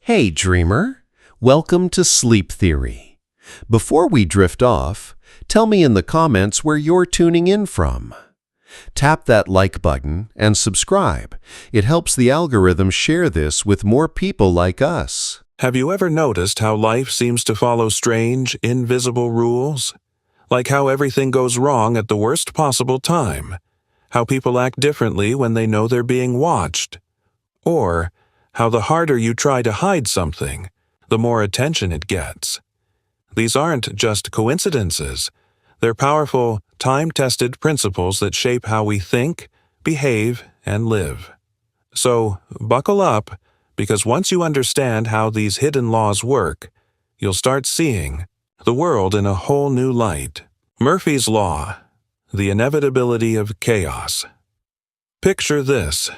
Hey, dreamer. Welcome to Sleep Theory. Before we drift off, tell me in the comments where you're tuning in from. Tap that like button and subscribe. It helps the algorithm share this with more people like us. Have you ever noticed how life seems to follow strange, invisible rules? Like how everything goes wrong at the worst possible time, how people act differently when they know they're being watched, or how the harder you try to hide something, the more attention it gets. These aren't just coincidences. They're powerful, time-tested principles that shape how we think, behave, and live. So, buckle up, because once you understand how these hidden laws work, you'll start seeing the world in a whole new light. Murphy's Law, the inevitability of chaos. Picture this.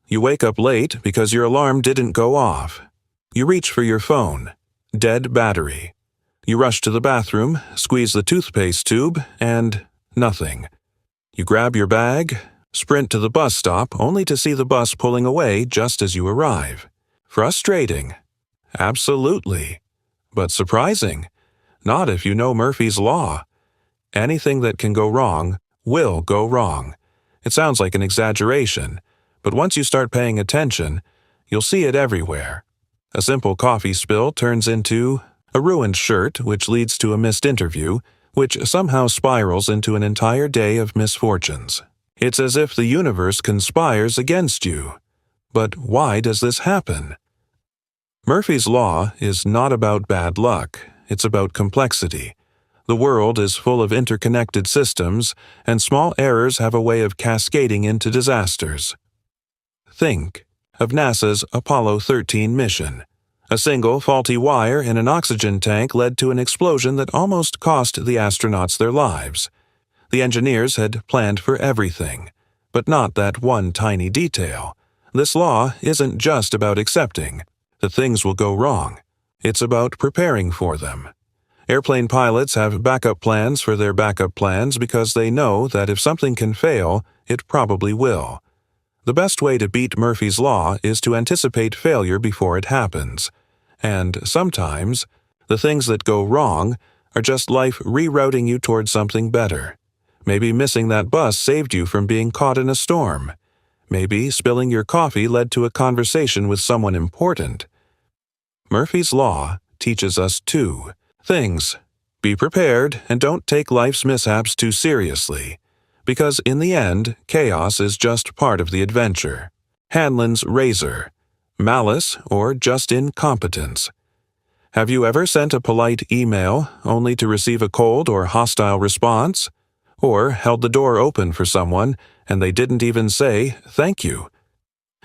You wake up late because your alarm didn't go off. You reach for your phone. Dead battery. You rush to the bathroom, squeeze the toothpaste tube, and nothing. You grab your bag, sprint to the bus stop only to see the bus pulling away just as you arrive. Frustrating? Absolutely. But surprising? Not if you know Murphy's Law. Anything that can go wrong will go wrong. It sounds like an exaggeration, but once you start paying attention, you'll see it everywhere. A simple coffee spill turns into a ruined shirt, which leads to a missed interview, which somehow spirals into an entire day of misfortunes. It's as if the universe conspires against you. But why does this happen? Murphy's Law is not about bad luck, it's about complexity. The world is full of interconnected systems, and small errors have a way of cascading into disasters. Think of NASA's Apollo 13 mission. A single faulty wire in an oxygen tank led to an explosion that almost cost the astronauts their lives. The engineers had planned for everything, but not that one tiny detail. This law isn't just about accepting that things will go wrong. It's about preparing for them. Airplane pilots have backup plans for their backup plans because they know that if something can fail, it probably will. The best way to beat Murphy's Law is to anticipate failure before it happens. And sometimes, the things that go wrong are just life rerouting you towards something better. Maybe missing that bus saved you from being caught in a storm. Maybe spilling your coffee led to a conversation with someone important. Murphy's Law teaches us two things. Be prepared and don't take life's mishaps too seriously. Because in the end, chaos is just part of the adventure. Hanlon's razor. Malice or just incompetence. Have you ever sent a polite email only to receive a cold or hostile response? Or held the door open for someone and they didn't even say thank you?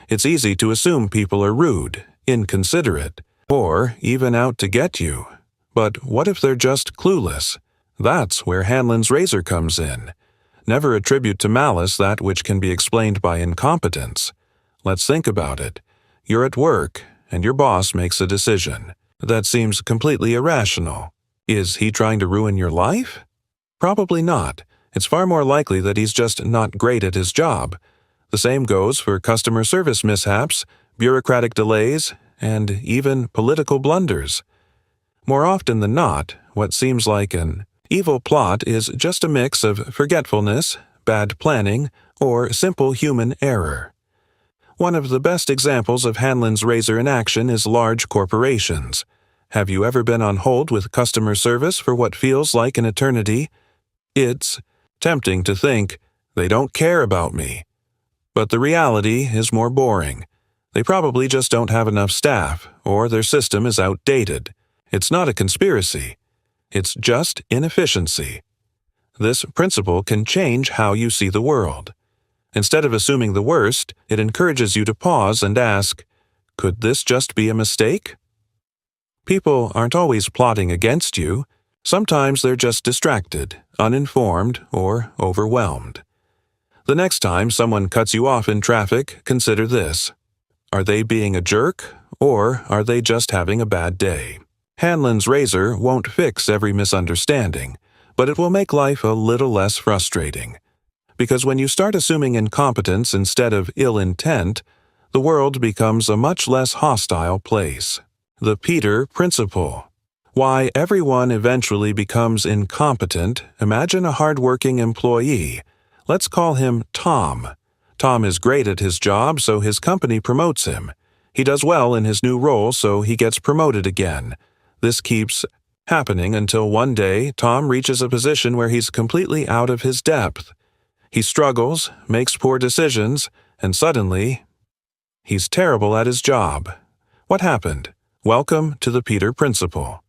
It's easy to assume people are rude, inconsiderate, or even out to get you. But what if they're just clueless? That's where Hanlon's razor comes in. Never attribute to malice that which can be explained by incompetence. Let's think about it. You're at work, and your boss makes a decision. That seems completely irrational. Is he trying to ruin your life? Probably not. It's far more likely that he's just not great at his job. The same goes for customer service mishaps, bureaucratic delays, and even political blunders. More often than not, what seems like an evil plot is just a mix of forgetfulness, bad planning, or simple human error. One of the best examples of Hanlon's razor in action is large corporations. Have you ever been on hold with customer service for what feels like an eternity? It's tempting to think, they don't care about me. But the reality is more boring. They probably just don't have enough staff, or their system is outdated. It's not a conspiracy. It's just inefficiency. This principle can change how you see the world. Instead of assuming the worst, it encourages you to pause and ask, could this just be a mistake? People aren't always plotting against you. Sometimes they're just distracted, uninformed, or overwhelmed. The next time someone cuts you off in traffic, consider this. Are they being a jerk, or are they just having a bad day? Hanlon's razor won't fix every misunderstanding, but it will make life a little less frustrating. Because when you start assuming incompetence instead of ill intent, the world becomes a much less hostile place. The Peter Principle. Why everyone eventually becomes incompetent. Imagine a hardworking employee. Let's call him Tom. Tom is great at his job, so his company promotes him. He does well in his new role, so he gets promoted again. This keeps happening until one day Tom reaches a position where he's completely out of his depth. He struggles, makes poor decisions, and suddenly, he's terrible at his job. What happened? Welcome to the Peter Principle.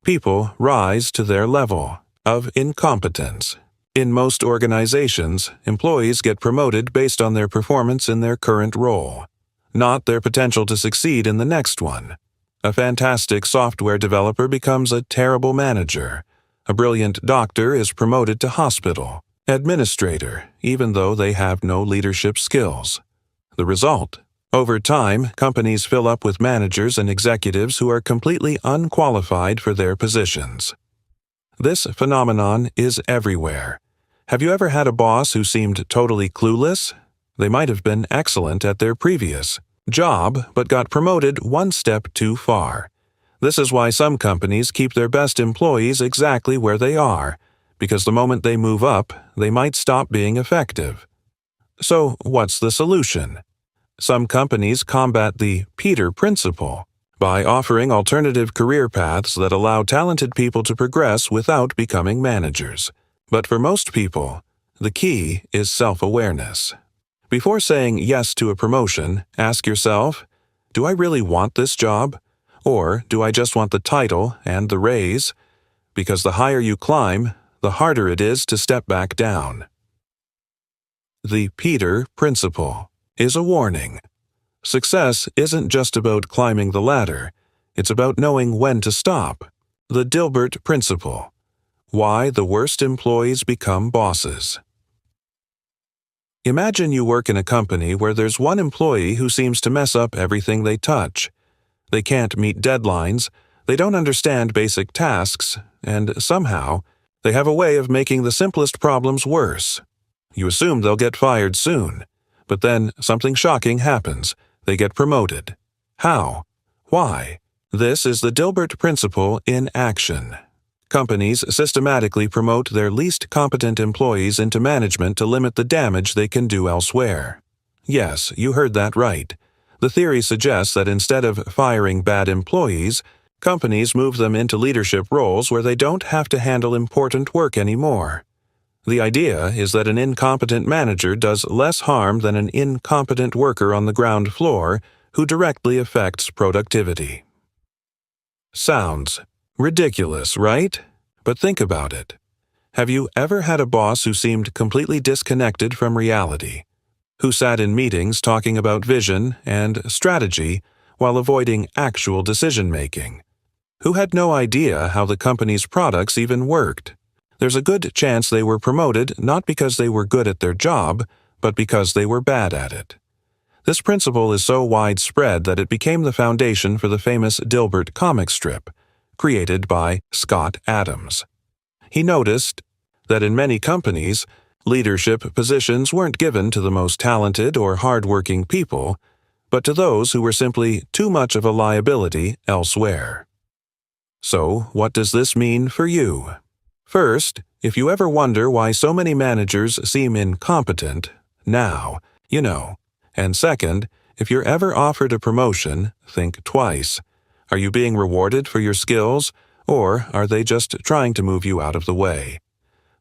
People rise to their level of incompetence. In most organizations, employees get promoted based on their performance in their current role, not their potential to succeed in the next one. A fantastic software developer becomes a terrible manager. A brilliant doctor is promoted to hospital administrator, even though they have no leadership skills. The result? Over time, companies fill up with managers and executives who are completely unqualified for their positions. This phenomenon is everywhere. Have you ever had a boss who seemed totally clueless? They might have been excellent at their previous job, but got promoted one step too far. This is why some companies keep their best employees exactly where they are, because the moment they move up, they might stop being effective. So, what's the solution? Some companies combat the Peter Principle by offering alternative career paths that allow talented people to progress without becoming managers. But for most people, the key is self-awareness. Before saying yes to a promotion, ask yourself, do I really want this job? Or do I just want the title and the raise? Because the higher you climb, the harder it is to step back down. The Peter Principle is a warning. Success isn't just about climbing the ladder, it's about knowing when to stop. The Dilbert Principle. Why the worst employees become bosses. Imagine you work in a company where there's one employee who seems to mess up everything they touch. They can't meet deadlines, they don't understand basic tasks, and somehow, they have a way of making the simplest problems worse. You assume they'll get fired soon. But then something shocking happens. They get promoted. How? Why? This is the Dilbert Principle in action. Companies systematically promote their least competent employees into management to limit the damage they can do elsewhere. Yes, you heard that right. The theory suggests that instead of firing bad employees, companies move them into leadership roles where they don't have to handle important work anymore. The idea is that an incompetent manager does less harm than an incompetent worker on the ground floor who directly affects productivity. Sounds ridiculous, right? But think about it. Have you ever had a boss who seemed completely disconnected from reality? Who sat in meetings talking about vision and strategy while avoiding actual decision-making? Who had no idea how the company's products even worked? There's a good chance they were promoted not because they were good at their job, but because they were bad at it. This principle is so widespread that it became the foundation for the famous Dilbert comic strip, created by Scott Adams. He noticed that in many companies, leadership positions weren't given to the most talented or hardworking people, but to those who were simply too much of a liability elsewhere. So, what does this mean for you? First, if you ever wonder why so many managers seem incompetent, now you know. And second, if you're ever offered a promotion, think twice. Are you being rewarded for your skills, or are they just trying to move you out of the way?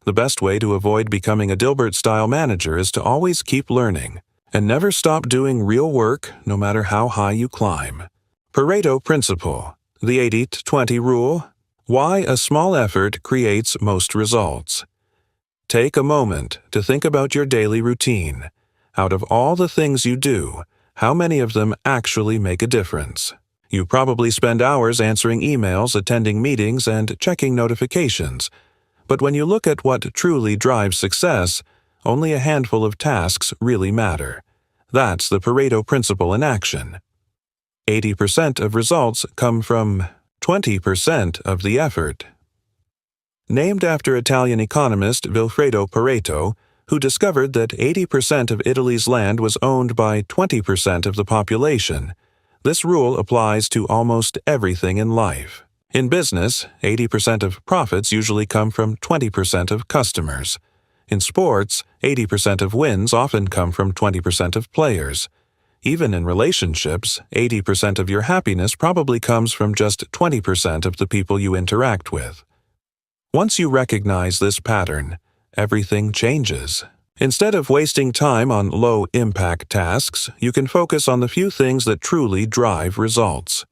The best way to avoid becoming a Dilbert-style manager is to always keep learning, and never stop doing real work no matter how high you climb. Pareto Principle, the 80-20 rule. Why a small effort creates most results. Take a moment to think about your daily routine. Out of all the things you do, how many of them actually make a difference? You probably spend hours answering emails, attending meetings, and checking notifications. But when you look at what truly drives success, only a handful of tasks really matter. That's the Pareto Principle in action. 80% of results come from 20% of the effort. Named after Italian economist Vilfredo Pareto, who discovered that 80% of Italy's land was owned by 20% of the population, This rule applies to almost everything in life. In business, 80% of profits usually come from 20% of customers. In sports, 80% of wins often come from 20% of players. Even in relationships, 80% of your happiness probably comes from just 20% of the people you interact with. Once you recognize this pattern, everything changes. Instead of wasting time on low-impact tasks, you can focus on the few things that truly drive results.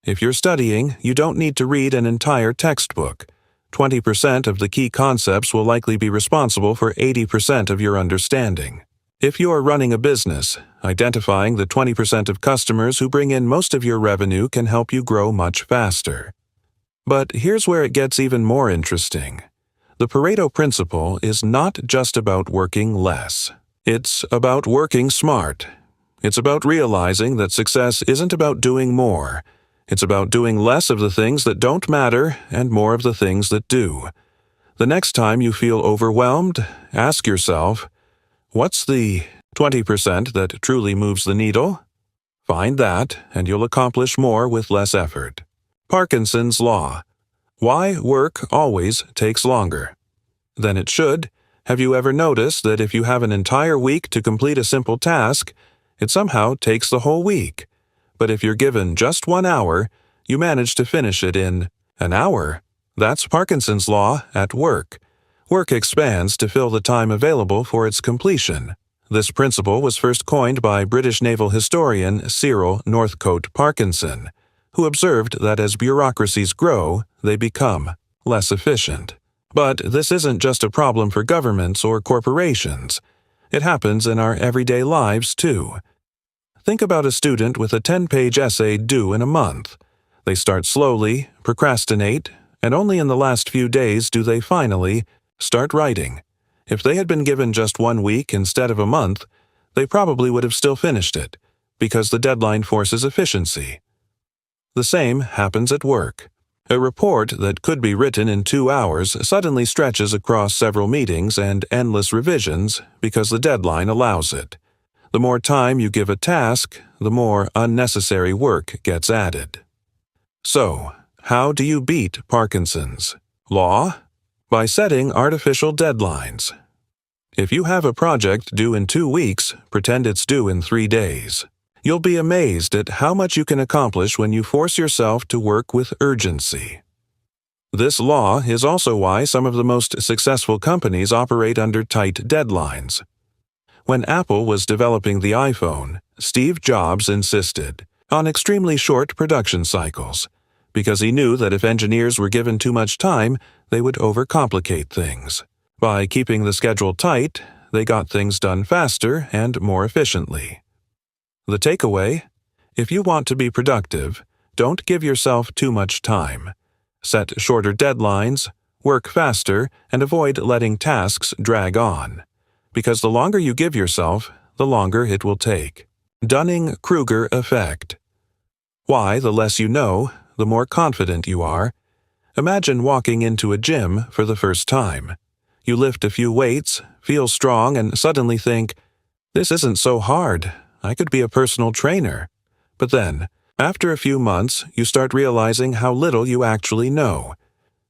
If you're studying, you don't need to read an entire textbook. 20% of the key concepts will likely be responsible for 80% of your understanding. If you are running a business, identifying the 20% of customers who bring in most of your revenue can help you grow much faster. But here's where it gets even more interesting. The Pareto principle is not just about working less. It's about working smart. It's about realizing that success isn't about doing more. It's about doing less of the things that don't matter and more of the things that do. The next time you feel overwhelmed, ask yourself, what's the 20% that truly moves the needle? Find that, and you'll accomplish more with less effort. Parkinson's Law. Why work always takes longer than it should. Have you ever noticed that if you have an entire week to complete a simple task, it somehow takes the whole week? But if you're given just 1 hour, you manage to finish it in an hour. That's Parkinson's Law at work. Work expands to fill the time available for its completion. This principle was first coined by British naval historian Cyril Northcote Parkinson, who observed that as bureaucracies grow, they become less efficient. But this isn't just a problem for governments or corporations. It happens in our everyday lives, too. Think about a student with a 10-page essay due in a month. They start slowly, procrastinate, and only in the last few days do they finally start writing. If they had been given just 1 week instead of a month, they probably would have still finished it, because the deadline forces efficiency. The same happens at work. A report that could be written in 2 hours suddenly stretches across several meetings and endless revisions because the deadline allows it. The more time you give a task, the more unnecessary work gets added. So, how do you beat Parkinson's Law? By setting artificial deadlines. If you have a project due in 2 weeks, pretend it's due in 3 days. You'll be amazed at how much you can accomplish when you force yourself to work with urgency. This law is also why some of the most successful companies operate under tight deadlines. When Apple was developing the iPhone, Steve Jobs insisted on extremely short production cycles, because he knew that if engineers were given too much time, they would overcomplicate things. By keeping the schedule tight, they got things done faster and more efficiently. The takeaway? If you want to be productive, don't give yourself too much time. Set shorter deadlines, work faster, and avoid letting tasks drag on. Because the longer you give yourself, the longer it will take. Dunning-Kruger effect. Why, the less you know, the more confident you are. Imagine walking into a gym for the first time. You lift a few weights, feel strong, and suddenly think, this isn't so hard. I could be a personal trainer. But then, after a few months, you start realizing how little you actually know.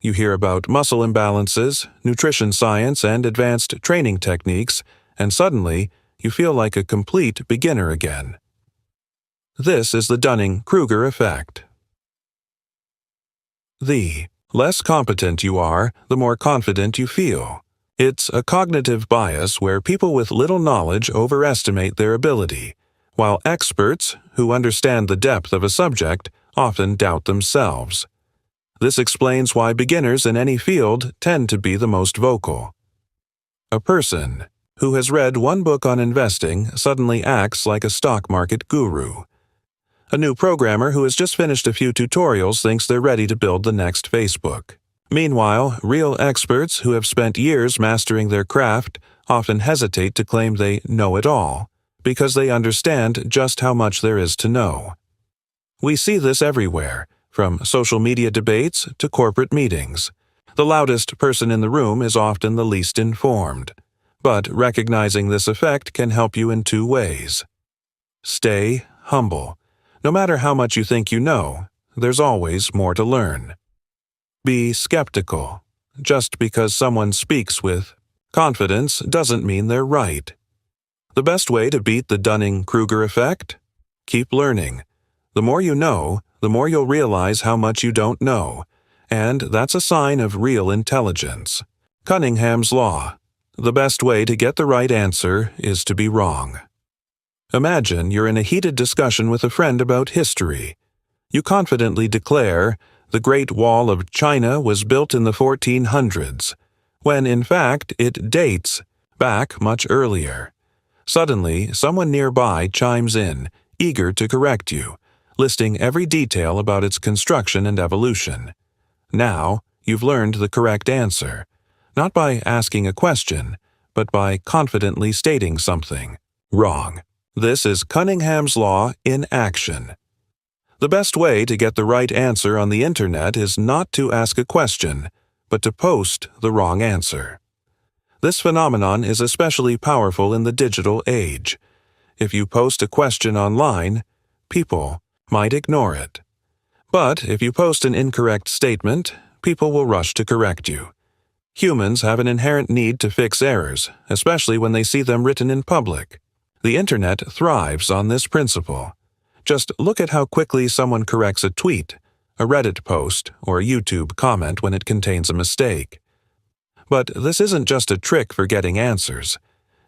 You hear about muscle imbalances, nutrition science, and advanced training techniques, and suddenly, you feel like a complete beginner again. This is the Dunning-Kruger effect. The less competent you are, the more confident you feel. It's a cognitive bias where people with little knowledge overestimate their ability, while experts, who understand the depth of a subject, often doubt themselves. This explains why beginners in any field tend to be the most vocal. A person who has read 1 book on investing suddenly acts like a stock market guru. A new programmer who has just finished a few tutorials thinks they're ready to build the next Facebook. Meanwhile, real experts who have spent years mastering their craft often hesitate to claim they know it all, because they understand just how much there is to know. We see this everywhere, from social media debates to corporate meetings. The loudest person in the room is often the least informed. But recognizing this effect can help you in 2 ways. Stay humble. No matter how much you think you know, there's always more to learn. Be skeptical. Just because someone speaks with confidence doesn't mean they're right. The best way to beat the Dunning-Kruger effect? Keep learning. The more you know, the more you'll realize how much you don't know, and that's a sign of real intelligence. Cunningham's Law. The best way to get the right answer is to be wrong. Imagine you're in a heated discussion with a friend about history. You confidently declare, the Great Wall of China was built in the 1400s, when in fact it dates back much earlier. Suddenly, someone nearby chimes in, eager to correct you, listing every detail about its construction and evolution. Now, you've learned the correct answer, not by asking a question, but by confidently stating something wrong. This is Cunningham's Law in action. The best way to get the right answer on the internet is not to ask a question, but to post the wrong answer. This phenomenon is especially powerful in the digital age. If you post a question online, people might ignore it. But if you post an incorrect statement, people will rush to correct you. Humans have an inherent need to fix errors, especially when they see them written in public. The internet thrives on this principle. Just look at how quickly someone corrects a tweet, a Reddit post, or a YouTube comment when it contains a mistake. But this isn't just a trick for getting answers.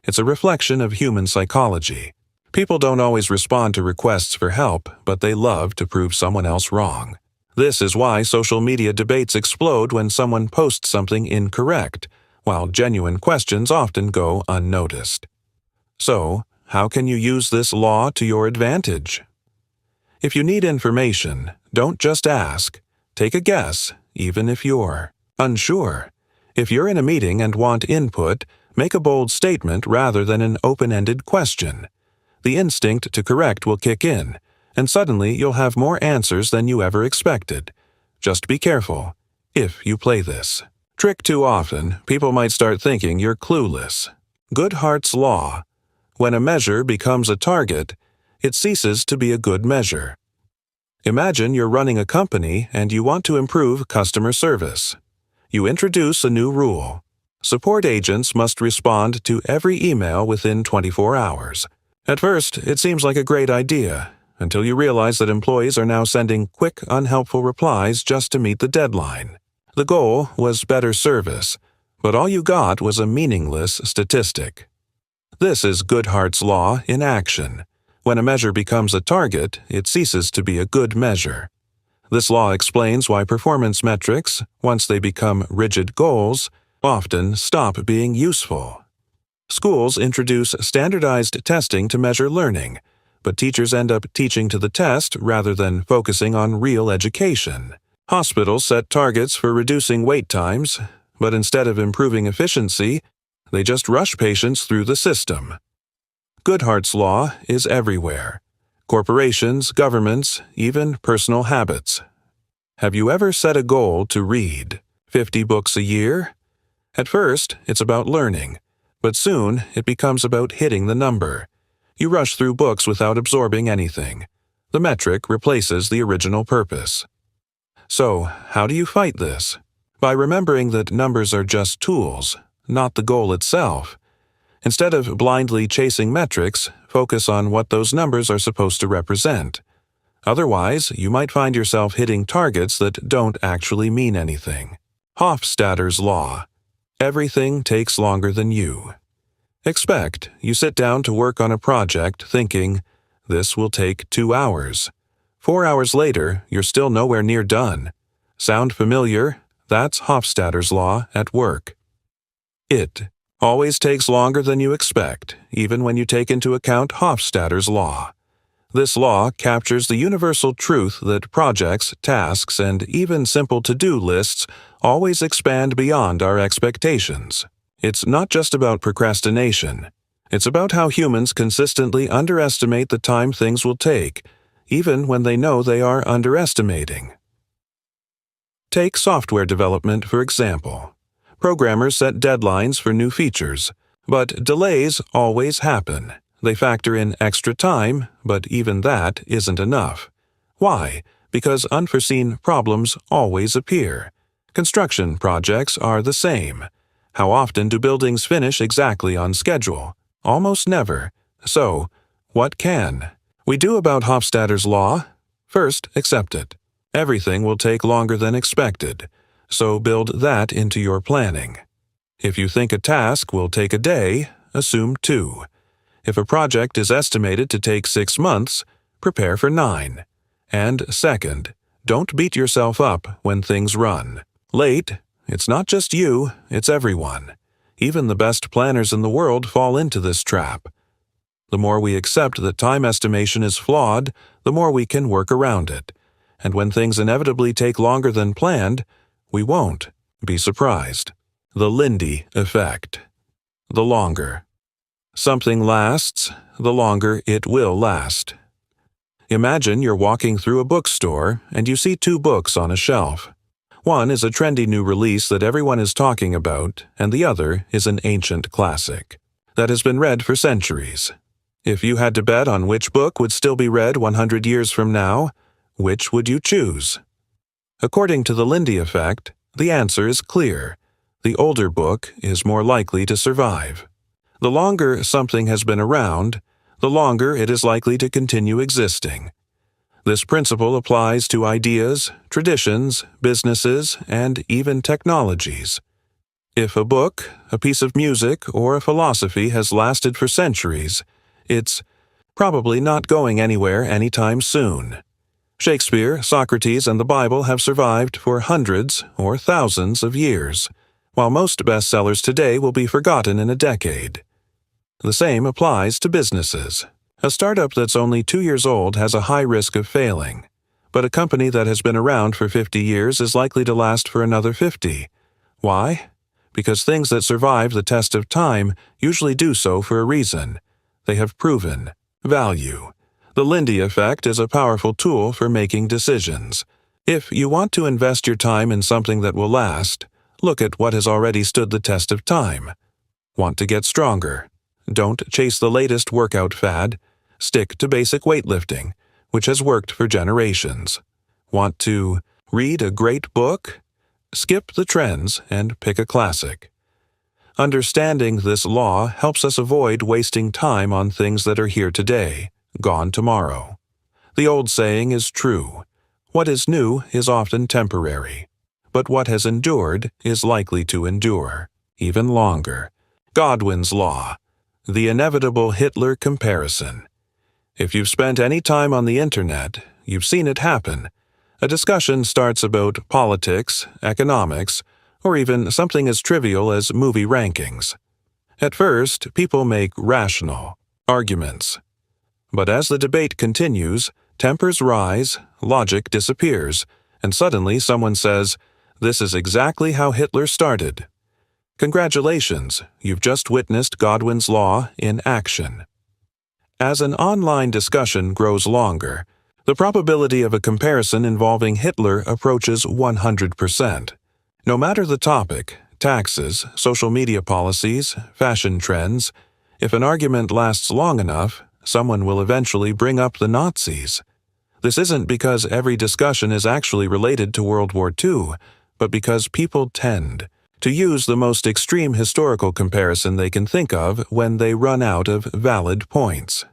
It's a reflection of human psychology. People don't always respond to requests for help, but they love to prove someone else wrong. This is why social media debates explode when someone posts something incorrect, while genuine questions often go unnoticed. So, how can you use this law to your advantage? If you need information, don't just ask. Take a guess, even if you're unsure. If you're in a meeting and want input, make a bold statement rather than an open-ended question. The instinct to correct will kick in, and suddenly you'll have more answers than you ever expected. Just be careful if you play this trick too often, people might start thinking you're clueless. Goodhart's Law. When a measure becomes a target, it ceases to be a good measure. Imagine you're running a company and you want to improve customer service. You introduce a new rule. Support agents must respond to every email within 24 hours. At first, it seems like a great idea, until you realize that employees are now sending quick, unhelpful replies just to meet the deadline. The goal was better service, but all you got was a meaningless statistic. This is Goodhart's Law in action. When a measure becomes a target, it ceases to be a good measure. This law explains why performance metrics, once they become rigid goals, often stop being useful. Schools introduce standardized testing to measure learning, but teachers end up teaching to the test rather than focusing on real education. Hospitals set targets for reducing wait times, but instead of improving efficiency, they just rush patients through the system. Goodhart's Law is everywhere. Corporations, governments, even personal habits. Have you ever set a goal to read 50 books a year? At first, it's about learning, but soon it becomes about hitting the number. You rush through books without absorbing anything. The metric replaces the original purpose. So, how do you fight this? By remembering that numbers are just tools, not the goal itself. Instead of blindly chasing metrics, focus on what those numbers are supposed to represent. Otherwise, you might find yourself hitting targets that don't actually mean anything. Hofstadter's Law. Everything takes longer than you. Expect you sit down to work on a project thinking, this will take 2 hours. 4 hours later, you're still nowhere near done. Sound familiar? That's Hofstadter's Law at work. It always takes longer than you expect, even when you take into account Hofstadter's Law. This law captures the universal truth that projects, tasks, and even simple to-do lists always expand beyond our expectations. It's not just about procrastination. It's about how humans consistently underestimate the time things will take, even when they know they are underestimating. Take software development, for example. Programmers set deadlines for new features, but delays always happen. They factor in extra time, but even that isn't enough. Why? Because unforeseen problems always appear. Construction projects are the same. How often do buildings finish exactly on schedule? Almost never. So, what can we do about Hofstadter's law? First, accept it. Everything will take longer than expected, so build that into your planning. If you think a task will take a day, assume 2. If a project is estimated to take 6 months, prepare for 9. And second, don't beat yourself up when things run late. It's not just you, it's everyone. Even the best planners in the world fall into this trap. The more we accept that time estimation is flawed, the more we can work around it. And when things inevitably take longer than planned, we won't be surprised. The Lindy effect. The longer something lasts, the longer it will last. Imagine you're walking through a bookstore and you see 2 books on a shelf. One is a trendy new release that everyone is talking about, and the other is an ancient classic that has been read for centuries. If you had to bet on which book would still be read 100 years from now, which would you choose? According to the Lindy effect, the answer is clear. The older book is more likely to survive. The longer something has been around, the longer it is likely to continue existing. This principle applies to ideas, traditions, businesses, and even technologies. If a book, a piece of music, or a philosophy has lasted for centuries, it's probably not going anywhere anytime soon. Shakespeare, Socrates, and the Bible have survived for hundreds or thousands of years, while most bestsellers today will be forgotten in a decade. The same applies to businesses. A startup that's only 2 years old has a high risk of failing, but a company that has been around for 50 years is likely to last for another 50. Why? Because things that survive the test of time usually do so for a reason. They have proven value. The Lindy effect is a powerful tool for making decisions. If you want to invest your time in something that will last, look at what has already stood the test of time. Want to get stronger? Don't chase the latest workout fad. Stick to basic weightlifting, which has worked for generations. Want to read a great book? Skip the trends and pick a classic. Understanding this law helps us avoid wasting time on things that are here today, gone tomorrow. The old saying is true. What is new is often temporary, but what has endured is likely to endure, even longer. Godwin's Law. The inevitable Hitler comparison. If you've spent any time on the internet, you've seen it happen. A discussion starts about politics, economics, or even something as trivial as movie rankings. At first, people make rational arguments. But as the debate continues, tempers rise, logic disappears, and suddenly someone says, "This is exactly how Hitler started." Congratulations, you've just witnessed Godwin's Law in action. As an online discussion grows longer, the probability of a comparison involving Hitler approaches 100%. No matter the topic, taxes, social media policies, fashion trends, if an argument lasts long enough, someone will eventually bring up the Nazis. This isn't because every discussion is actually related to World War II, but because people tend to use the most extreme historical comparison they can think of when they run out of valid points.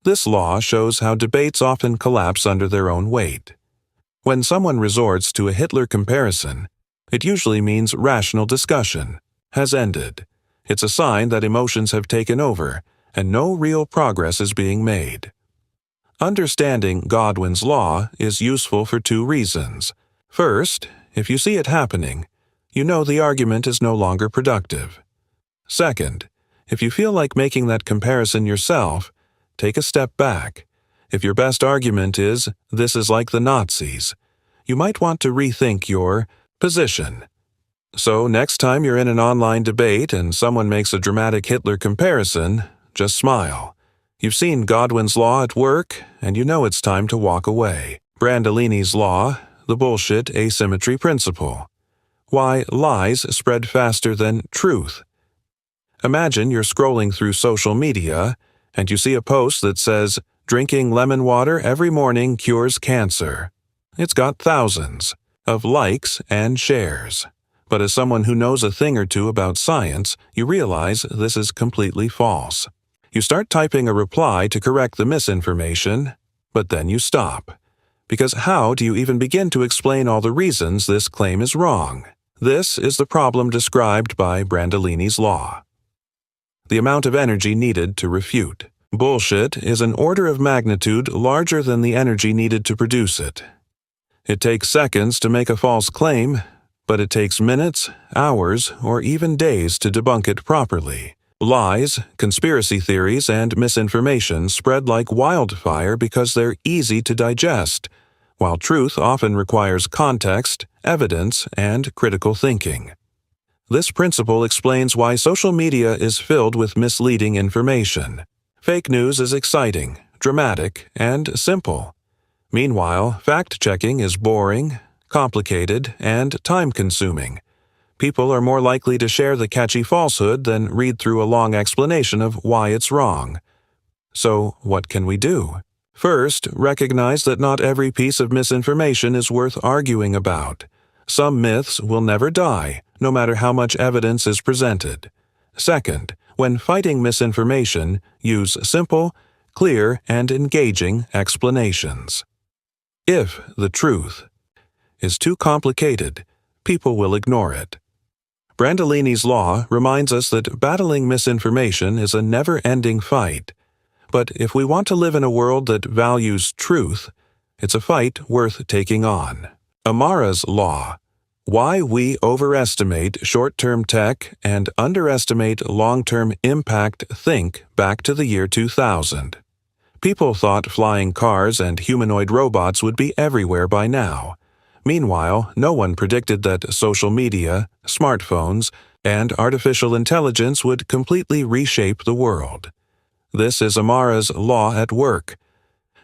This law shows how debates often collapse under their own weight. When someone resorts to a Hitler comparison, it usually means rational discussion has ended. It's a sign that emotions have taken over, and no real progress is being made. Understanding Godwin's Law is useful for 2 reasons. First, if you see it happening, you know the argument is no longer productive. Second, if you feel like making that comparison yourself, take a step back. If your best argument is, "This is like the Nazis," you might want to rethink your position. So next time you're in an online debate and someone makes a dramatic Hitler comparison, just smile. You've seen Godwin's Law at work, and you know it's time to walk away. Brandolini's Law, the bullshit asymmetry principle. Why lies spread faster than truth. Imagine you're scrolling through social media, and you see a post that says, "Drinking lemon water every morning cures cancer." It's got thousands of likes and shares. But as someone who knows a thing or two about science, you realize this is completely false. You start typing a reply to correct the misinformation, but then you stop. Because how do you even begin to explain all the reasons this claim is wrong? This is the problem described by Brandolini's law. The amount of energy needed to refute. Bullshit is an order of magnitude larger than the energy needed to produce it. It takes seconds to make a false claim, but it takes minutes, hours, or even days to debunk it properly. Lies, conspiracy theories, and misinformation spread like wildfire because they're easy to digest, while truth often requires context, evidence, and critical thinking. This principle explains why social media is filled with misleading information. Fake news is exciting, dramatic, and simple. Meanwhile, fact-checking is boring, complicated, and time-consuming. People are more likely to share the catchy falsehood than read through a long explanation of why it's wrong. So, what can we do? First, recognize that not every piece of misinformation is worth arguing about. Some myths will never die, no matter how much evidence is presented. Second, when fighting misinformation, use simple, clear, and engaging explanations. If the truth is too complicated, people will ignore it. Brandolini's law reminds us that battling misinformation is a never-ending fight. But if we want to live in a world that values truth, it's a fight worth taking on. Amara's law. Why we overestimate short-term tech and underestimate long-term impact. Think back to the year 2000. People thought flying cars and humanoid robots would be everywhere by now. Meanwhile, no one predicted that social media, smartphones, and artificial intelligence would completely reshape the world. This is Amara's law at work.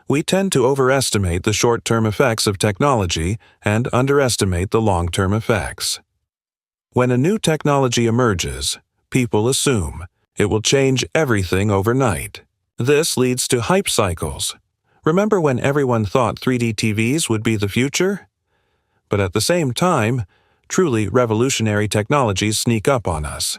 We tend to overestimate the short-term effects of technology and underestimate the long-term effects. When a new technology emerges, people assume it will change everything overnight. This leads to hype cycles. Remember when everyone thought 3D TVs would be the future? But at the same time, truly revolutionary technologies sneak up on us.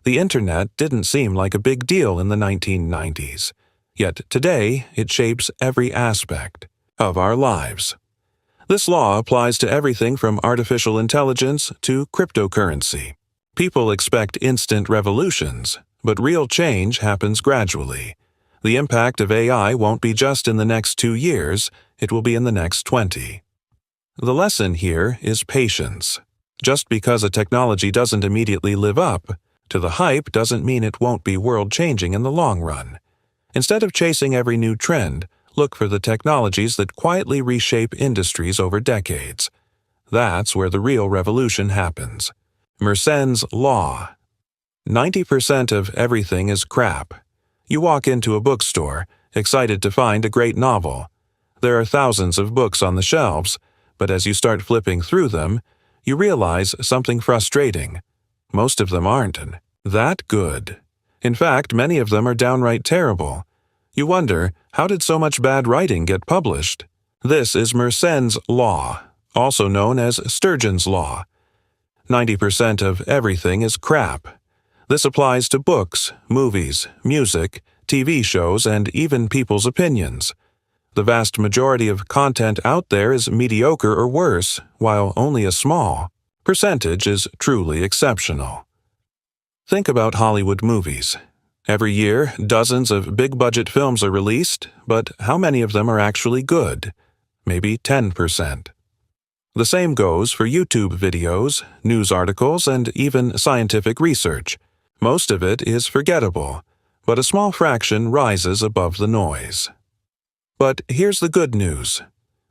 The Internet didn't seem like a big deal in the 1990s, yet today it shapes every aspect of our lives. This law applies to everything from artificial intelligence to cryptocurrency. People expect instant revolutions, but real change happens gradually. The impact of AI won't be just in the next 2 years, it will be in the next 20. The lesson here is patience. Just because a technology doesn't immediately live up to the hype doesn't mean it won't be world-changing in the long run. Instead of chasing every new trend, look for the technologies that quietly reshape industries over decades. That's where the real revolution happens. Mersenn's law. 90% of everything is crap. You walk into a bookstore, excited to find a great novel. There are thousands of books on the shelves, but as you start flipping through them, you realize something frustrating. Most of them aren't that good. In fact, many of them are downright terrible. You wonder, how did so much bad writing get published? This is Mersenn's law, also known as Sturgeon's law. 90% of everything is crap. This applies to books, movies, music, TV shows, and even people's opinions. The vast majority of content out there is mediocre or worse, while only a small percentage is truly exceptional. Think about Hollywood movies. Every year, dozens of big-budget films are released, but how many of them are actually good? Maybe 10%. The same goes for YouTube videos, news articles, and even scientific research. Most of it is forgettable, but a small fraction rises above the noise. But here's the good news.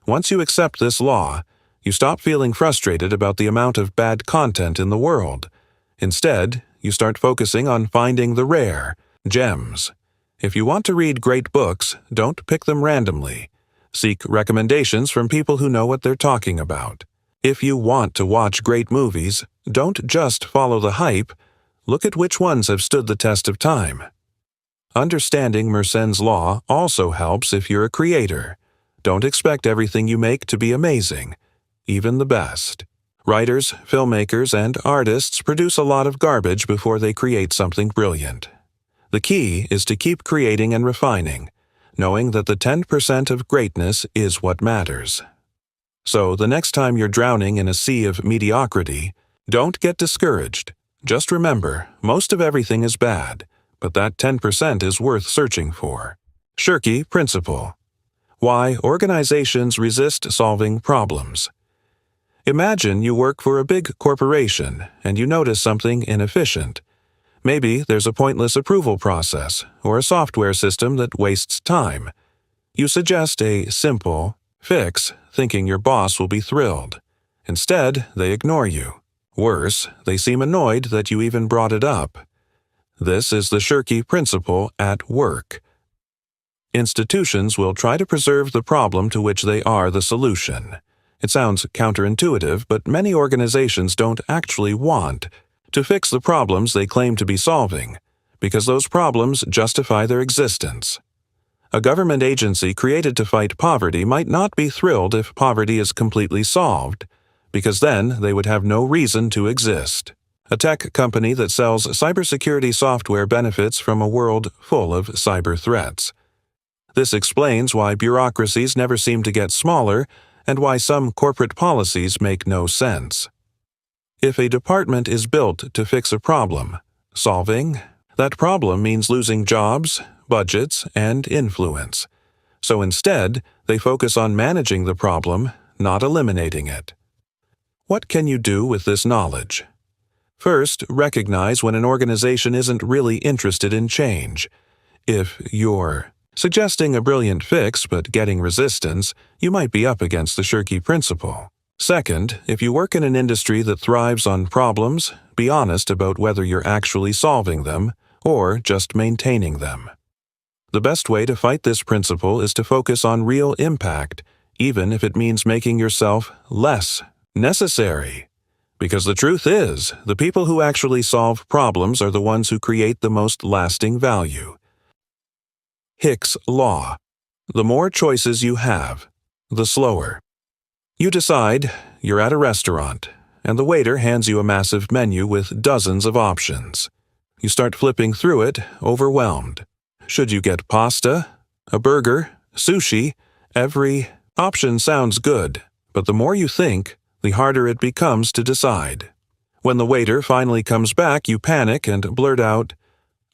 Once you accept this law, you stop feeling frustrated about the amount of bad content in the world. Instead, you start focusing on finding the rare gems. If you want to read great books, don't pick them randomly. Seek recommendations from people who know what they're talking about. If you want to watch great movies, don't just follow the hype. Look at which ones have stood the test of time. Understanding Mersenn's law also helps if you're a creator. Don't expect everything you make to be amazing, even the best. Writers, filmmakers, and artists produce a lot of garbage before they create something brilliant. The key is to keep creating and refining, knowing that the 10% of greatness is what matters. So the next time you're drowning in a sea of mediocrity, don't get discouraged. Just remember, most of everything is bad, but that 10% is worth searching for. Shirky Principle. Why organizations resist solving problems. Imagine you work for a big corporation and you notice something inefficient. Maybe there's a pointless approval process or a software system that wastes time. You suggest a simple fix, thinking your boss will be thrilled. Instead, they ignore you. Worse, they seem annoyed that you even brought it up. This is the Shirky Principle at work. Institutions will try to preserve the problem to which they are the solution. It sounds counterintuitive, but many organizations don't actually want to fix the problems they claim to be solving, because those problems justify their existence. A government agency created to fight poverty might not be thrilled if poverty is completely solved, because then they would have no reason to exist. A tech company that sells cybersecurity software benefits from a world full of cyber threats. This explains why bureaucracies never seem to get smaller and why some corporate policies make no sense. If a department is built to fix a problem, solving that problem means losing jobs, budgets, and influence. So instead, they focus on managing the problem, not eliminating it. What can you do with this knowledge? First, recognize when an organization isn't really interested in change. If you're suggesting a brilliant fix but getting resistance, you might be up against the Shirky Principle. Second, if you work in an industry that thrives on problems, be honest about whether you're actually solving them or just maintaining them. The best way to fight this principle is to focus on real impact, even if it means making yourself less necessary. Because the truth is, the people who actually solve problems are the ones who create the most lasting value. Hick's Law. The more choices you have, the slower. You decide you're at a restaurant, and the waiter hands you a massive menu with dozens of options. You start flipping through it, overwhelmed. Should you get pasta, a burger, sushi? Every option sounds good, but the more you think, the harder it becomes to decide. When the waiter finally comes back, you panic and blurt out,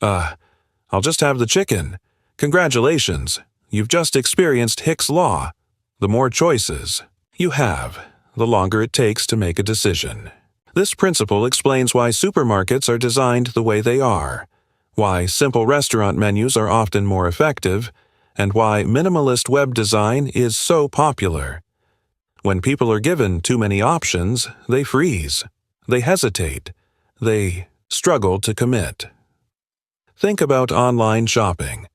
I'll just have the chicken. Congratulations, you've just experienced Hick's Law. The more choices you have, the longer it takes to make a decision. This principle explains why supermarkets are designed the way they are, why simple restaurant menus are often more effective, and why minimalist web design is so popular. When people are given too many options, they freeze, they hesitate, they struggle to commit. Think about online shopping.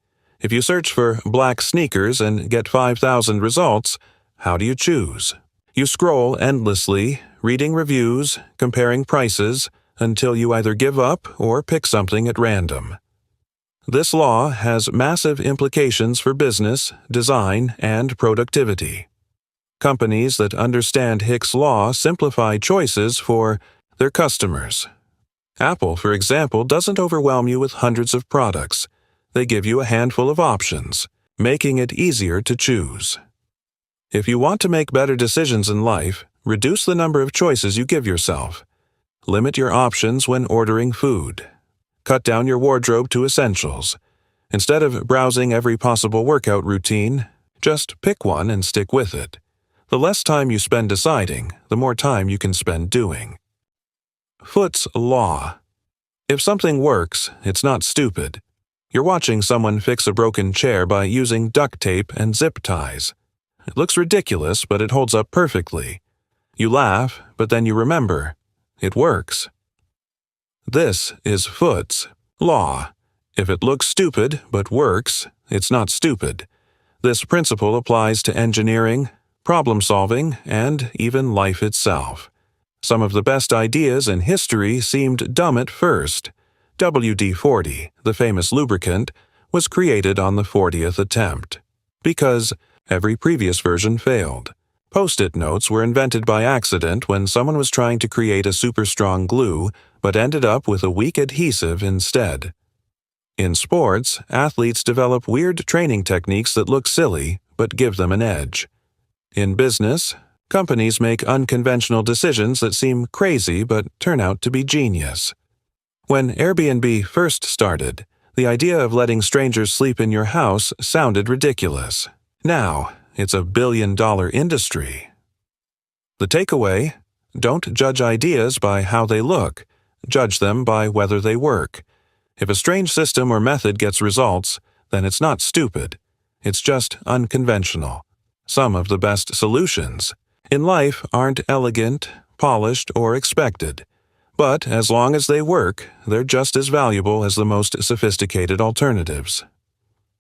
If you search for black sneakers and get 5,000 results, how do you choose? You scroll endlessly, reading reviews, comparing prices, until you either give up or pick something at random. This law has massive implications for business, design, and productivity. Companies that understand Hick's Law simplify choices for their customers. Apple, for example, doesn't overwhelm you with hundreds of products. They give you a handful of options, making it easier to choose. If you want to make better decisions in life, reduce the number of choices you give yourself. Limit your options when ordering food. Cut down your wardrobe to essentials. Instead of browsing every possible workout routine, just pick one and stick with it. The less time you spend deciding, the more time you can spend doing. Foot's Law. If something works, it's not stupid. You're watching someone fix a broken chair by using duct tape and zip ties. It looks ridiculous, but it holds up perfectly. You laugh, but then you remember. It works. This is Foot's Law. If it looks stupid but works, it's not stupid. This principle applies to engineering, problem-solving, and even life itself. Some of the best ideas in history seemed dumb at first. WD-40, the famous lubricant, was created on the 40th attempt. Because every previous version failed. Post-it notes were invented by accident when someone was trying to create a super strong glue, but ended up with a weak adhesive instead. In sports, athletes develop weird training techniques that look silly, but give them an edge. In business, companies make unconventional decisions that seem crazy but turn out to be genius. When Airbnb first started, the idea of letting strangers sleep in your house sounded ridiculous. Now, it's a billion-dollar industry. The takeaway: don't judge ideas by how they look. Judge them by whether they work. If a strange system or method gets results, then it's not stupid. It's just unconventional. Some of the best solutions in life aren't elegant, polished, or expected. But as long as they work, they're just as valuable as the most sophisticated alternatives.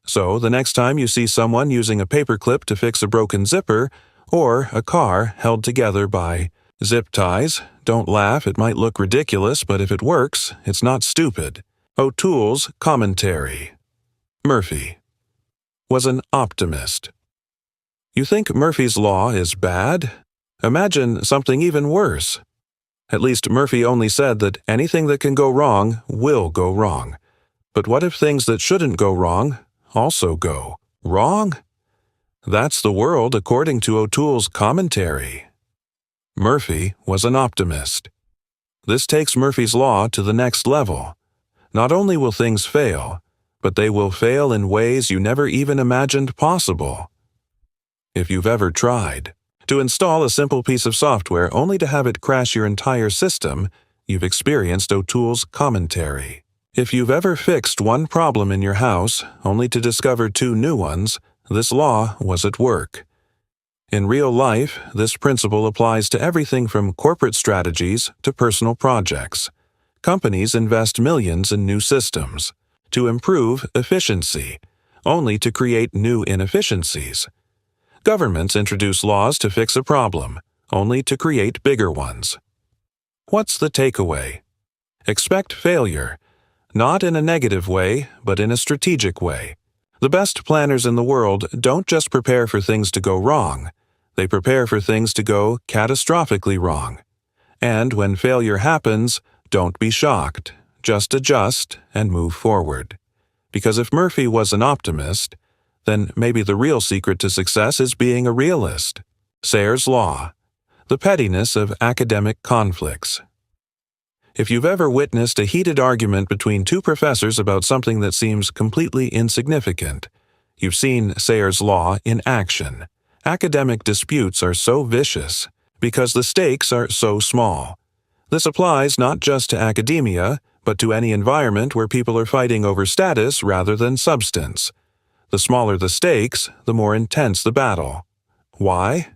So the next time you see someone using a paperclip to fix a broken zipper, or a car held together by zip ties, don't laugh. It might look ridiculous, but if it works, it's not stupid. O'Toole's commentary. Murphy was an optimist. You think Murphy's Law is bad? Imagine something even worse. At least Murphy only said that anything that can go wrong will go wrong. But what if things that shouldn't go wrong also go wrong? That's the world according to O'Toole's commentary. Murphy was an optimist. This takes Murphy's Law to the next level. Not only will things fail, but they will fail in ways you never even imagined possible. If you've ever tried to install a simple piece of software only to have it crash your entire system, you've experienced O'Toole's commentary. If you've ever fixed one problem in your house only to discover two new ones, this law was at work. In real life, this principle applies to everything from corporate strategies to personal projects. Companies invest millions in new systems to improve efficiency, only to create new inefficiencies. Governments introduce laws to fix a problem, only to create bigger ones. What's the takeaway? Expect failure, not in a negative way, but in a strategic way. The best planners in the world don't just prepare for things to go wrong. They prepare for things to go catastrophically wrong. And when failure happens, don't be shocked. Just adjust and move forward. Because if Murphy was an optimist, then maybe the real secret to success is being a realist. Sayre's Law: the pettiness of academic conflicts. If you've ever witnessed a heated argument between two professors about something that seems completely insignificant, you've seen Sayre's Law in action. Academic disputes are so vicious because the stakes are so small. This applies not just to academia, but to any environment where people are fighting over status rather than substance. The smaller the stakes, the more intense the battle. Why?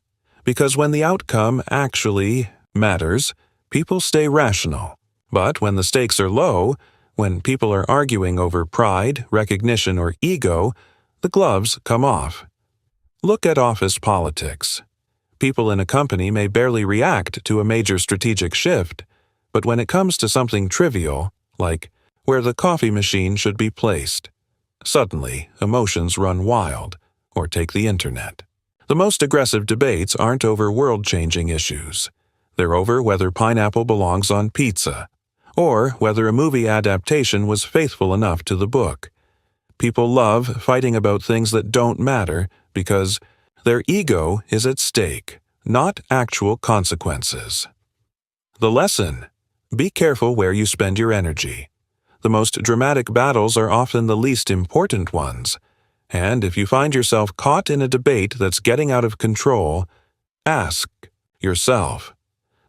Because when the outcome actually matters, people stay rational. But when the stakes are low, when people are arguing over pride, recognition, or ego, the gloves come off. Look at office politics. People in a company may barely react to a major strategic shift, but when it comes to something trivial, like where the coffee machine should be placed, suddenly emotions run wild, or take the internet. The most aggressive debates aren't over world-changing issues. They're over whether pineapple belongs on pizza, or whether a movie adaptation was faithful enough to the book. People love fighting about things that don't matter because their ego is at stake, not actual consequences. The lesson: be careful where you spend your energy. The most dramatic battles are often the least important ones. And if you find yourself caught in a debate that's getting out of control, ask yourself,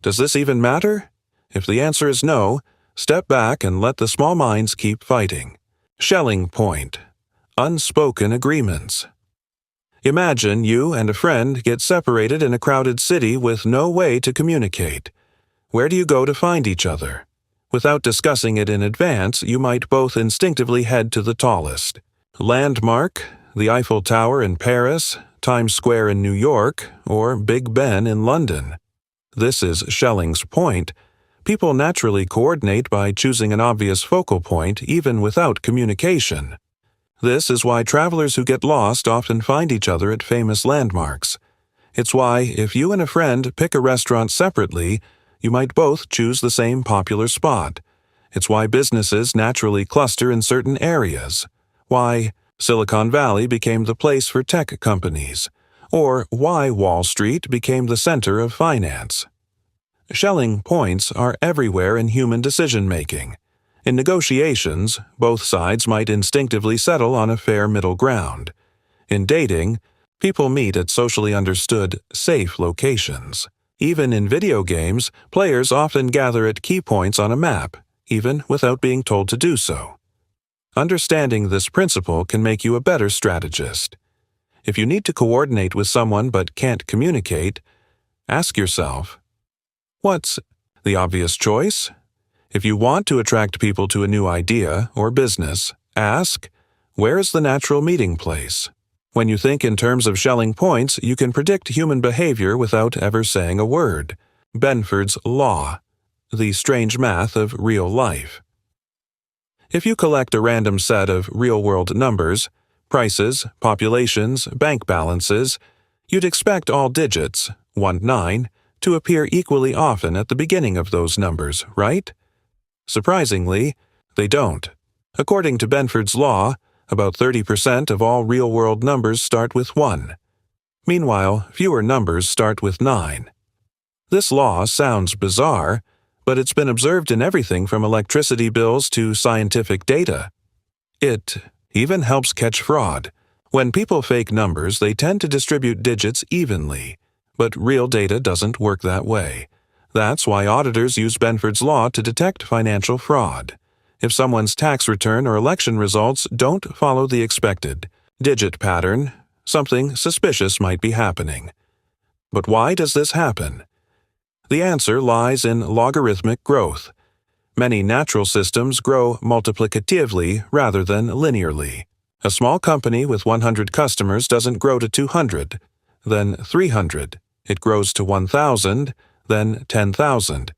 does this even matter? If the answer is no, step back and let the small minds keep fighting. Schelling point: unspoken agreements. Imagine you and a friend get separated in a crowded city with no way to communicate. Where do you go to find each other? Without discussing it in advance, you might both instinctively head to the tallest landmark, the Eiffel Tower in Paris, Times Square in New York, or Big Ben in London. This is Schelling's point. People naturally coordinate by choosing an obvious focal point even without communication. This is why travelers who get lost often find each other at famous landmarks. It's why, if you and a friend pick a restaurant separately, you might both choose the same popular spot. It's why businesses naturally cluster in certain areas. Why Silicon Valley became the place for tech companies. Or why Wall Street became the center of finance. Schelling points are everywhere in human decision-making. In negotiations, both sides might instinctively settle on a fair middle ground. In dating, people meet at socially understood, safe locations. Even in video games, players often gather at key points on a map, even without being told to do so. Understanding this principle can make you a better strategist. If you need to coordinate with someone but can't communicate, ask yourself, what's the obvious choice? If you want to attract people to a new idea or business, ask, where is the natural meeting place? When you think in terms of Schelling points, you can predict human behavior without ever saying a word. Benford's law, the strange math of real life. If you collect a random set of real-world numbers, prices, populations, bank balances, you'd expect all digits, 1 to 9, to appear equally often at the beginning of those numbers, right? Surprisingly, they don't. According to Benford's law, about 30% of all real-world numbers start with 1. Meanwhile, fewer numbers start with 9. This law sounds bizarre, but it's been observed in everything from electricity bills to scientific data. It even helps catch fraud. When people fake numbers, they tend to distribute digits evenly, but real data doesn't work that way. That's why auditors use Benford's law to detect financial fraud. If someone's tax return or election results don't follow the expected digit pattern, something suspicious might be happening. But why does this happen? The answer lies in logarithmic growth. Many natural systems grow multiplicatively rather than linearly. A small company with 100 customers doesn't grow to 200, then 300. It grows to 1,000, then 10,000.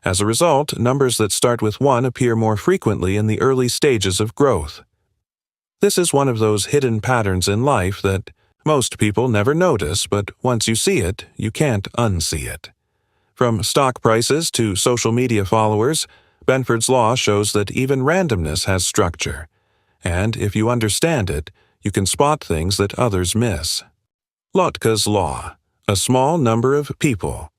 As a result, numbers that start with 1 appear more frequently in the early stages of growth. This is one of those hidden patterns in life that most people never notice, but once you see it, you can't unsee it. From stock prices to social media followers, Benford's law shows that even randomness has structure. And if you understand it, you can spot things that others miss. Lotka's law, a small number of people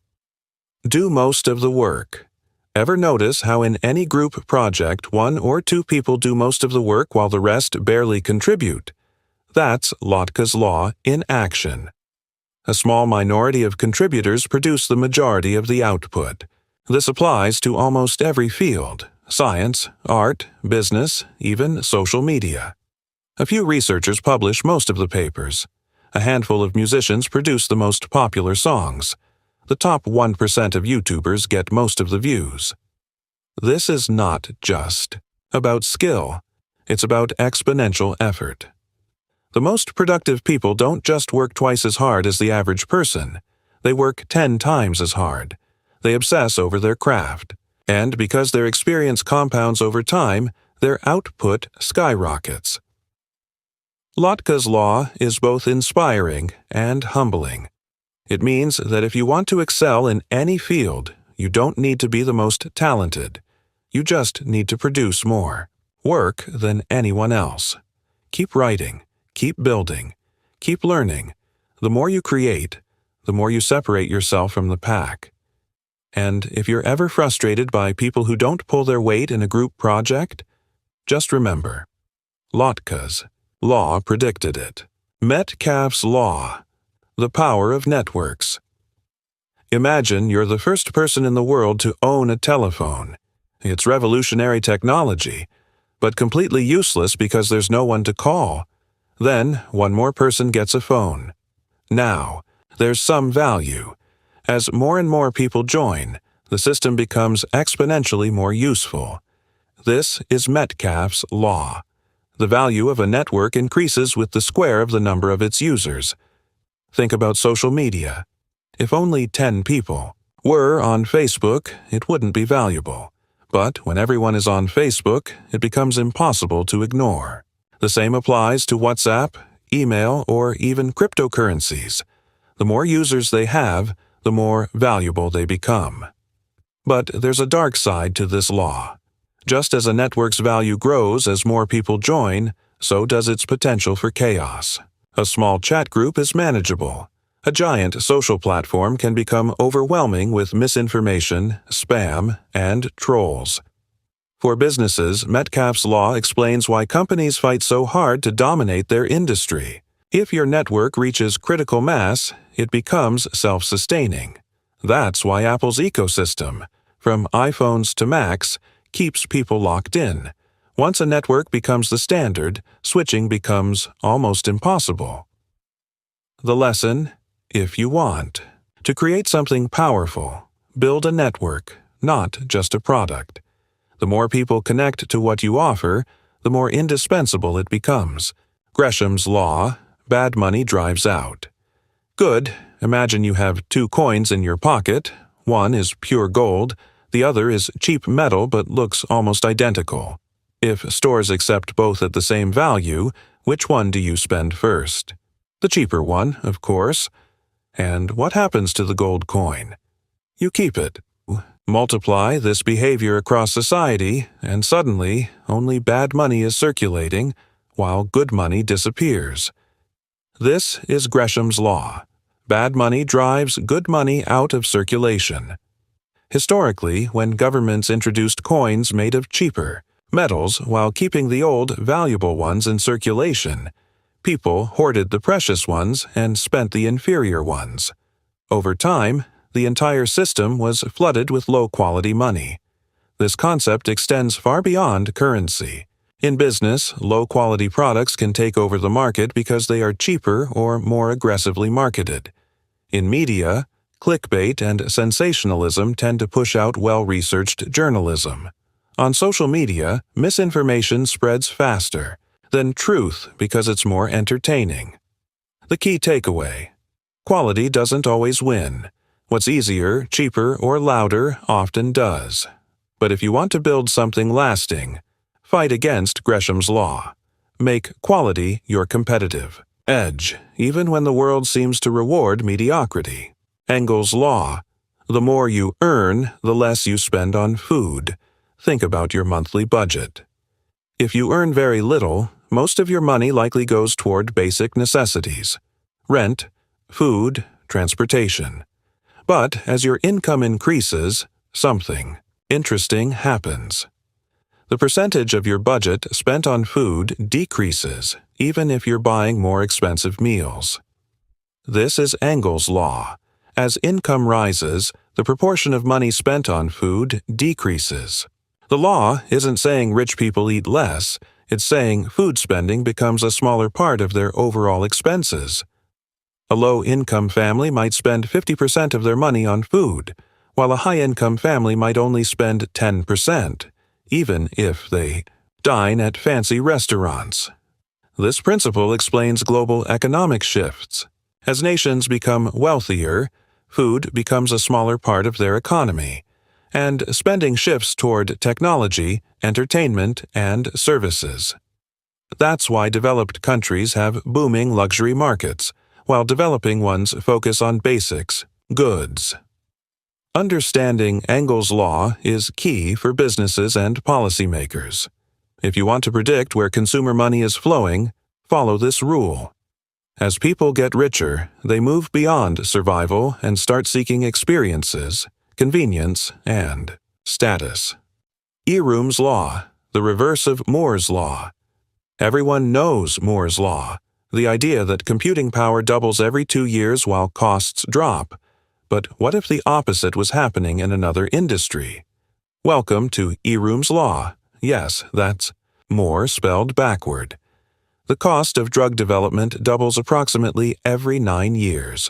do most of the work. Ever notice how in any group project 1 or 2 people do most of the work while the rest barely contribute? That's Lotka's law in action. A small minority of contributors produce the majority of the output. This applies to almost every field: science, art, business, even social media. A few researchers publish most of the papers. A handful of musicians produce the most popular songs. The top 1% of YouTubers get most of the views. This is not just about skill. It's about exponential effort. The most productive people don't just work twice as hard as the average person. They work 10 times as hard. They obsess over their craft. And because their experience compounds over time, their output skyrockets. Lotka's law is both inspiring and humbling. It means that if you want to excel in any field, you don't need to be the most talented. You just need to produce more work than anyone else. Keep writing, keep building, keep learning. The more you create, the more you separate yourself from the pack. And if you're ever frustrated by people who don't pull their weight in a group project, just remember, Lotka's law predicted it. Metcalfe's law. The power of networks. Imagine you're the first person in the world to own a telephone. It's revolutionary technology, but completely useless because there's no one to call. Then, one more person gets a phone. Now, there's some value. As more and more people join, the system becomes exponentially more useful. This is Metcalfe's law. The value of a network increases with the square of the number of its users. Think about social media. If only 10 people were on Facebook, it wouldn't be valuable. But when everyone is on Facebook, it becomes impossible to ignore. The same applies to WhatsApp, email, or even cryptocurrencies. The more users they have, the more valuable they become. But there's a dark side to this law. Just as a network's value grows as more people join, so does its potential for chaos. A small chat group is manageable. A giant social platform can become overwhelming with misinformation, spam, and trolls. For businesses, Metcalfe's law explains why companies fight so hard to dominate their industry. If your network reaches critical mass, it becomes self-sustaining. That's why Apple's ecosystem, from iPhones to Macs, keeps people locked in. Once a network becomes the standard, switching becomes almost impossible. The lesson: if you want to create something powerful, build a network, not just a product. The more people connect to what you offer, the more indispensable it becomes. Gresham's law: bad money drives out. Good: imagine you have two coins in your pocket. One is pure gold, the other is cheap metal but looks almost identical. If stores accept both at the same value, which one do you spend first? The cheaper one, of course. And what happens to the gold coin? You keep it. Multiply this behavior across society, and suddenly only bad money is circulating, while good money disappears. This is Gresham's law. Bad money drives good money out of circulation. Historically, when governments introduced coins made of cheaper metals while keeping the old, valuable ones in circulation, people hoarded the precious ones and spent the inferior ones. Over time, the entire system was flooded with low-quality money. This concept extends far beyond currency. In business, low-quality products can take over the market because they are cheaper or more aggressively marketed. In media, clickbait and sensationalism tend to push out well-researched journalism. On social media, misinformation spreads faster than truth because it's more entertaining. The key takeaway: quality doesn't always win. What's easier, cheaper, or louder often does. But if you want to build something lasting, fight against Gresham's law. Make quality your competitive edge, even when the world seems to reward mediocrity. Engel's law: the more you earn, the less you spend on food. Think about your monthly budget. If you earn very little, most of your money likely goes toward basic necessities: rent, food, transportation. But as your income increases, something interesting happens. The percentage of your budget spent on food decreases, even if you're buying more expensive meals. This is Engel's law. As income rises, the proportion of money spent on food decreases. The law isn't saying rich people eat less, it's saying food spending becomes a smaller part of their overall expenses. A low-income family might spend 50% of their money on food, while a high-income family might only spend 10%, even if they dine at fancy restaurants. This principle explains global economic shifts. As nations become wealthier, food becomes a smaller part of their economy, and spending shifts toward technology, entertainment, and services. That's why developed countries have booming luxury markets, while developing ones focus on basics, goods. Understanding Engel's law is key for businesses and policymakers. If you want to predict where consumer money is flowing, follow this rule. As people get richer, they move beyond survival and start seeking experiences, convenience, and status. Eroom's law, the reverse of Moore's law. Everyone knows Moore's law, the idea that computing power doubles every 2 years while costs drop. But what if the opposite was happening in another industry? Welcome to Eroom's law. Yes, that's Moore spelled backward. The cost of drug development doubles approximately every 9 years.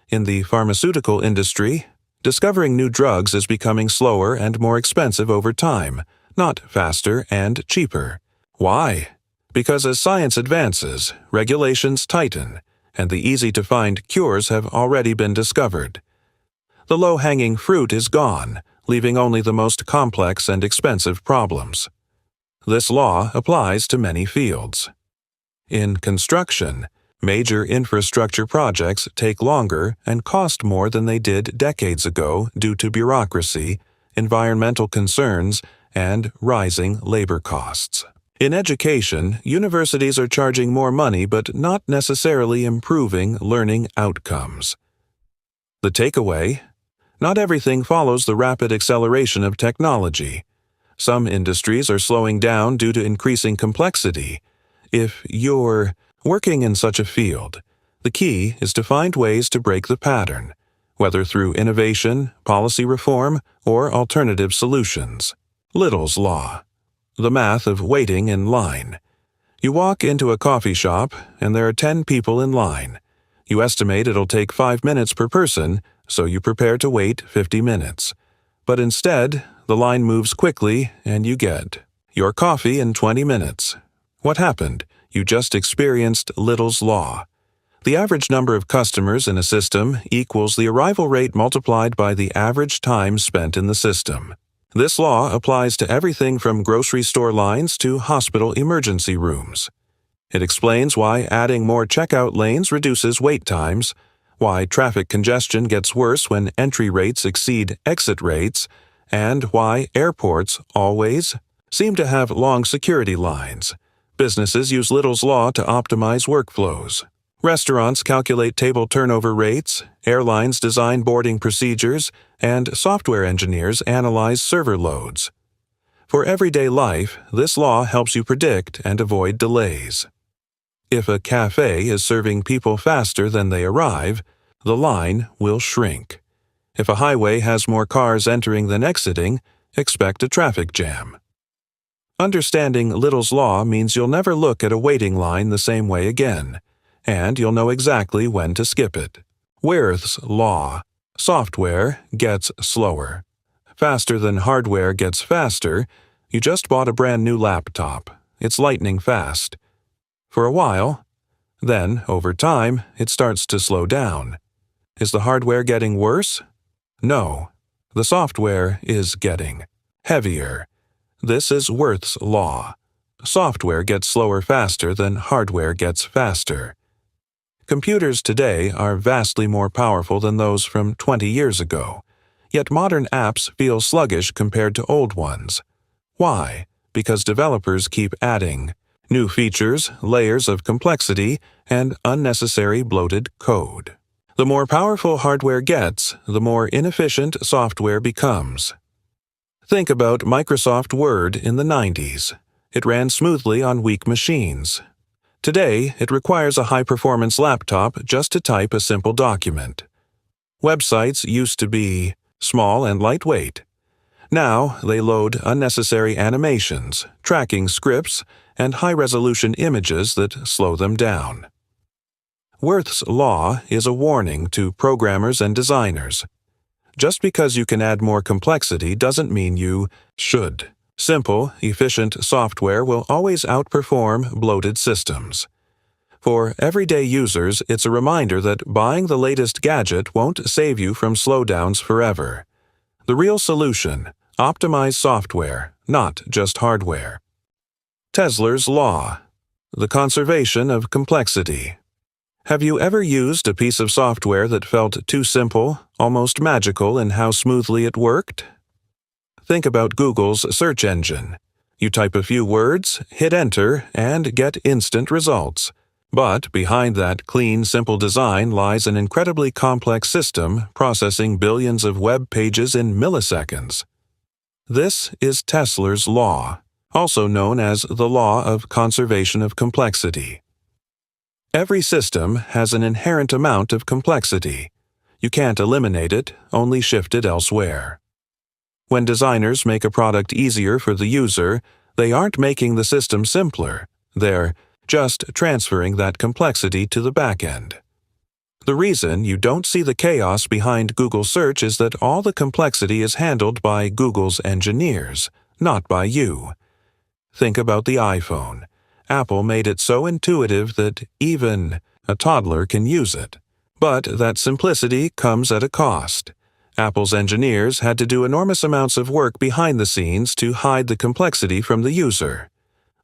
In the pharmaceutical industry, discovering new drugs is becoming slower and more expensive over time, not faster and cheaper. Why? Because as science advances, regulations tighten, and the easy-to-find cures have already been discovered. The low-hanging fruit is gone, leaving only the most complex and expensive problems. This law applies to many fields. In construction, major infrastructure projects take longer and cost more than they did decades ago due to bureaucracy, environmental concerns, and rising labor costs. In education, universities are charging more money but not necessarily improving learning outcomes. The takeaway? Not everything follows the rapid acceleration of technology. Some industries are slowing down due to increasing complexity. If you're working in such a field, the key is to find ways to break the pattern, whether through innovation, policy reform, or alternative solutions. Little's Law. The math of waiting in line. You walk into a coffee shop, and there are 10 people in line. You estimate it'll take 5 minutes per person, so you prepare to wait 50 minutes. But instead, the line moves quickly, and you get your coffee in 20 minutes. What happened? You just experienced Little's Law. The average number of customers in a system equals the arrival rate multiplied by the average time spent in the system. This law applies to everything from grocery store lines to hospital emergency rooms. It explains why adding more checkout lanes reduces wait times, why traffic congestion gets worse when entry rates exceed exit rates, and why airports always seem to have long security lines. Businesses use Little's Law to optimize workflows. Restaurants calculate table turnover rates, airlines design boarding procedures, and software engineers analyze server loads. For everyday life, this law helps you predict and avoid delays. If a cafe is serving people faster than they arrive, the line will shrink. If a highway has more cars entering than exiting, expect a traffic jam. Understanding Little's Law means you'll never look at a waiting line the same way again, and you'll know exactly when to skip it. Wirth's Law. Software gets slower. Faster than hardware gets faster. You just bought a brand new laptop. It's lightning fast. For a while. Then, over time, it starts to slow down. Is the hardware getting worse? No. The software is getting heavier. This is Wirth's Law. Software gets slower faster than hardware gets faster. Computers today are vastly more powerful than those from 20 years ago, yet modern apps feel sluggish compared to old ones. Why? Because developers keep adding new features, layers of complexity, and unnecessary bloated code. The more powerful hardware gets, the more inefficient software becomes. Think about Microsoft Word in the 90s. It ran smoothly on weak machines. Today, it requires a high-performance laptop just to type a simple document. Websites used to be small and lightweight. Now, they load unnecessary animations, tracking scripts, and high-resolution images that slow them down. Wirth's Law is a warning to programmers and designers. Just because you can add more complexity doesn't mean you should. Simple, efficient software will always outperform bloated systems. For everyday users, it's a reminder that buying the latest gadget won't save you from slowdowns forever. The real solution: optimize software, not just hardware. Tesler's Law. The conservation of complexity. Have you ever used a piece of software that felt too simple, almost magical in how smoothly it worked? Think about Google's search engine. You type a few words, hit enter, and get instant results. But behind that clean, simple design lies an incredibly complex system processing billions of web pages in milliseconds. This is Tesler's Law, also known as the Law of Conservation of Complexity. Every system has an inherent amount of complexity. You can't eliminate it, only shift it elsewhere. When designers make a product easier for the user, they aren't making the system simpler. They're just transferring that complexity to the back end. The reason you don't see the chaos behind Google Search is that all the complexity is handled by Google's engineers, not by you. Think about the iPhone. Apple made it so intuitive that even a toddler can use it. But that simplicity comes at a cost. Apple's engineers had to do enormous amounts of work behind the scenes to hide the complexity from the user.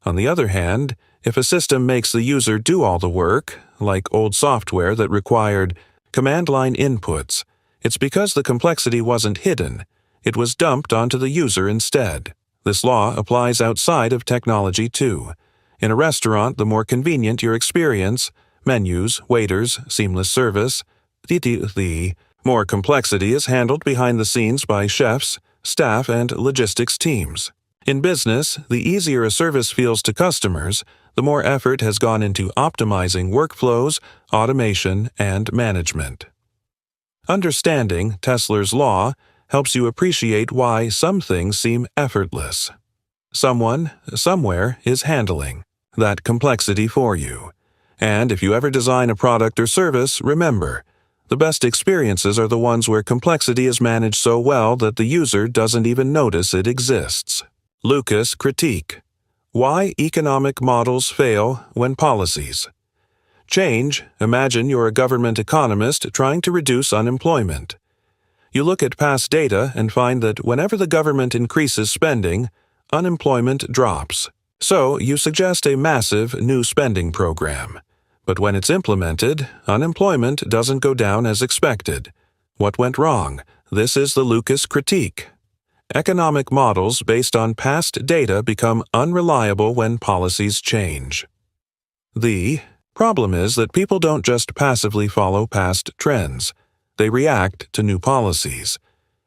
On the other hand, if a system makes the user do all the work, like old software that required command line inputs, it's because the complexity wasn't hidden. It was dumped onto the user instead. This law applies outside of technology too. In a restaurant, the more convenient your experience, menus, waiters, seamless service, the more complexity is handled behind the scenes by chefs, staff, and logistics teams. In business, the easier a service feels to customers, the more effort has gone into optimizing workflows, automation, and management. Understanding Tesla's law helps you appreciate why some things seem effortless. Someone, somewhere, is handling that complexity for you. And if you ever design a product or service, remember, the best experiences are the ones where complexity is managed so well that the user doesn't even notice it exists. Lucas critique: why economic models fail when policies. Change: imagine you're a government economist trying to reduce unemployment. You look at past data and find that whenever the government increases spending, unemployment drops. So you suggest a massive new spending program. But when it's implemented, unemployment doesn't go down as expected. What went wrong? This is the Lucas critique. Economic models based on past data become unreliable when policies change. The problem is that people don't just passively follow past trends. They react to new policies.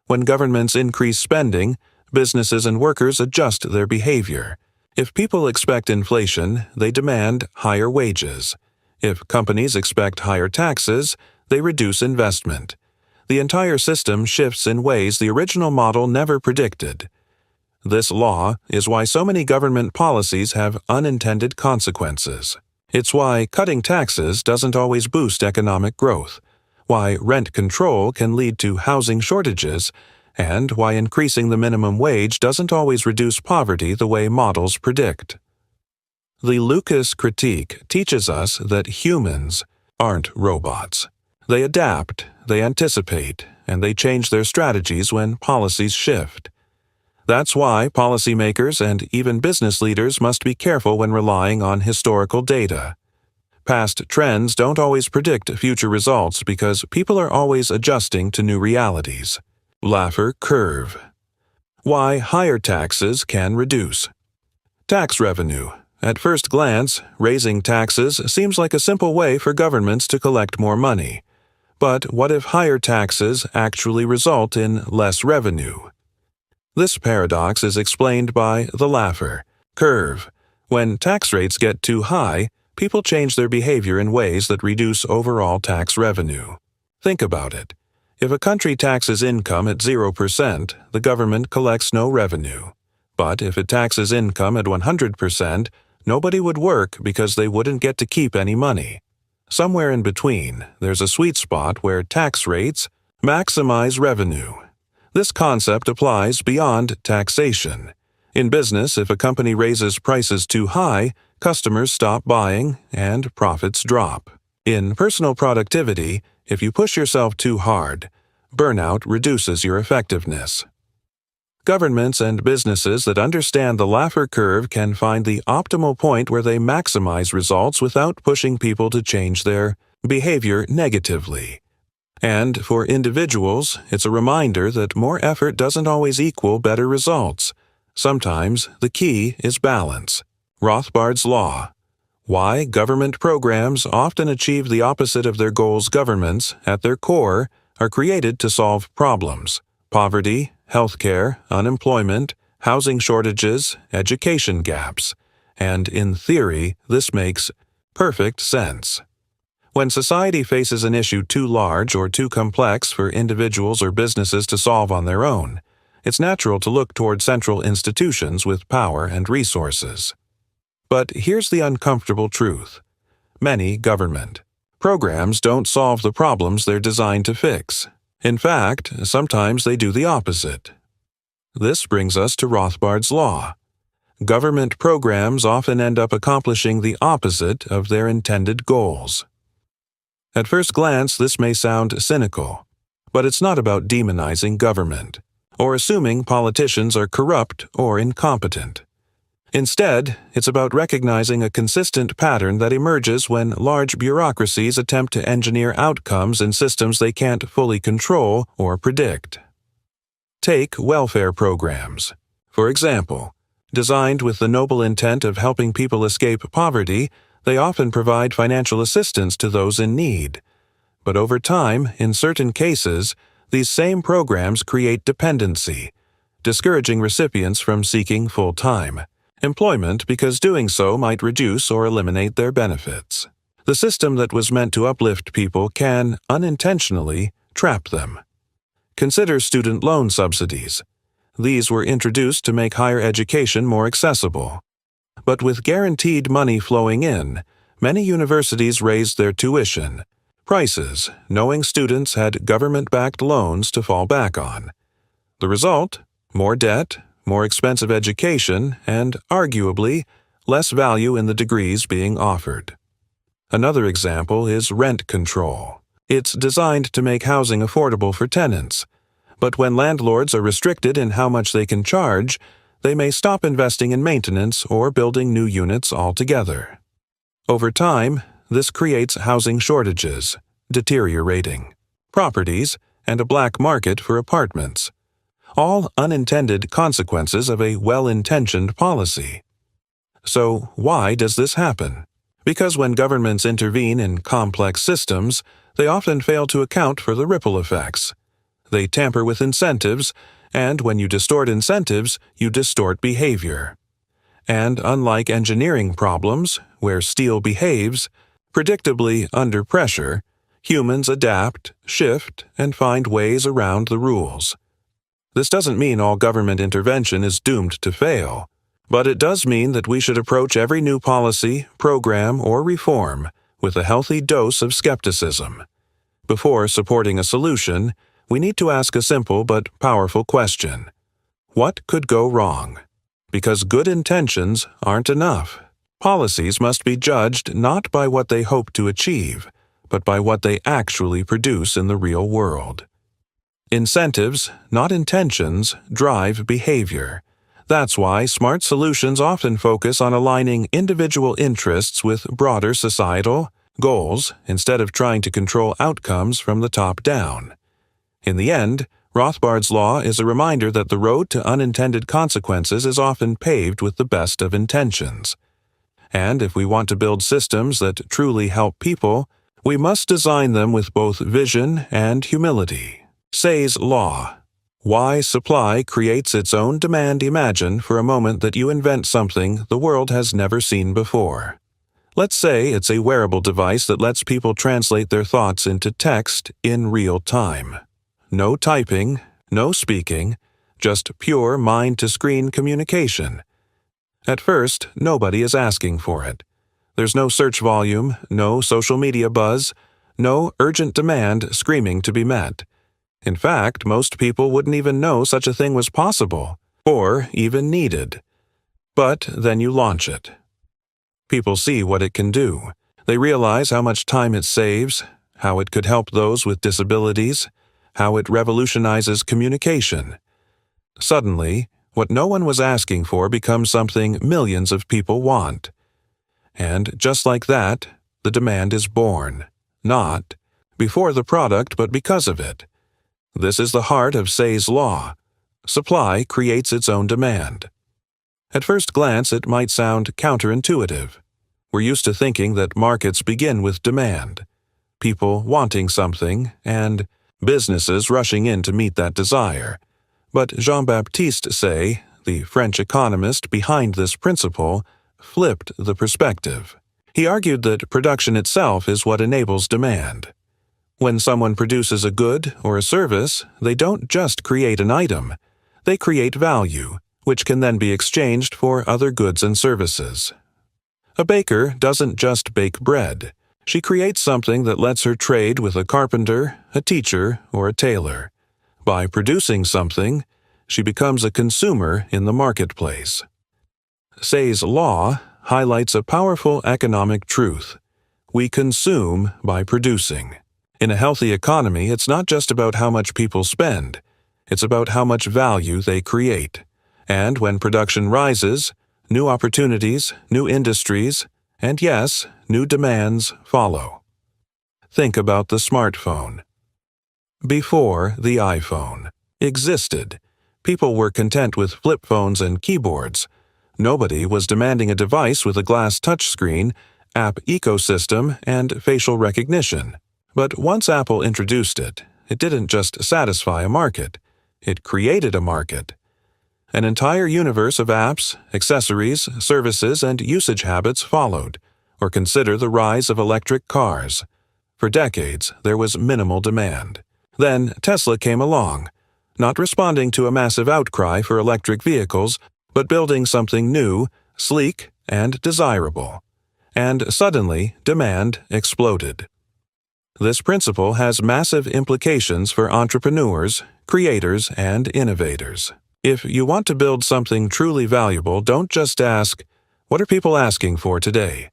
When governments increase spending, businesses and workers adjust their behavior. If people expect inflation, they demand higher wages. If companies expect higher taxes, they reduce investment. The entire system shifts in ways the original model never predicted. This law is why so many government policies have unintended consequences. It's why cutting taxes doesn't always boost economic growth, why rent control can lead to housing shortages, and why increasing the minimum wage doesn't always reduce poverty the way models predict. The Lucas critique teaches us that humans aren't robots. They adapt, they anticipate, and they change their strategies when policies shift. That's why policymakers and even business leaders must be careful when relying on historical data. Past trends don't always predict future results because people are always adjusting to new realities. Laffer curve. Why higher taxes can reduce. Tax revenue. At first glance, raising taxes seems like a simple way for governments to collect more money. But what if higher taxes actually result in less revenue? This paradox is explained by the Laffer curve. When tax rates get too high, people change their behavior in ways that reduce overall tax revenue. Think about it. If a country taxes income at 0%, the government collects no revenue. But if it taxes income at 100%, nobody would work because they wouldn't get to keep any money. Somewhere in between, there's a sweet spot where tax rates maximize revenue. This concept applies beyond taxation. In business, if a company raises prices too high, customers stop buying and profits drop. In personal productivity, if you push yourself too hard, burnout reduces your effectiveness. Governments and businesses that understand the Laffer curve can find the optimal point where they maximize results without pushing people to change their behavior negatively. And for individuals, it's a reminder that more effort doesn't always equal better results. Sometimes the key is balance. Rothbard's Law. Why government programs often achieve the opposite of their goals. Governments, at their core, are created to solve problems: poverty, healthcare, unemployment, housing shortages, education gaps. And in theory, this makes perfect sense. When society faces an issue too large or too complex for individuals or businesses to solve on their own, it's natural to look toward central institutions with power and resources. But here's the uncomfortable truth. Many government programs don't solve the problems they're designed to fix. In fact, sometimes they do the opposite. This brings us to Rothbard's Law. Government programs often end up accomplishing the opposite of their intended goals. At first glance, this may sound cynical, But it's not about demonizing government, or assuming politicians are corrupt or incompetent. Instead, it's about recognizing a consistent pattern that emerges when large bureaucracies attempt to engineer outcomes in systems they can't fully control or predict. Take welfare programs. For example, designed with the noble intent of helping people escape poverty, they often provide financial assistance to those in need. But over time, in certain cases, these same programs create dependency, discouraging recipients from seeking full-time employment because doing so might reduce or eliminate their benefits. The system that was meant to uplift people can, unintentionally, trap them. Consider student loan subsidies. These were introduced to make higher education more accessible. But with guaranteed money flowing in, many universities raised their tuition prices, knowing students had government-backed loans to fall back on. The result? More debt, more expensive education, and, arguably, less value in the degrees being offered. Another example is rent control. It's designed to make housing affordable for tenants. But when landlords are restricted in how much they can charge, they may stop investing in maintenance or building new units altogether. Over time, this creates housing shortages, deteriorating properties, and a black market for apartments. All unintended consequences of a well-intentioned policy. So, why does this happen? Because when governments intervene in complex systems, they often fail to account for the ripple effects. They tamper with incentives, and when you distort incentives, you distort behavior. And unlike engineering problems, where steel behaves, predictably under pressure, humans adapt, shift, and find ways around the rules. This doesn't mean all government intervention is doomed to fail, but it does mean that we should approach every new policy, program, or reform with a healthy dose of skepticism. Before supporting a solution, we need to ask a simple but powerful question. What could go wrong? Because good intentions aren't enough. Policies must be judged not by what they hope to achieve, but by what they actually produce in the real world. Incentives, not intentions, drive behavior. That's why smart solutions often focus on aligning individual interests with broader societal goals instead of trying to control outcomes from the top down. In the end, Rothbard's law is a reminder that the road to unintended consequences is often paved with the best of intentions. And if we want to build systems that truly help people, we must design them with both vision and humility. Say's law. Why supply creates its own demand. Imagine for a moment that you invent something the world has never seen before. Let's say it's a wearable device that lets people translate their thoughts into text in real time. No typing, no speaking, just pure mind-to-screen communication. At first, nobody is asking for it. There's no search volume, no social media buzz, no urgent demand screaming to be met. In fact, most people wouldn't even know such a thing was possible, or even needed. But then you launch it. People see what it can do. They realize how much time it saves, how it could help those with disabilities, how it revolutionizes communication. Suddenly, what no one was asking for becomes something millions of people want. And just like that, the demand is born, not before the product but because of it. This is the heart of Say's law. Supply creates its own demand. At first glance, it might sound counterintuitive. We're used to thinking that markets begin with demand, people wanting something, and businesses rushing in to meet that desire. But Jean-Baptiste Say, the French economist behind this principle, flipped the perspective. He argued that production itself is what enables demand. When someone produces a good or a service, they don't just create an item. They create value, which can then be exchanged for other goods and services. A baker doesn't just bake bread. She creates something that lets her trade with a carpenter, a teacher, or a tailor. By producing something, she becomes a consumer in the marketplace. Say's law highlights a powerful economic truth. We consume by producing. In a healthy economy, it's not just about how much people spend. It's about how much value they create. And when production rises, new opportunities, new industries, and yes, new demands follow. Think about the smartphone. Before the iPhone existed, people were content with flip phones and keyboards. Nobody was demanding a device with a glass touchscreen, app ecosystem, and facial recognition. But once Apple introduced it, it didn't just satisfy a market. It created a market. An entire universe of apps, accessories, services, and usage habits followed. Or consider the rise of electric cars. For decades, there was minimal demand. Then Tesla came along, not responding to a massive outcry for electric vehicles, but building something new, sleek, and desirable. And suddenly, demand exploded. This principle has massive implications for entrepreneurs, creators, and innovators. If you want to build something truly valuable, don't just ask, "What are people asking for today?"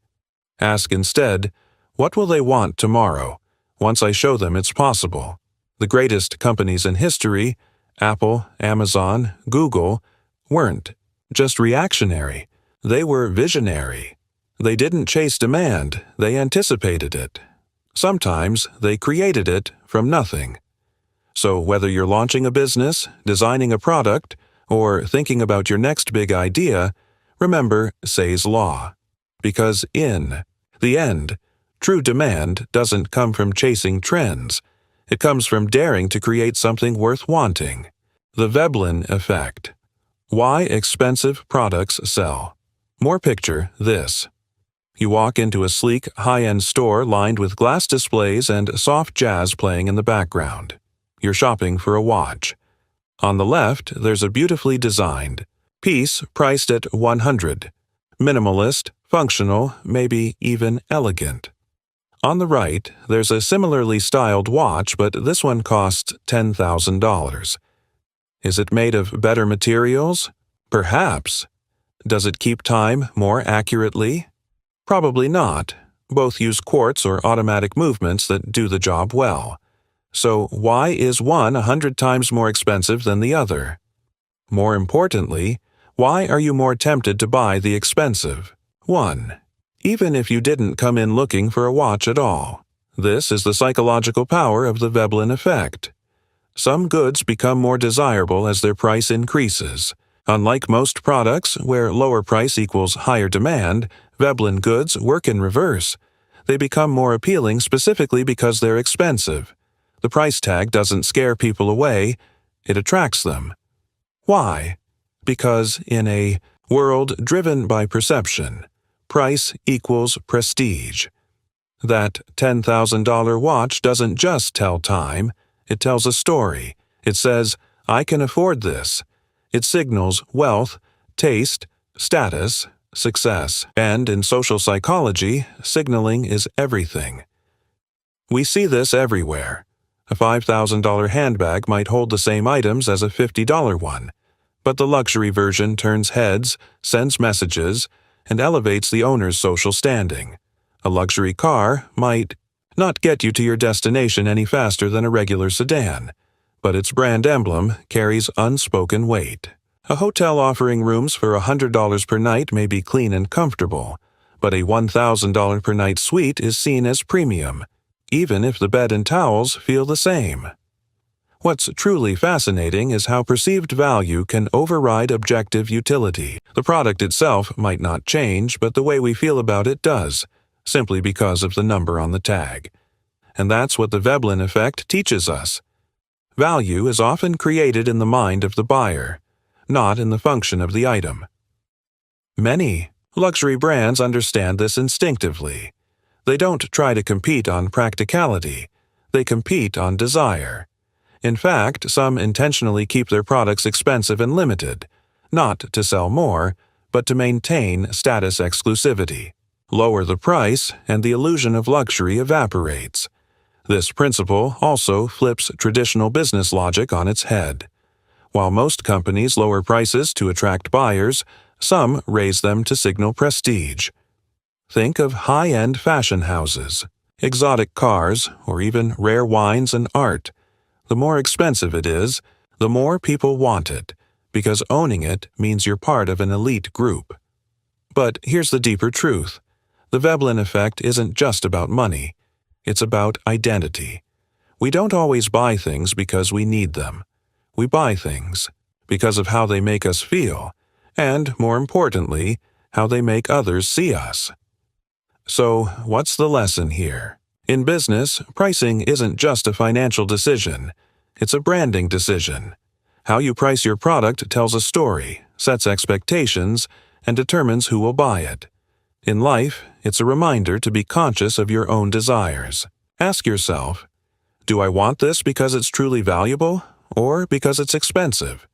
Ask instead, "What will they want tomorrow, once I show them it's possible?" The greatest companies in history, Apple, Amazon, Google, weren't just reactionary. They were visionary. They didn't chase demand, they anticipated it. Sometimes they created it from nothing. So whether you're launching a business, designing a product, or thinking about your next big idea, remember Say's law. Because in the end, true demand doesn't come from chasing trends. It comes from daring to create something worth wanting. The Veblen effect. Why expensive products sell. More picture this. You walk into a sleek, high-end store lined with glass displays and soft jazz playing in the background. You're shopping for a watch. On the left, there's a beautifully designed piece priced at $100. Minimalist, functional, maybe even elegant. On the right, there's a similarly styled watch, but this one costs $10,000. Is it made of better materials? Perhaps. Does it keep time more accurately? Probably not. Both use quartz or automatic movements that do the job well. So why is one 100 times more expensive than the other? More importantly, why are you more tempted to buy the expensive one, even if you didn't come in looking for a watch at all? This is the psychological power of the Veblen effect. Some goods become more desirable as their price increases. Unlike most products, where lower price equals higher demand, Veblen goods work in reverse. They become more appealing specifically because they're expensive. The price tag doesn't scare people away, it attracts them. Why? Because in a world driven by perception, price equals prestige. That $10,000 watch doesn't just tell time, it tells a story. It says, "I can afford this." It signals wealth, taste, status, success, and in social psychology, signaling is everything. We see this everywhere. A $5,000 handbag might hold the same items as a $50 one, but the luxury version turns heads, sends messages, and elevates the owner's social standing. A luxury car might not get you to your destination any faster than a regular sedan, but its brand emblem carries unspoken weight. A hotel offering rooms for $100 per night may be clean and comfortable, but a $1,000 per night suite is seen as premium, even if the bed and towels feel the same. What's truly fascinating is how perceived value can override objective utility. The product itself might not change, but the way we feel about it does, simply because of the number on the tag. And that's what the Veblen effect teaches us. Value is often created in the mind of the buyer, not in the function of the item. Many luxury brands understand this instinctively. They don't try to compete on practicality, they compete on desire. In fact, some intentionally keep their products expensive and limited, not to sell more, but to maintain status exclusivity. Lower the price, and the illusion of luxury evaporates. This principle also flips traditional business logic on its head. While most companies lower prices to attract buyers, some raise them to signal prestige. Think of high-end fashion houses. exotic cars, or even rare wines and art. The more expensive it is, the more people want it, because owning it means you're part of an elite group. But here's the deeper truth. The Veblen effect isn't just about money. It's about identity. We don't always buy things because we need them. We buy things because of how they make us feel, and, more importantly, how they make others see us. So, what's the lesson here? In business, pricing isn't just a financial decision. It's a branding decision. How you price your product tells a story, sets expectations, and determines who will buy it. In life, it's a reminder to be conscious of your own desires. Ask yourself, do I want this because it's truly valuable, or because it's expensive?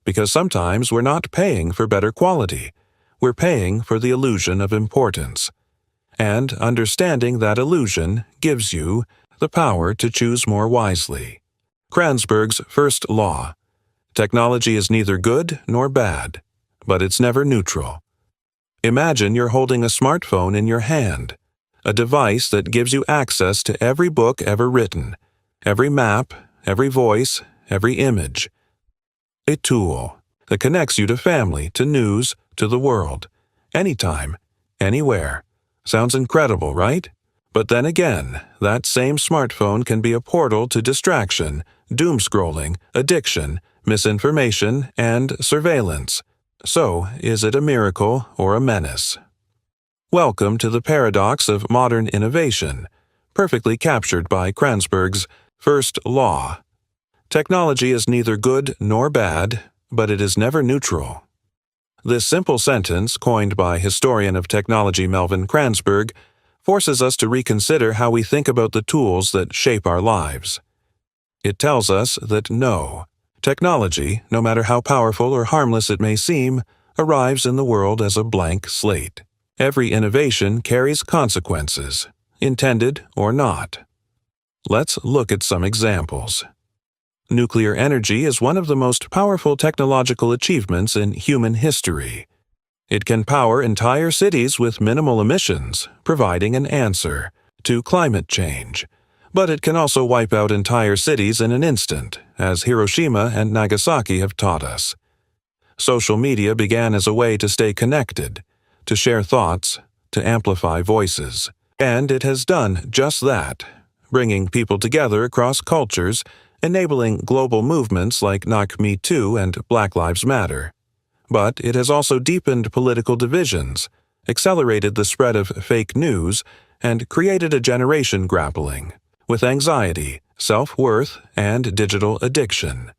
Because sometimes we're not paying for better quality. We're paying for the illusion of importance. And understanding that illusion gives you the power to choose more wisely. Kranzberg's first law. Technology is neither good nor bad, but it's never neutral. Imagine you're holding a smartphone in your hand, a device that gives you access to every book ever written, every map, every voice, every image. A tool that connects you to family, to news, to the world, anytime, anywhere. Sounds incredible, right? But then again, that same smartphone can be a portal to distraction, doom-scrolling, addiction, misinformation, and surveillance. So, is it a miracle or a menace? Welcome to the paradox of modern innovation, perfectly captured by Kranzberg's first law. Technology is neither good nor bad, but it is never neutral. This simple sentence, coined by historian of technology Melvin Kranzberg, forces us to reconsider how we think about the tools that shape our lives. It tells us that no, technology, no matter how powerful or harmless it may seem, arrives in the world as a blank slate. Every innovation carries consequences, intended or not. Let's look at some examples. Nuclear energy is one of the most powerful technological achievements in human history. It can power entire cities with minimal emissions, providing an answer to climate change. But it can also wipe out entire cities in an instant, as Hiroshima and Nagasaki have taught us. Social media began as a way to stay connected, to share thoughts, to amplify voices. And it has done just that, bringing people together across cultures, enabling global movements like Knock Me Too and Black Lives Matter. But it has also deepened political divisions, accelerated the spread of fake news, and created a generation grappling with anxiety, self-worth, and digital addiction.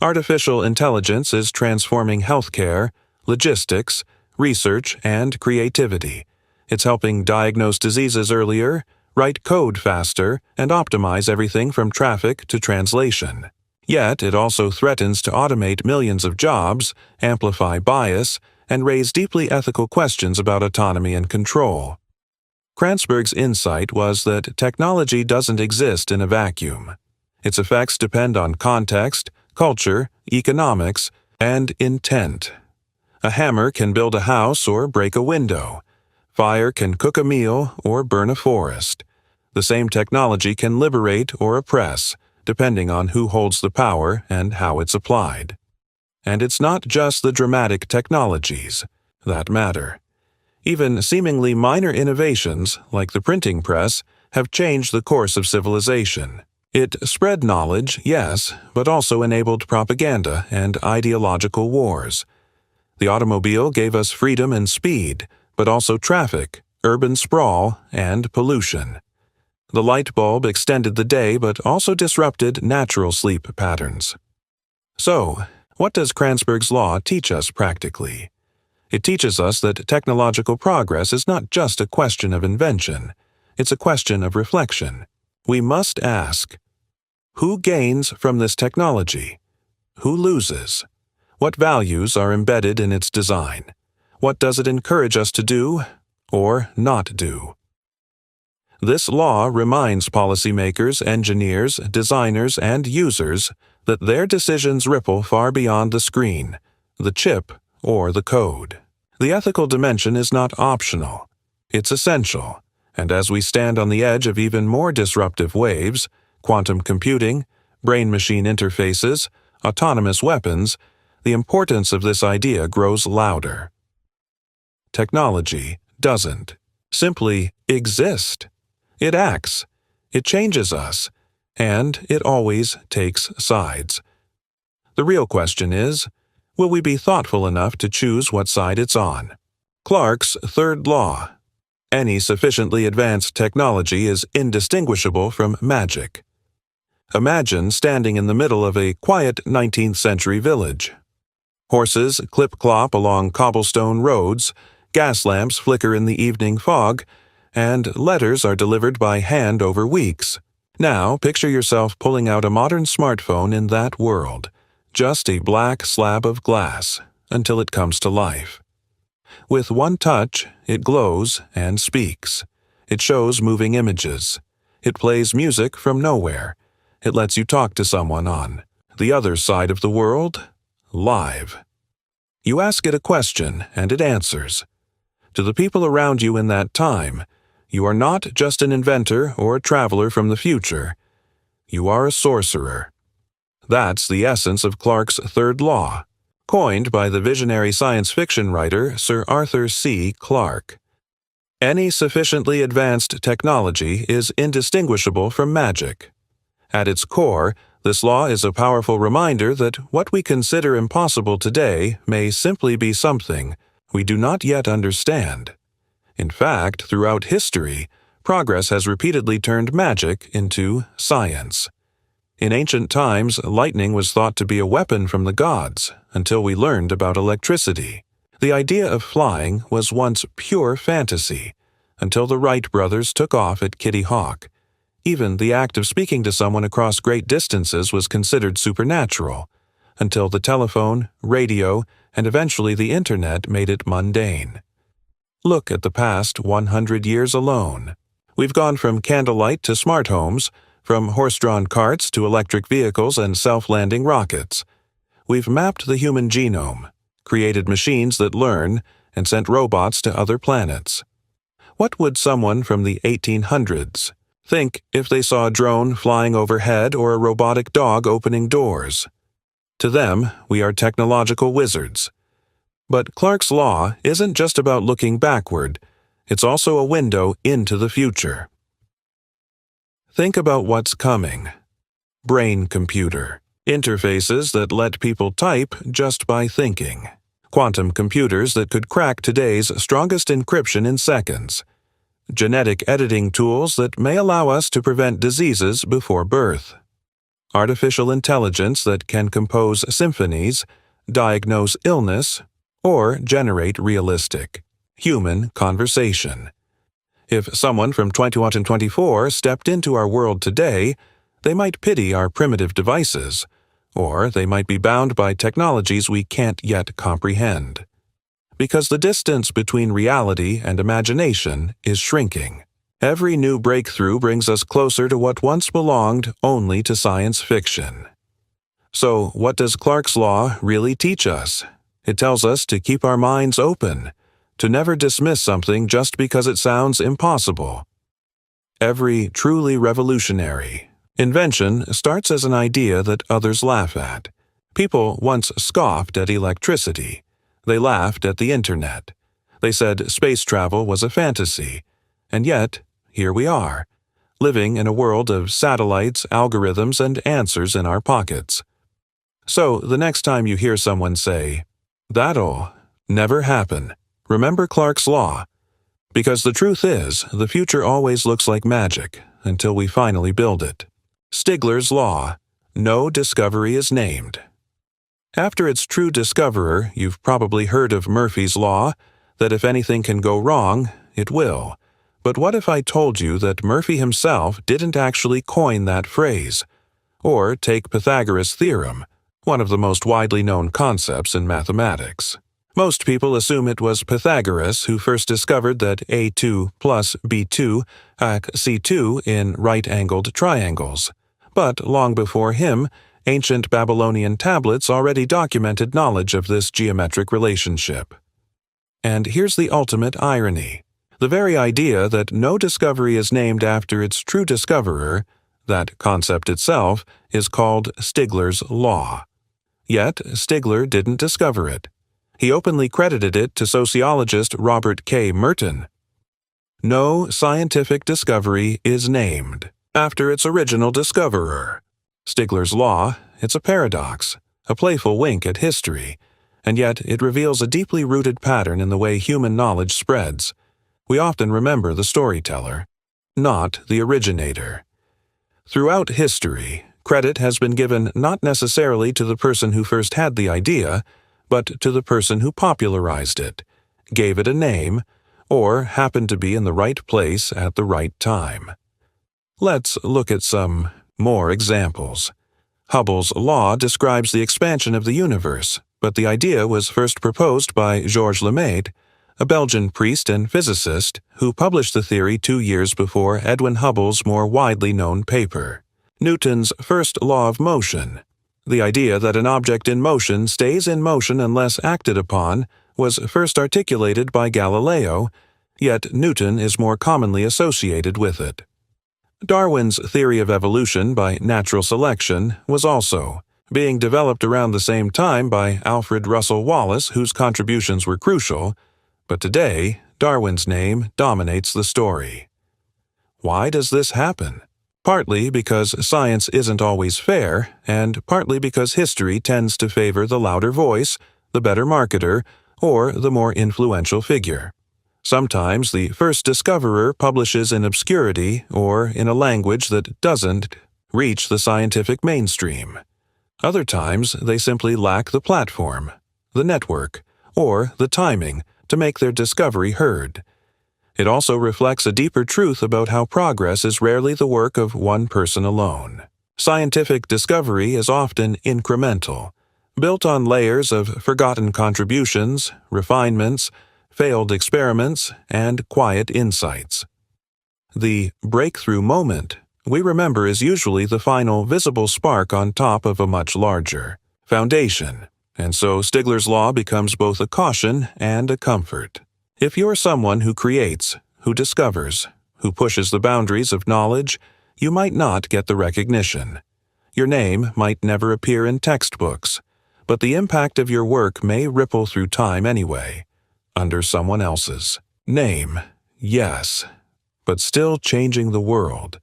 Artificial intelligence is transforming healthcare, logistics, research, and creativity. It's helping diagnose diseases earlier, write code faster, and optimize everything from traffic to translation. Yet it also threatens to automate millions of jobs, amplify bias, and raise deeply ethical questions about autonomy and control. Kranzberg's insight was that technology doesn't exist in a vacuum. Its effects depend on context, culture, economics, and intent. A hammer can build a house or break a window. Fire can cook a meal or burn a forest. The same technology can liberate or oppress, depending on who holds the power and how it's applied. And it's not just the dramatic technologies that matter. Even seemingly minor innovations, like the printing press, have changed the course of civilization. It spread knowledge, yes, but also enabled propaganda and ideological wars. The automobile gave us freedom and speed, but also traffic, urban sprawl, and pollution. The light bulb extended the day but also disrupted natural sleep patterns. So, what does Kranzberg's law teach us practically? It teaches us that technological progress is not just a question of invention, it's a question of reflection. We must ask, who gains from this technology? Who loses? What values are embedded in its design? What does it encourage us to do or not do? This law reminds policymakers, engineers, designers, and users that their decisions ripple far beyond the screen, the chip, or the code. The ethical dimension is not optional. It's essential, And as we stand on the edge of even more disruptive waves, quantum computing, brain-machine interfaces, autonomous weapons, the importance of this idea grows louder. Technology doesn't simply exist. It acts, it changes us, and it always takes sides. The real question is, will we be thoughtful enough to choose what side it's on? Clarke's third law. Any sufficiently advanced technology is indistinguishable from magic. Imagine standing in the middle of a quiet 19th century village. Horses clip-clop along cobblestone roads, gas lamps flicker in the evening fog, and letters are delivered by hand over weeks. Now picture yourself pulling out a modern smartphone in that world, just a black slab of glass, until it comes to life. With one touch, it glows and speaks. It shows moving images. It plays music from nowhere. It lets you talk to someone on the other side of the world, live. You ask it a question, and it answers. To the people around you in that time, you are not just an inventor or a traveler from the future. You are a sorcerer. That's the essence of Clarke's third law, coined by the visionary science fiction writer Sir Arthur C. Clarke. Any sufficiently advanced technology is indistinguishable from magic. At its core, this law is a powerful reminder that what we consider impossible today may simply be something we do not yet understand. In fact, throughout history, progress has repeatedly turned magic into science. In ancient times, lightning was thought to be a weapon from the gods until we learned about electricity. The idea of flying was once pure fantasy until the Wright brothers took off at Kitty Hawk. Even the act of speaking to someone across great distances was considered supernatural until the telephone, radio, and eventually the internet made it mundane. Look at the past 100 years alone. We've gone from candlelight to smart homes, from horse-drawn carts to electric vehicles and self-landing rockets. We've mapped the human genome, created machines that learn, and sent robots to other planets. What would someone from the 1800s think if they saw a drone flying overhead or a robotic dog opening doors? To them, we are technological wizards. But Clarke's law isn't just about looking backward, it's also a window into the future. Think about what's coming. Brain computer. Interfaces that let people type just by thinking. Quantum computers that could crack today's strongest encryption in seconds. Genetic editing tools that may allow us to prevent diseases before birth. Artificial intelligence that can compose symphonies, diagnose illness, or generate realistic, human conversation. If someone from 2024 stepped into our world today, they might pity our primitive devices, or they might be bound by technologies we can't yet comprehend. Because the distance between reality and imagination is shrinking. Every new breakthrough brings us closer to what once belonged only to science fiction. So, what does Clarke's law really teach us? It tells us to keep our minds open, to never dismiss something just because it sounds impossible. Every truly revolutionary invention starts as an idea that others laugh at. People once scoffed at electricity. They laughed at the internet. They said space travel was a fantasy. And yet, here we are, living in a world of satellites, algorithms, and answers in our pockets. So, the next time you hear someone say, "That'll never happen," remember Clarke's law. Because the truth is, the future always looks like magic until we finally build it. Stigler's law. No discovery is named. After its true discoverer, you've probably heard of Murphy's law, that if anything can go wrong, it will. But what if I told you that Murphy himself didn't actually coin that phrase? Or take Pythagoras' theorem, one of the most widely known concepts in mathematics. Most people assume it was Pythagoras who first discovered that A2 plus B2 C2 in right-angled triangles. But long before him, ancient Babylonian tablets already documented knowledge of this geometric relationship. And here's the ultimate irony. The very idea that no discovery is named after its true discoverer, that concept itself, is called Stigler's law. Yet, Stigler didn't discover it. He openly credited it to sociologist Robert K. Merton. No scientific discovery is named after its original discoverer. Stigler's law, it's a paradox, a playful wink at history, and yet it reveals a deeply rooted pattern in the way human knowledge spreads. We often remember the storyteller, not the originator. Throughout history, credit has been given not necessarily to the person who first had the idea, but to the person who popularized it, gave it a name, or happened to be in the right place at the right time. Let's look at some more examples. Hubble's law describes the expansion of the universe, but the idea was first proposed by Georges Lemaitre, a Belgian priest and physicist who published the theory 2 years before Edwin Hubble's more widely known paper. Newton's first law of motion, the idea that an object in motion stays in motion unless acted upon, was first articulated by Galileo, yet Newton is more commonly associated with it. Darwin's theory of evolution by natural selection was also being developed around the same time by Alfred Russel Wallace, whose contributions were crucial, but today Darwin's name dominates the story. Why does this happen? Partly because science isn't always fair, and partly because history tends to favor the louder voice, the better marketer, or the more influential figure. Sometimes the first discoverer publishes in obscurity or in a language that doesn't reach the scientific mainstream. Other times they simply lack the platform, the network, or the timing to make their discovery heard. It also reflects a deeper truth about how progress is rarely the work of one person alone. Scientific discovery is often incremental, built on layers of forgotten contributions, refinements, failed experiments, and quiet insights. The breakthrough moment we remember is usually the final visible spark on top of a much larger foundation, and so Stigler's law becomes both a caution and a comfort. If you're someone who creates, who discovers, who pushes the boundaries of knowledge, you might not get the recognition. Your name might never appear in textbooks, but the impact of your work may ripple through time anyway, under someone else's name, yes, but still changing the world.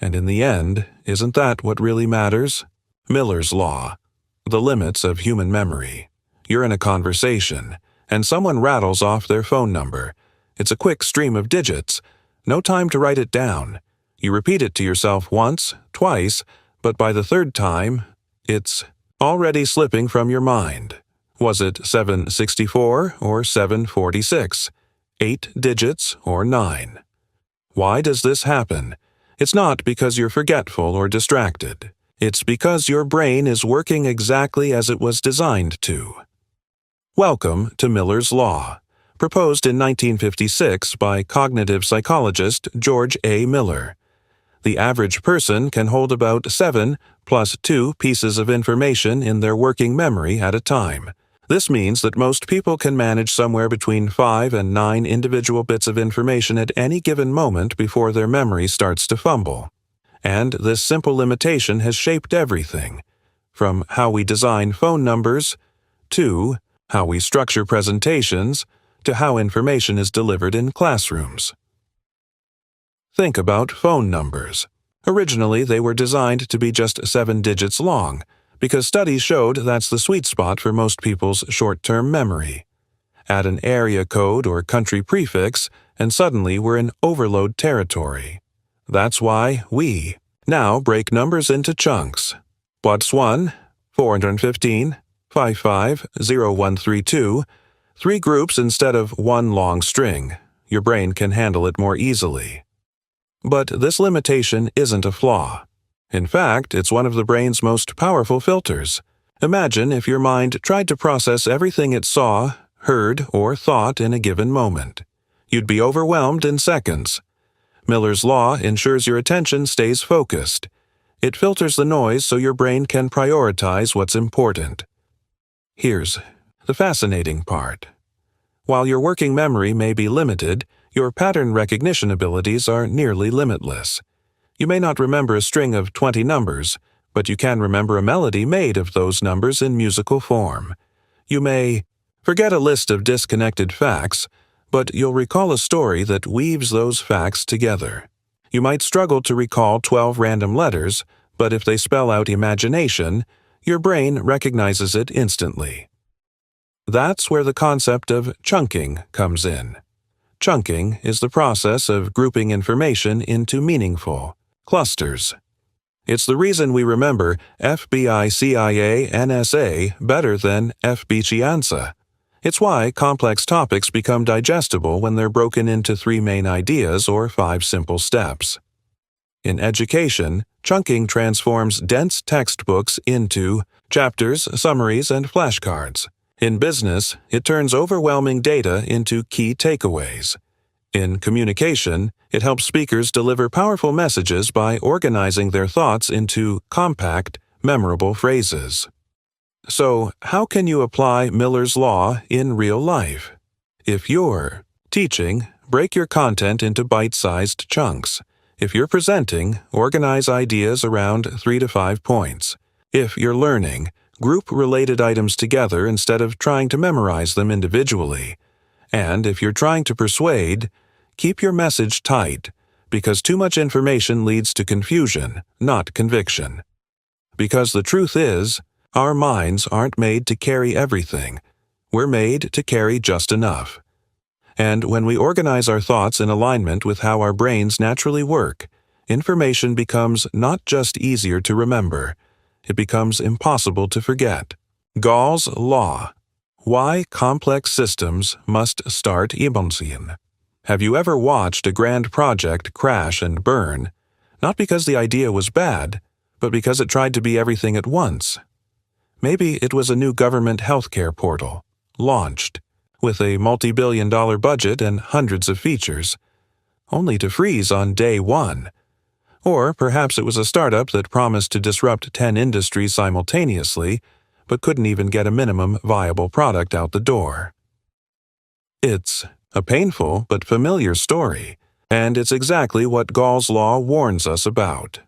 And in the end, isn't that what really matters? Miller's Law. The limits of human memory. You're in a conversation, and someone rattles off their phone number. It's a quick stream of digits. No time to write it down. You repeat it to yourself once, twice, but by the third time, it's already slipping from your mind. Was it 764 or 746? 8 digits or 9? Why does this happen? It's not because you're forgetful or distracted. It's because your brain is working exactly as it was designed to. Welcome to Miller's Law, proposed in 1956 by cognitive psychologist George A. Miller. The average person can hold about 7 plus 2 pieces of information in their working memory at a time. This means that most people can manage somewhere between 5 and 9 individual bits of information at any given moment before their memory starts to fumble. And this simple limitation has shaped everything, from how we design phone numbers, to how we structure presentations, to how information is delivered in classrooms. Think about phone numbers. Originally, they were designed to be just 7 digits long, because studies showed that's the sweet spot for most people's short-term memory. Add an area code or country prefix, and suddenly we're in overload territory. That's why we now break numbers into chunks. +1, 415, 550132, 3 groups instead of one long string. Your brain can handle it more easily. But this limitation isn't a flaw. In fact, it's one of the brain's most powerful filters. Imagine if your mind tried to process everything it saw, heard, or thought in a given moment. You'd be overwhelmed in seconds. Miller's Law ensures your attention stays focused. It filters the noise so your brain can prioritize what's important. Here's the fascinating part. While your working memory may be limited, your pattern recognition abilities are nearly limitless. You may not remember a string of 20 numbers, but you can remember a melody made of those numbers in musical form. You may forget a list of disconnected facts, but you'll recall a story that weaves those facts together. You might struggle to recall 12 random letters, but if they spell out imagination, your brain recognizes it instantly. That's where the concept of chunking comes in. Chunking is the process of grouping information into meaningful clusters. It's the reason we remember FBI, CIA, NSA better than FBCIANSA. It's why complex topics become digestible when they're broken into 3 main ideas or 5 simple steps. In education, chunking transforms dense textbooks into chapters, summaries, and flashcards. In business, it turns overwhelming data into key takeaways. In communication, it helps speakers deliver powerful messages by organizing their thoughts into compact, memorable phrases. So, how can you apply Miller's Law in real life? If you're teaching, break your content into bite-sized chunks. If you're presenting, organize ideas around 3 to 5 points. If you're learning, group related items together instead of trying to memorize them individually. And if you're trying to persuade, keep your message tight, because too much information leads to confusion, not conviction. Because the truth is, our minds aren't made to carry everything. We're made to carry just enough. And when we organize our thoughts in alignment with how our brains naturally work, information becomes not just easier to remember, it becomes impossible to forget. Gall's Law. Why complex systems must start emotion. Have you ever watched a grand project crash and burn, not because the idea was bad, but because it tried to be everything at once? Maybe it was a new government healthcare portal, launched, with a multi-billion-dollar budget and hundreds of features, only to freeze on day 1. Or perhaps it was a startup that promised to disrupt 10 industries simultaneously, but couldn't even get a minimum viable product out the door. It's a painful but familiar story, and it's exactly what Gall's Law warns us about.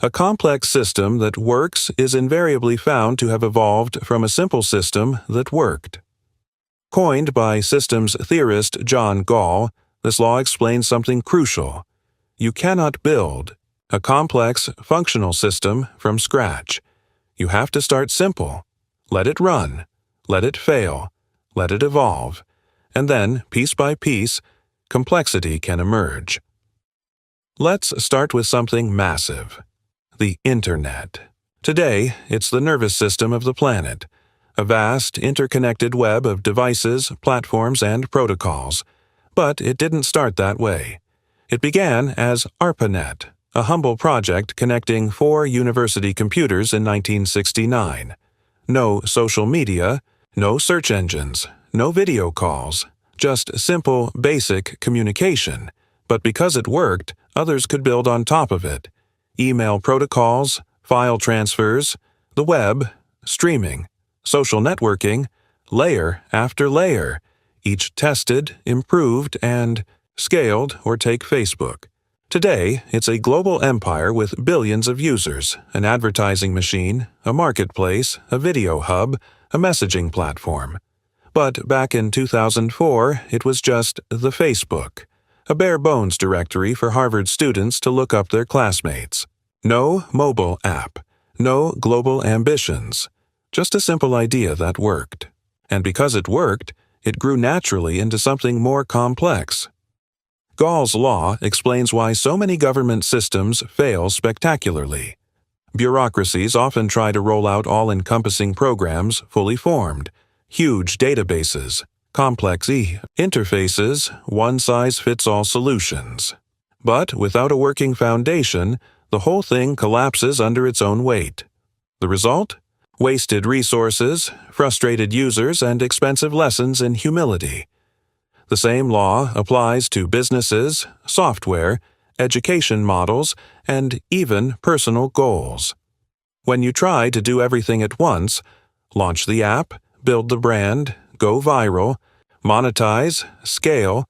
A complex system that works is invariably found to have evolved from a simple system that worked. Coined by systems theorist John Gall, this law explains something crucial. You cannot build a complex, functional system from scratch. You have to start simple. Let it run. Let it fail. Let it evolve. And then, piece by piece, complexity can emerge. Let's start with something massive. The Internet. Today, it's the nervous system of the planet. A vast, interconnected web of devices, platforms, and protocols. But it didn't start that way. It began as ARPANET, a humble project connecting 4 university computers in 1969. No social media, no search engines, no video calls, just simple, basic communication. But because it worked, others could build on top of it. Email protocols, file transfers, the web, streaming, social networking, layer after layer, each tested, improved, and scaled. Or take Facebook. Today, it's a global empire with billions of users, an advertising machine, a marketplace, a video hub, a messaging platform. But back in 2004, it was just the Facebook, a bare-bones directory for Harvard students to look up their classmates. No mobile app, no global ambitions, just a simple idea that worked. And because it worked, it grew naturally into something more complex. Gall's Law explains why so many government systems fail spectacularly. Bureaucracies often try to roll out all-encompassing programs fully formed, huge databases, complex interfaces, one-size-fits-all solutions. But without a working foundation, the whole thing collapses under its own weight. The result? Wasted resources, frustrated users, and expensive lessons in humility. The same law applies to businesses, software, education models, and even personal goals. When you try to do everything at once, launch the app, build the brand, go viral, monetize, scale,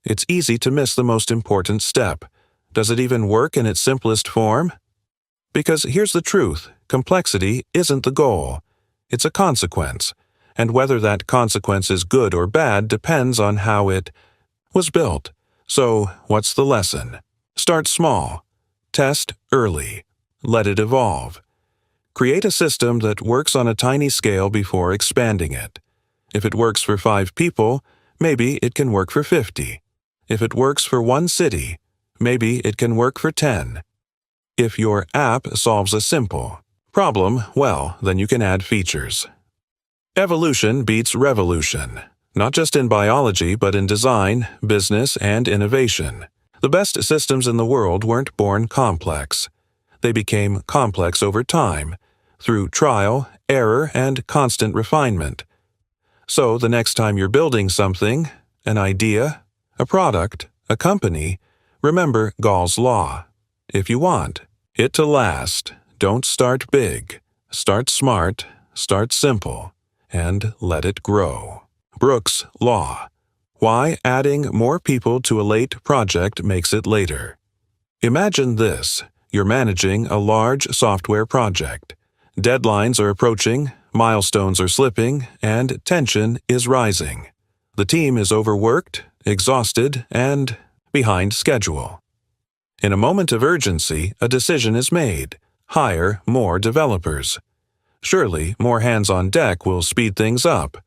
It's easy to miss the most important step. Does it even work in its simplest form? Because here's the truth, complexity isn't the goal. It's a consequence, and whether that consequence is good or bad depends on how it was built. So, what's the lesson? Start small. Test early. Let it evolve. Create a system that works on a tiny scale before expanding it. If it works for 5 people, maybe it can work for 50. If it works for 1 city, maybe it can work for 10. If your app solves a simple problem, well, then you can add features. Evolution beats revolution, not just in biology but in design, business, and innovation. The best systems in the world weren't born complex. They became complex over time, through trial, error, and constant refinement. So the next time you're building something, an idea, a product, a company, remember Gall's law. If you want it to last, don't start big. Start smart, start simple, and let it grow. Brooks' Law. Why adding more people to a late project makes it later. Imagine this. You're managing a large software project. Deadlines are approaching, milestones are slipping, and tension is rising. The team is overworked, exhausted, and behind schedule. In a moment of urgency, a decision is made. Hire more developers. Surely, more hands on deck will speed things up,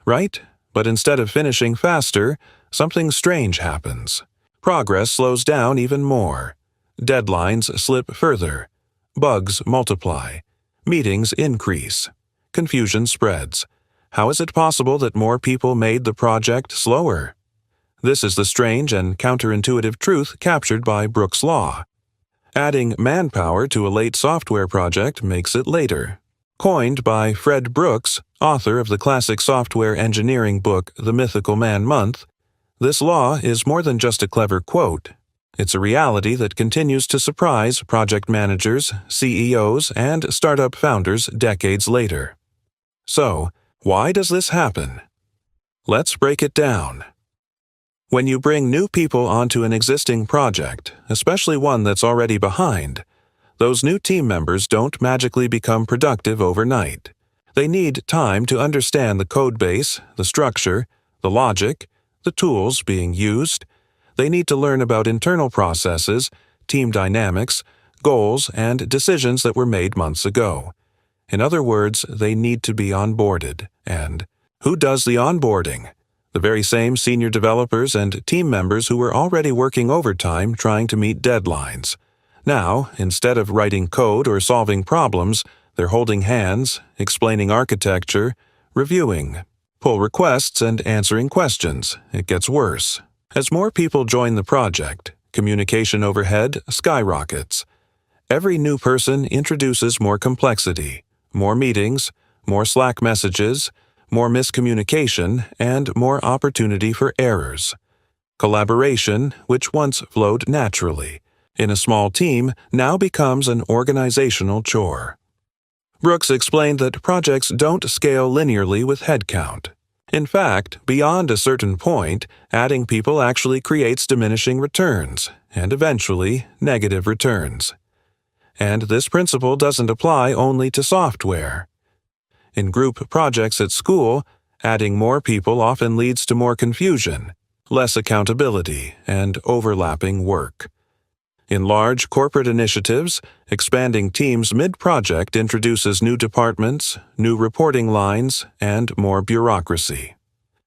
right? But instead of finishing faster, something strange happens. Progress slows down even more. Deadlines slip further. Bugs multiply. Meetings increase. Confusion spreads. How is it possible that more people made the project slower? This is the strange and counterintuitive truth captured by Brooks' Law. Adding manpower to a late software project makes it later. Coined by Fred Brooks, author of the classic software engineering book The Mythical Man Month, this law is more than just a clever quote. It's a reality that continues to surprise project managers, CEOs, and startup founders decades later. So, why does this happen? Let's break it down. When you bring new people onto an existing project, especially one that's already behind, those new team members don't magically become productive overnight. They need time to understand the code base, the structure, the logic, the tools being used. They need to learn about internal processes, team dynamics, goals, and decisions that were made months ago. In other words, they need to be onboarded. And who does the onboarding? The very same senior developers and team members who were already working overtime trying to meet deadlines. Now, instead of writing code or solving problems, they're holding hands, explaining architecture, reviewing, pull requests, and answering questions. It gets worse. As more people join the project, communication overhead skyrockets. Every new person introduces more complexity, more meetings, more Slack messages, more miscommunication, and more opportunity for errors. Collaboration, which once flowed naturally in a small team, now becomes an organizational chore. Brooks explained that projects don't scale linearly with headcount. In fact, beyond a certain point, adding people actually creates diminishing returns, and eventually, negative returns. And this principle doesn't apply only to software. In group projects at school, adding more people often leads to more confusion, less accountability, and overlapping work. In large corporate initiatives, expanding teams mid-project introduces new departments, new reporting lines, and more bureaucracy.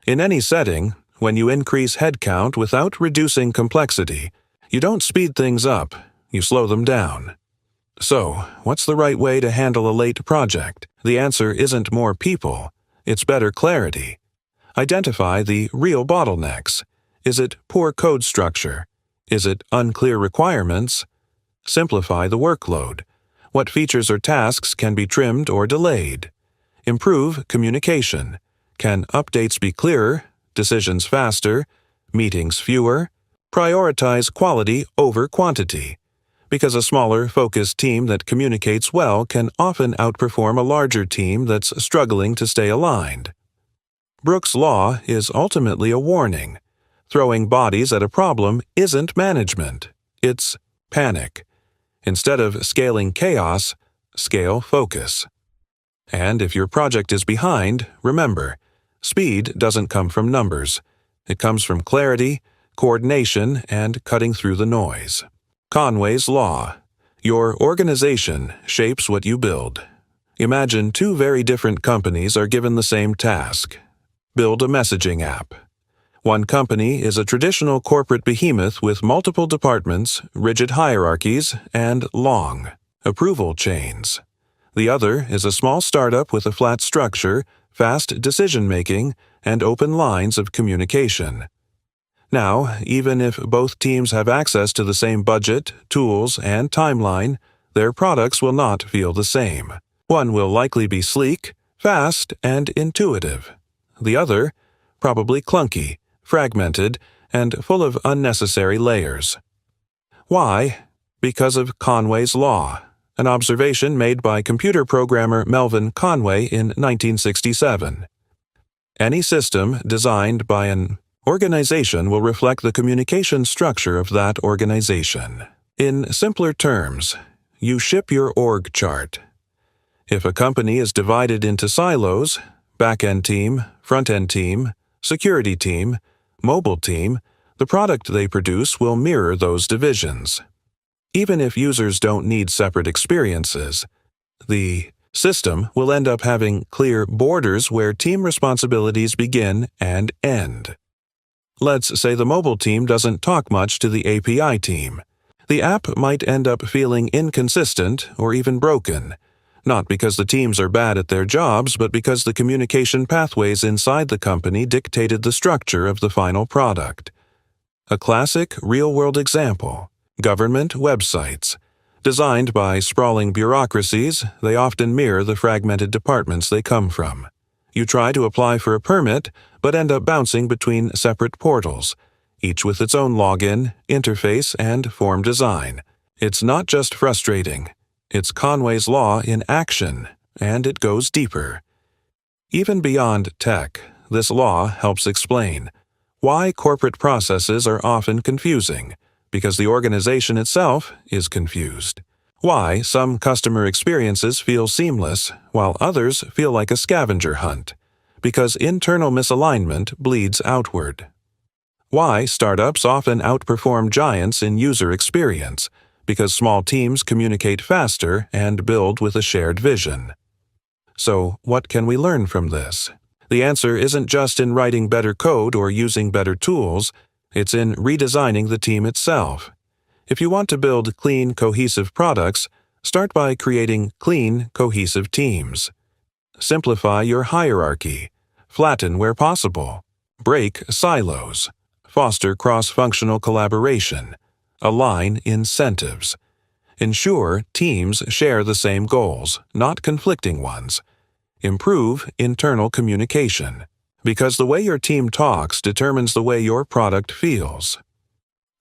In any setting, when you increase headcount without reducing complexity, you don't speed things up, you slow them down. So, what's the right way to handle a late project? The answer isn't more people, it's better clarity. Identify the real bottlenecks. Is it poor code structure? Is it unclear requirements? Simplify the workload. What features or tasks can be trimmed or delayed? Improve communication. Can updates be clearer, decisions faster, meetings fewer? Prioritize quality over quantity. Because a smaller, focused team that communicates well can often outperform a larger team that's struggling to stay aligned. Brooks' Law is ultimately a warning. Throwing bodies at a problem isn't management. It's panic. Instead of scaling chaos, scale focus. And if your project is behind, remember, speed doesn't come from numbers. It comes from clarity, coordination, and cutting through the noise. Conway's Law. Your organization shapes what you build. Imagine two very different companies are given the same task. Build a messaging app. One company is a traditional corporate behemoth with multiple departments, rigid hierarchies, and long approval chains. The other is a small startup with a flat structure, fast decision-making, and open lines of communication. Now, even if both teams have access to the same budget, tools, and timeline, their products will not feel the same. One will likely be sleek, fast, and intuitive. The other, probably clunky, fragmented, and full of unnecessary layers. Why? Because of Conway's Law, an observation made by computer programmer Melvin Conway in 1967. Any system designed by an organization will reflect the communication structure of that organization. In simpler terms, you ship your org chart. If a company is divided into silos, back-end team, front-end team, security team, mobile team, the product they produce will mirror those divisions. Even if users don't need separate experiences, the system will end up having clear borders where team responsibilities begin and end. Let's say the mobile team doesn't talk much to the API team. The app might end up feeling inconsistent or even broken, not because the teams are bad at their jobs, but because the communication pathways inside the company dictated the structure of the final product. A classic real-world example: government websites. Designed by sprawling bureaucracies, they often mirror the fragmented departments they come from. You try to apply for a permit, but end up bouncing between separate portals, each with its own login, interface, and form design. It's not just frustrating. It's Conway's Law in action, and it goes deeper. Even beyond tech, this law helps explain why corporate processes are often confusing, because the organization itself is confused. Why some customer experiences feel seamless, while others feel like a scavenger hunt, because internal misalignment bleeds outward. Why startups often outperform giants in user experience, because small teams communicate faster and build with a shared vision. So, what can we learn from this? The answer isn't just in writing better code or using better tools, it's in redesigning the team itself. If you want to build clean, cohesive products, start by creating clean, cohesive teams. Simplify your hierarchy. Flatten where possible. Break silos. Foster cross-functional collaboration. Align incentives. Ensure teams share the same goals, not conflicting ones. Improve internal communication, because the way your team talks determines the way your product feels.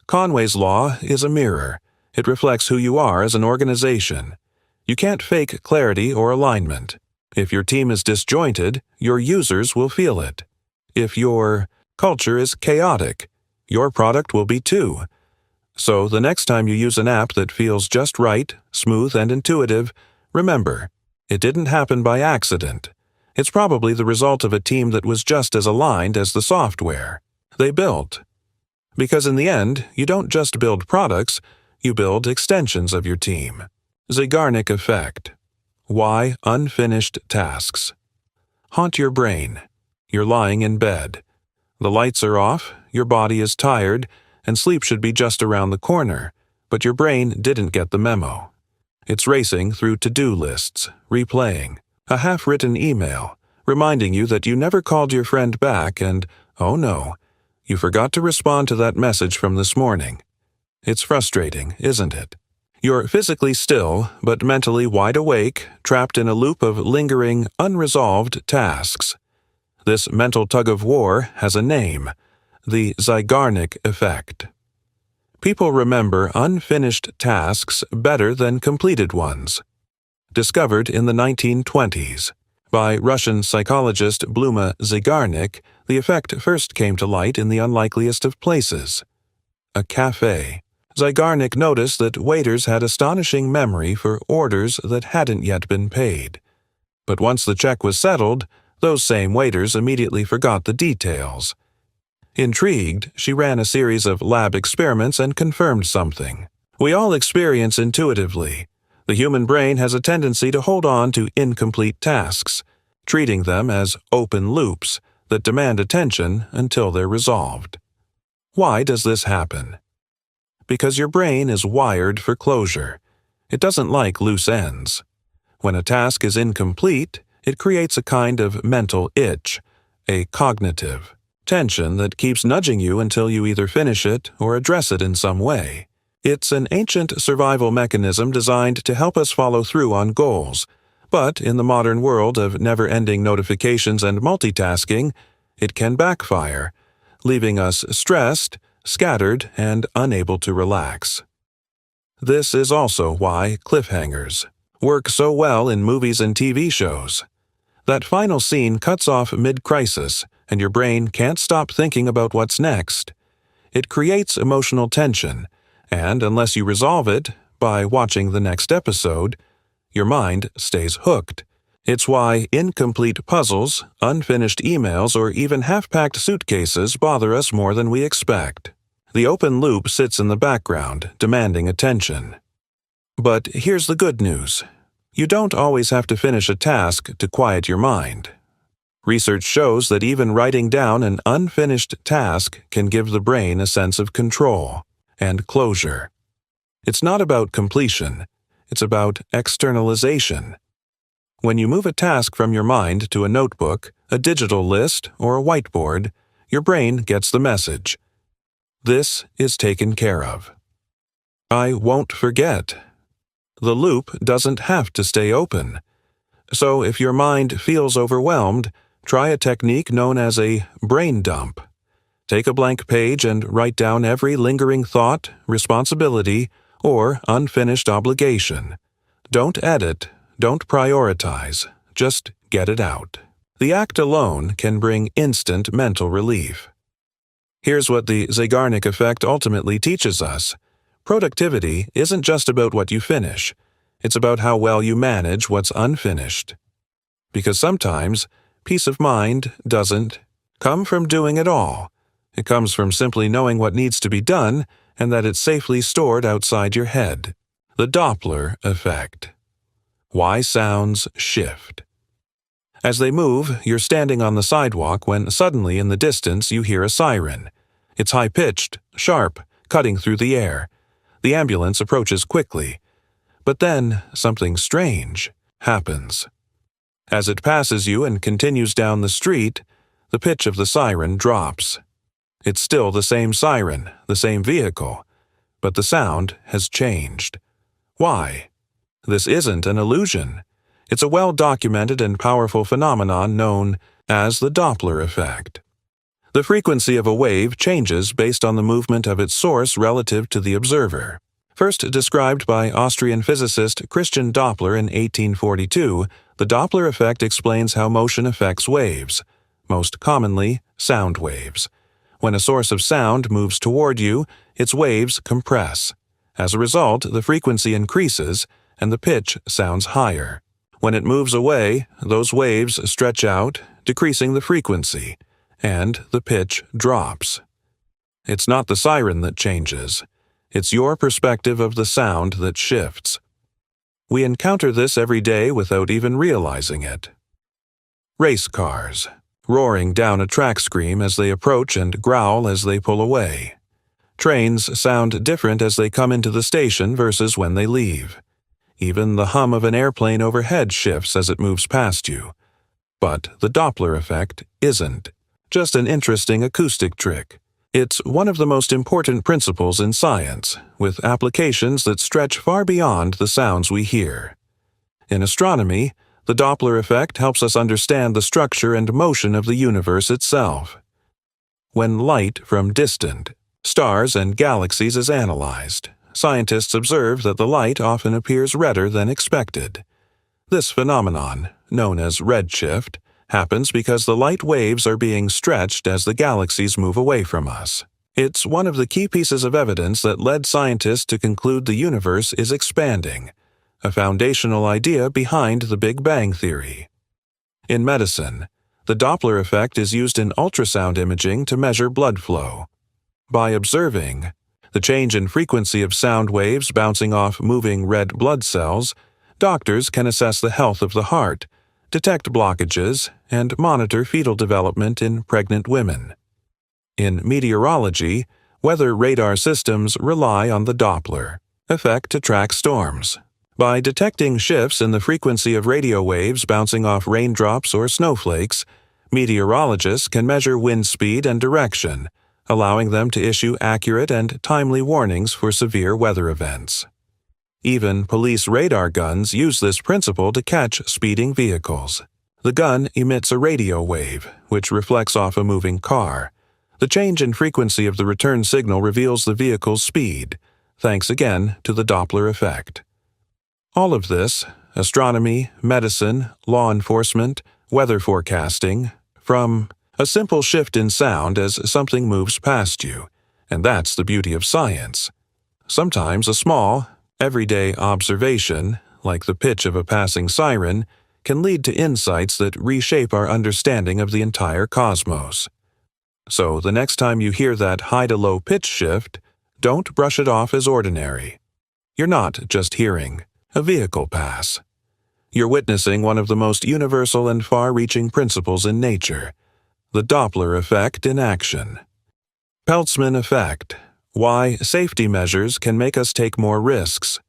Conway's Law is a mirror. It reflects who you are as an organization. You can't fake clarity or alignment. If your team is disjointed, your users will feel it. If your culture is chaotic, your product will be too. So the next time you use an app that feels just right, smooth, and intuitive, remember, it didn't happen by accident. It's probably the result of a team that was just as aligned as the software they built. Because in the end, you don't just build products, you build extensions of your team. Zeigarnik Effect. Why unfinished tasks? Haunt your brain. You're lying in bed. The lights are off, your body is tired, and sleep should be just around the corner, but your brain didn't get the memo. It's racing through to-do lists, replaying a half-written email, reminding you that you never called your friend back and, oh no, you forgot to respond to that message from this morning. It's frustrating, isn't it? You're physically still, but mentally wide awake, trapped in a loop of lingering, unresolved tasks. This mental tug-of-war has a name: the Zeigarnik Effect. People remember unfinished tasks better than completed ones. Discovered in the 1920s by Russian psychologist Bluma Zeigarnik, The effect first came to light in the unlikeliest of places: a cafe. Zygarnik noticed that waiters had astonishing memory for orders that hadn't yet been paid. But once the check was settled, those same waiters immediately forgot the details. Intrigued, she ran a series of lab experiments and confirmed something we all experience intuitively. The human brain has a tendency to hold on to incomplete tasks, treating them as open loops that demand attention until they're resolved. Why does this happen? Because your brain is wired for closure. It doesn't like loose ends. When a task is incomplete, it creates a kind of mental itch, a cognitive tension that keeps nudging you until you either finish it or address it in some way. It's an ancient survival mechanism designed to help us follow through on goals, but in the modern world of never-ending notifications and multitasking, it can backfire, leaving us stressed, scattered, and unable to relax. This is also why cliffhangers work so well in movies and TV shows. That final scene cuts off mid-crisis, and your brain can't stop thinking about what's next. It creates emotional tension, and unless you resolve it by watching the next episode, your mind stays hooked. It's why incomplete puzzles, unfinished emails, or even half-packed suitcases bother us more than we expect. The open loop sits in the background, demanding attention. But here's the good news. You don't always have to finish a task to quiet your mind. Research shows that even writing down an unfinished task can give the brain a sense of control and closure. It's not about completion, it's about externalization. When you move a task from your mind to a notebook, a digital list, or a whiteboard, your brain gets the message. This is taken care of. I won't forget. The loop doesn't have to stay open. So if your mind feels overwhelmed, try a technique known as a brain dump. Take a blank page and write down every lingering thought, responsibility, or unfinished obligation. Don't edit, don't prioritize, just get it out. The act alone can bring instant mental relief. Here's what the Zygarnik effect ultimately teaches us. Productivity isn't just about what you finish. It's about how well you manage what's unfinished. Because sometimes, peace of mind doesn't come from doing it all. It comes from simply knowing what needs to be done and that it's safely stored outside your head. The Doppler effect. Why sounds shift. As they move, you're standing on the sidewalk when suddenly in the distance you hear a siren. It's high-pitched, sharp, cutting through the air. The ambulance approaches quickly. But then something strange happens. As it passes you and continues down the street, the pitch of the siren drops. It's still the same siren, the same vehicle, but the sound has changed. Why? This isn't an illusion. It's a well-documented and powerful phenomenon known as the Doppler effect. The frequency of a wave changes based on the movement of its source relative to the observer. First described by Austrian physicist Christian Doppler in 1842, the Doppler effect explains how motion affects waves, most commonly sound waves. When a source of sound moves toward you, its waves compress. As a result, the frequency increases and the pitch sounds higher. When it moves away, those waves stretch out, decreasing the frequency, and the pitch drops. It's not the siren that changes. It's your perspective of the sound that shifts. We encounter this every day without even realizing it. Race cars, roaring down a track scream as they approach and growl as they pull away. Trains sound different as they come into the station versus when they leave. Even the hum of an airplane overhead shifts as it moves past you. But the Doppler effect isn't just an interesting acoustic trick. It's one of the most important principles in science, with applications that stretch far beyond the sounds we hear. In astronomy, the Doppler effect helps us understand the structure and motion of the universe itself. When light from distant stars and galaxies is analyzed, scientists observe that the light often appears redder than expected. This phenomenon, known as redshift, happens because the light waves are being stretched as the galaxies move away from us. It's one of the key pieces of evidence that led scientists to conclude the universe is expanding, a foundational idea behind the Big Bang Theory. In medicine, the Doppler effect is used in ultrasound imaging to measure blood flow. By observing the change in frequency of sound waves bouncing off moving red blood cells, doctors can assess the health of the heart, detect blockages, and monitor fetal development in pregnant women. In meteorology, weather radar systems rely on the Doppler effect to track storms. By detecting shifts in the frequency of radio waves bouncing off raindrops or snowflakes, meteorologists can measure wind speed and direction, allowing them to issue accurate and timely warnings for severe weather events. Even police radar guns use this principle to catch speeding vehicles. The gun emits a radio wave, which reflects off a moving car. The change in frequency of the return signal reveals the vehicle's speed, thanks again to the Doppler effect. All of this, astronomy, medicine, law enforcement, weather forecasting, from a simple shift in sound as something moves past you, and that's the beauty of science. Sometimes a small, everyday observation, like the pitch of a passing siren, can lead to insights that reshape our understanding of the entire cosmos. So the next time you hear that high-to-low pitch shift, don't brush it off as ordinary. You're not just hearing a vehicle pass. You're witnessing one of the most universal and far-reaching principles in nature, the Doppler effect in action. Peltzman effect: why safety measures can make us take more risks.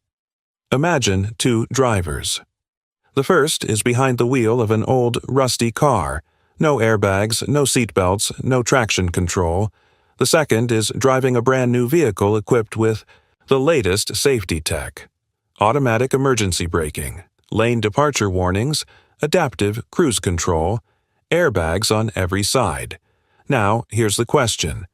Imagine two drivers. The first is behind the wheel of an old, rusty car. No airbags, no seatbelts, no traction control. The second is driving a brand new vehicle equipped with the latest safety tech: automatic emergency braking, lane departure warnings, adaptive cruise control, airbags on every side. Now, here's the question: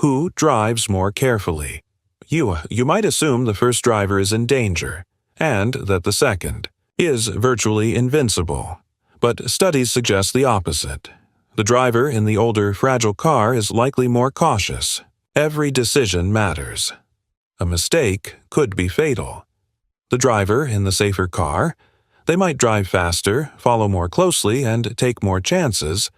who drives more carefully? You might assume the first driver is in danger, and that the second is virtually invincible. But studies suggest the opposite. The driver in the older, fragile car is likely more cautious. Every decision matters. A mistake could be fatal. The driver in the safer car, they might drive faster, follow more closely, and take more chances.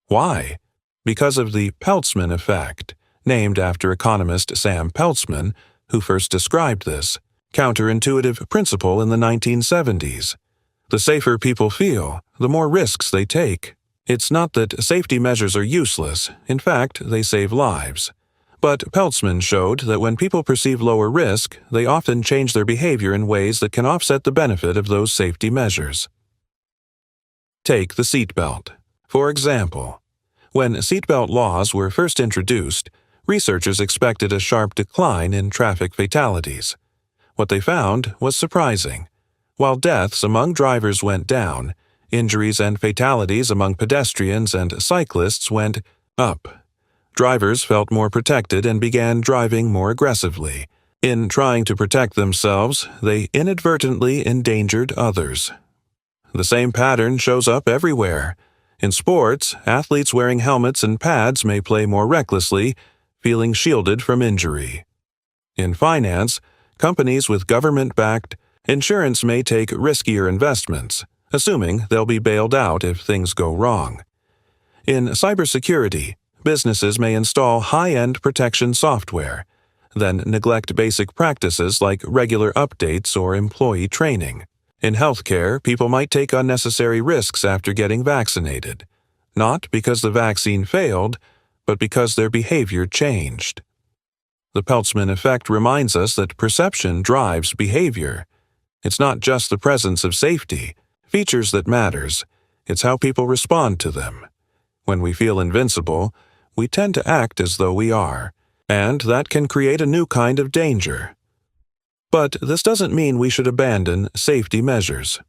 Why? Because of the Peltzman effect, named after economist Sam Peltzman, who first described this counterintuitive principle in the 1970s. The safer people feel, the more risks they take. It's not that safety measures are useless. In fact, they save lives. But Peltzman showed that when people perceive lower risk, they often change their behavior in ways that can offset the benefit of those safety measures. Take the seatbelt. For example, when seatbelt laws were first introduced, researchers expected a sharp decline in traffic fatalities. What they found was surprising. While deaths among drivers went down, injuries and fatalities among pedestrians and cyclists went up. Drivers felt more protected and began driving more aggressively. In trying to protect themselves, they inadvertently endangered others. The same pattern shows up everywhere. In sports, athletes wearing helmets and pads may play more recklessly, feeling shielded from injury. In finance, companies with government-backed insurance may take riskier investments, assuming they'll be bailed out if things go wrong. In cybersecurity, businesses may install high-end protection software, then neglect basic practices like regular updates or employee training. In healthcare, people might take unnecessary risks after getting vaccinated, not because the vaccine failed, but because their behavior changed. The Peltzman effect reminds us that perception drives behavior. It's not just the presence of safety, features that matters. It's how people respond to them. When we feel invincible, we tend to act as though we are, and that can create a new kind of danger. But this doesn't mean we should abandon safety measures.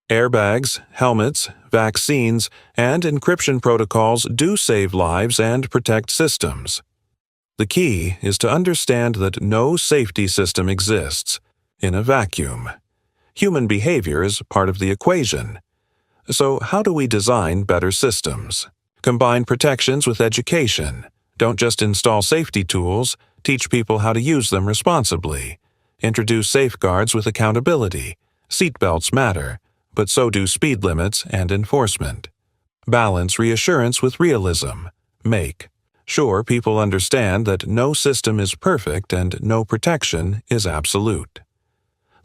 Airbags, helmets, vaccines, and encryption protocols do save lives and protect systems. The key is to understand that no safety system exists in a vacuum. Human behavior is part of the equation. So how do we design better systems? Combine protections with education. Don't just install safety tools, teach people how to use them responsibly. Introduce safeguards with accountability. Seatbelts matter, but so do speed limits and enforcement. Balance reassurance with realism. Make sure people understand that no system is perfect and no protection is absolute.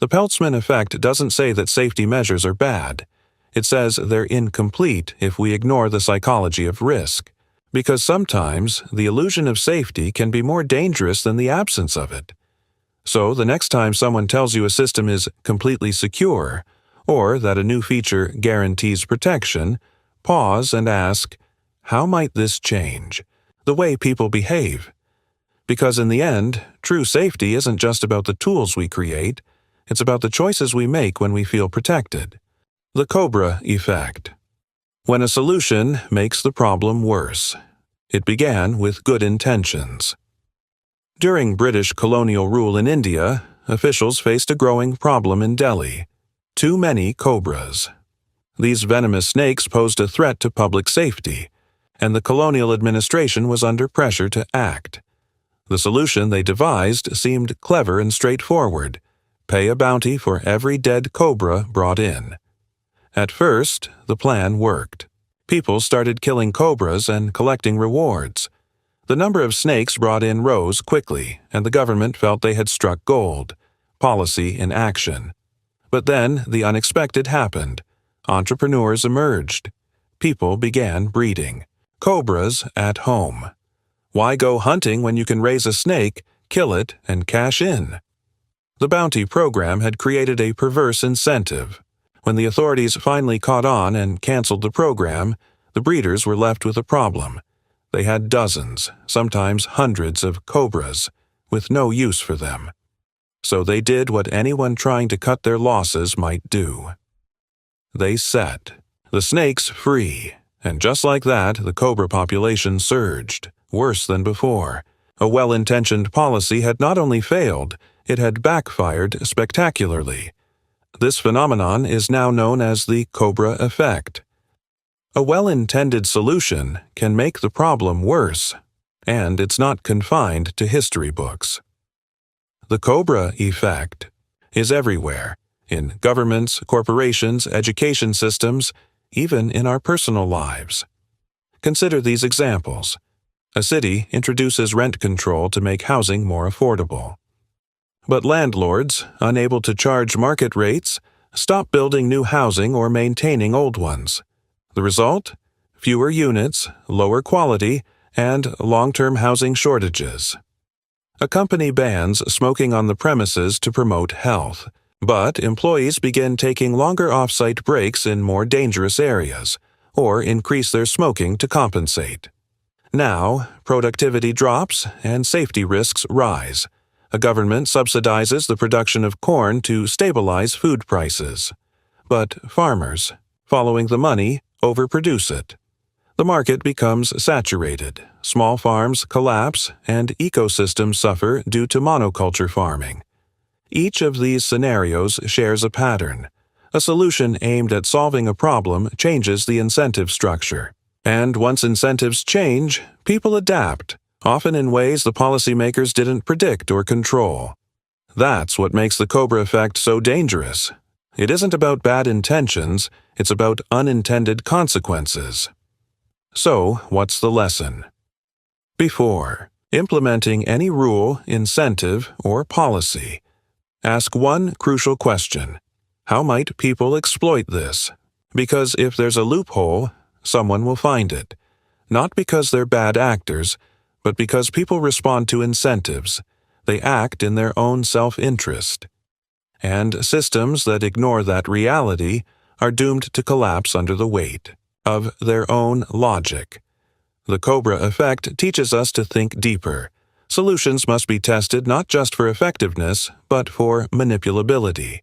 The Peltzman effect doesn't say that safety measures are bad. It says they're incomplete if we ignore the psychology of risk, because sometimes the illusion of safety can be more dangerous than the absence of it. So the next time someone tells you a system is completely secure, or that a new feature guarantees protection, pause and ask, how might this change the way people behave? Because in the end, true safety isn't just about the tools we create, it's about the choices we make when we feel protected. The Cobra effect. When a solution makes the problem worse. It began with good intentions. During British colonial rule in India, officials faced a growing problem in Delhi: too many cobras. These venomous snakes posed a threat to public safety, and the colonial administration was under pressure to act. The solution they devised seemed clever and straightforward: pay a bounty for every dead cobra brought in. At first, the plan worked. People started killing cobras and collecting rewards. The number of snakes brought in rose quickly, and the government felt they had struck gold: policy in action. But then the unexpected happened. Entrepreneurs emerged. People began breeding cobras at home. Why go hunting when you can raise a snake, kill it, and cash in? The bounty program had created a perverse incentive. When the authorities finally caught on and canceled the program, the breeders were left with a problem. They had dozens, sometimes hundreds of cobras, with no use for them. So they did what anyone trying to cut their losses might do. They set the snakes free, and just like that, the cobra population surged, worse than before. A well-intentioned policy had not only failed, it had backfired spectacularly. This phenomenon is now known as the Cobra effect. A well-intended solution can make the problem worse, and it's not confined to history books. The Cobra effect is everywhere, in governments, corporations, education systems, even in our personal lives. Consider these examples. A city introduces rent control to make housing more affordable. But landlords, unable to charge market rates, stop building new housing or maintaining old ones. The result? Fewer units, lower quality, and long-term housing shortages. A company bans smoking on the premises to promote health, but employees begin taking longer off-site breaks in more dangerous areas, or increase their smoking to compensate. Now, productivity drops and safety risks rise. A government subsidizes the production of corn to stabilize food prices. But farmers, following the money, overproduce it. The market becomes saturated, small farms collapse, and ecosystems suffer due to monoculture farming. Each of these scenarios shares a pattern. A solution aimed at solving a problem changes the incentive structure. And once incentives change, people adapt, often in ways the policymakers didn't predict or control. That's what makes the Cobra effect so dangerous. It isn't about bad intentions, it's about unintended consequences. So, what's the lesson? Before implementing any rule, incentive, or policy, ask one crucial question: how might people exploit this? Because if there's a loophole, someone will find it. Not because they're bad actors, but because people respond to incentives. They act in their own self-interest. And systems that ignore that reality are doomed to collapse under the weight of their own logic. The Cobra effect teaches us to think deeper. Solutions must be tested not just for effectiveness, but for manipulability.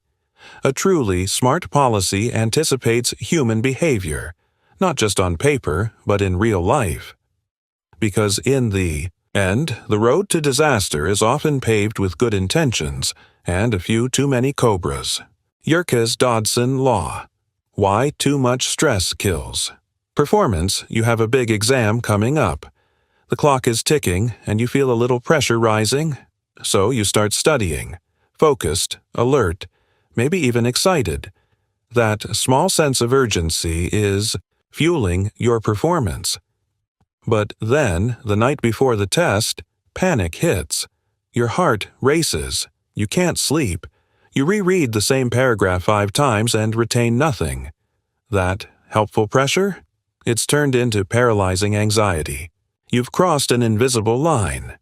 A truly smart policy anticipates human behavior, not just on paper, but in real life. Because in the end, the road to disaster is often paved with good intentions and a few too many cobras. Yerkes Dodson Law. Why too much stress kills. Performance, you have a big exam coming up. The clock is ticking and you feel a little pressure rising, so you start studying, focused, alert, maybe even excited. That small sense of urgency is fueling your performance. But then, the night before the test, panic hits. Your heart races. You can't sleep. You reread the same paragraph 5 times and retain nothing. That helpful pressure? It's turned into paralyzing anxiety. You've crossed an invisible line.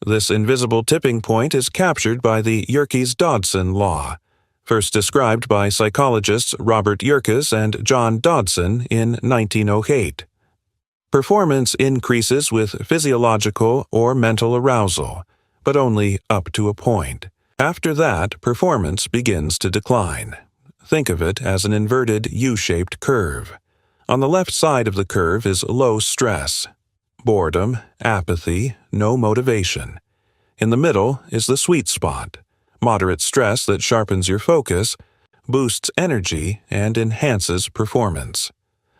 This invisible tipping point is captured by the Yerkes-Dodson law, first described by psychologists Robert Yerkes and John Dodson in 1908. Performance increases with physiological or mental arousal, but only up to a point. After that, performance begins to decline. Think of it as an inverted U-shaped curve. On the left side of the curve is low stress, boredom, apathy, no motivation. In the middle is the sweet spot, moderate stress that sharpens your focus, boosts energy, and enhances performance.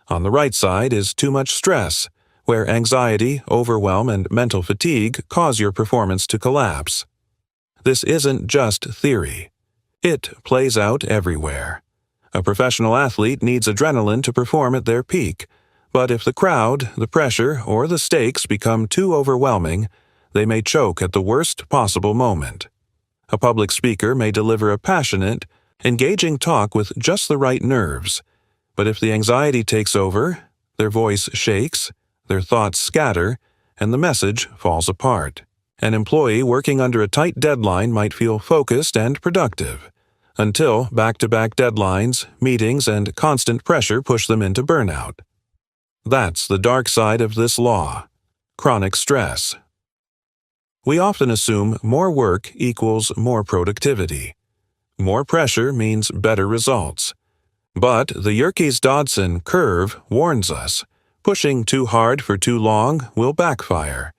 On the right side is too much stress, where anxiety, overwhelm, and mental fatigue cause your performance to collapse. This isn't just theory. It plays out everywhere. A professional athlete needs adrenaline to perform at their peak, but if the crowd, the pressure, or the stakes become too overwhelming, they may choke at the worst possible moment. A public speaker may deliver a passionate, engaging talk with just the right nerves, but if the anxiety takes over, their voice shakes, their thoughts scatter, and the message falls apart. An employee working under a tight deadline might feel focused and productive, until back-to-back deadlines, meetings, and constant pressure push them into burnout. That's the dark side of this law: chronic stress. We often assume more work equals more productivity. More pressure means better results. But the Yerkes-Dodson curve warns us, pushing too hard for too long will backfire.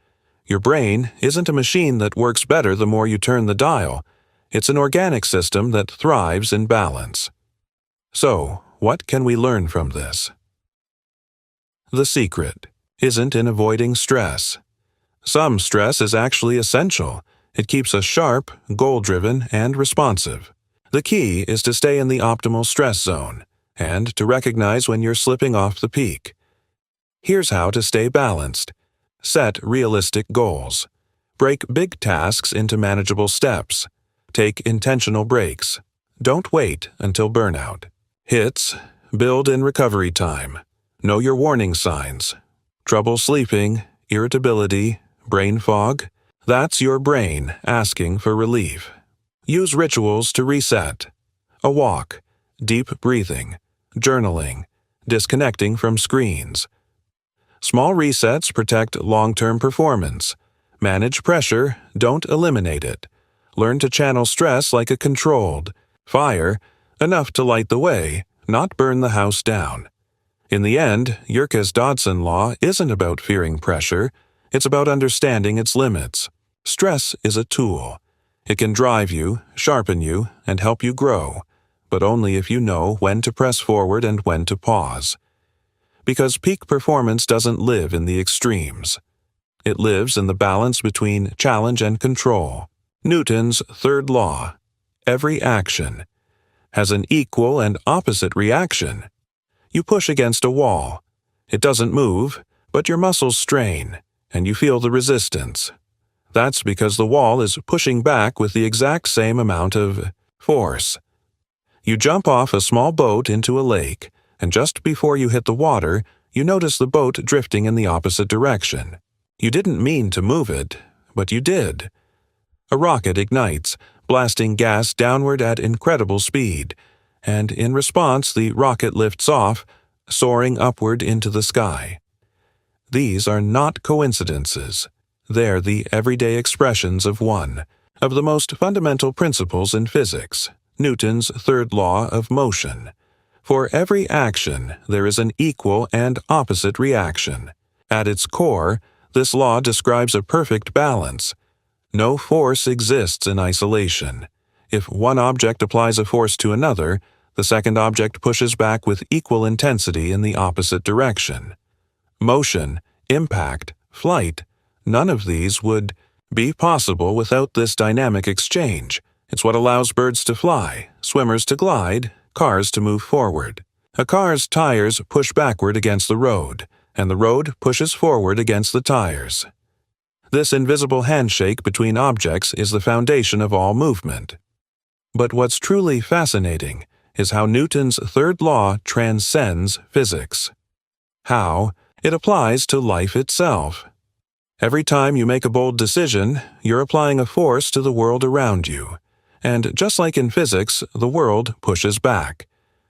Your brain isn't a machine that works better the more you turn the dial. It's an organic system that thrives in balance. So, what can we learn from this? The secret isn't in avoiding stress. Some stress is actually essential. It keeps us sharp, goal-driven, and responsive. The key is to stay in the optimal stress zone, and to recognize when you're slipping off the peak. Here's how to stay balanced. Set realistic goals. Break big tasks into manageable steps. Take intentional breaks. Don't wait until burnout. Hits, build in recovery time. Know your warning signs. Trouble sleeping, irritability, brain fog. That's your brain asking for relief. Use rituals to reset. A walk, deep breathing, journaling, disconnecting from screens. Small resets protect long-term performance. Manage pressure, don't eliminate it. Learn to channel stress like a controlled fire, enough to light the way, not burn the house down. In the end, Yerkes-Dodson law isn't about fearing pressure, it's about understanding its limits. Stress is a tool. It can drive you, sharpen you, and help you grow, but only if you know when to press forward and when to pause. Because peak performance doesn't live in the extremes. It lives in the balance between challenge and control. Newton's third law: every action has an equal and opposite reaction. You push against a wall. It doesn't move, but your muscles strain, and you feel the resistance. That's because the wall is pushing back with the exact same amount of force. You jump off a small boat into a lake, and just before you hit the water, you notice the boat drifting in the opposite direction. You didn't mean to move it, but you did. A rocket ignites, blasting gas downward at incredible speed, and in response the rocket lifts off, soaring upward into the sky. These are not coincidences. They're the everyday expressions of one of the most fundamental principles in physics, Newton's third law of motion. For every action, there is an equal and opposite reaction. At its core, this law describes a perfect balance. No force exists in isolation. If one object applies a force to another, The second object pushes back with equal intensity in the opposite direction. Motion, impact, flight, none of these would be possible without this dynamic exchange. It's what allows birds to fly, swimmers to glide, cars to move forward. A car's tires push backward against the road, and the road pushes forward against the tires. This invisible handshake between objects is the foundation of all movement. But what's truly fascinating is how Newton's third law transcends physics. How it applies to life itself. Every time you make a bold decision, you're applying a force to the world around you. And just like in physics, the world pushes back.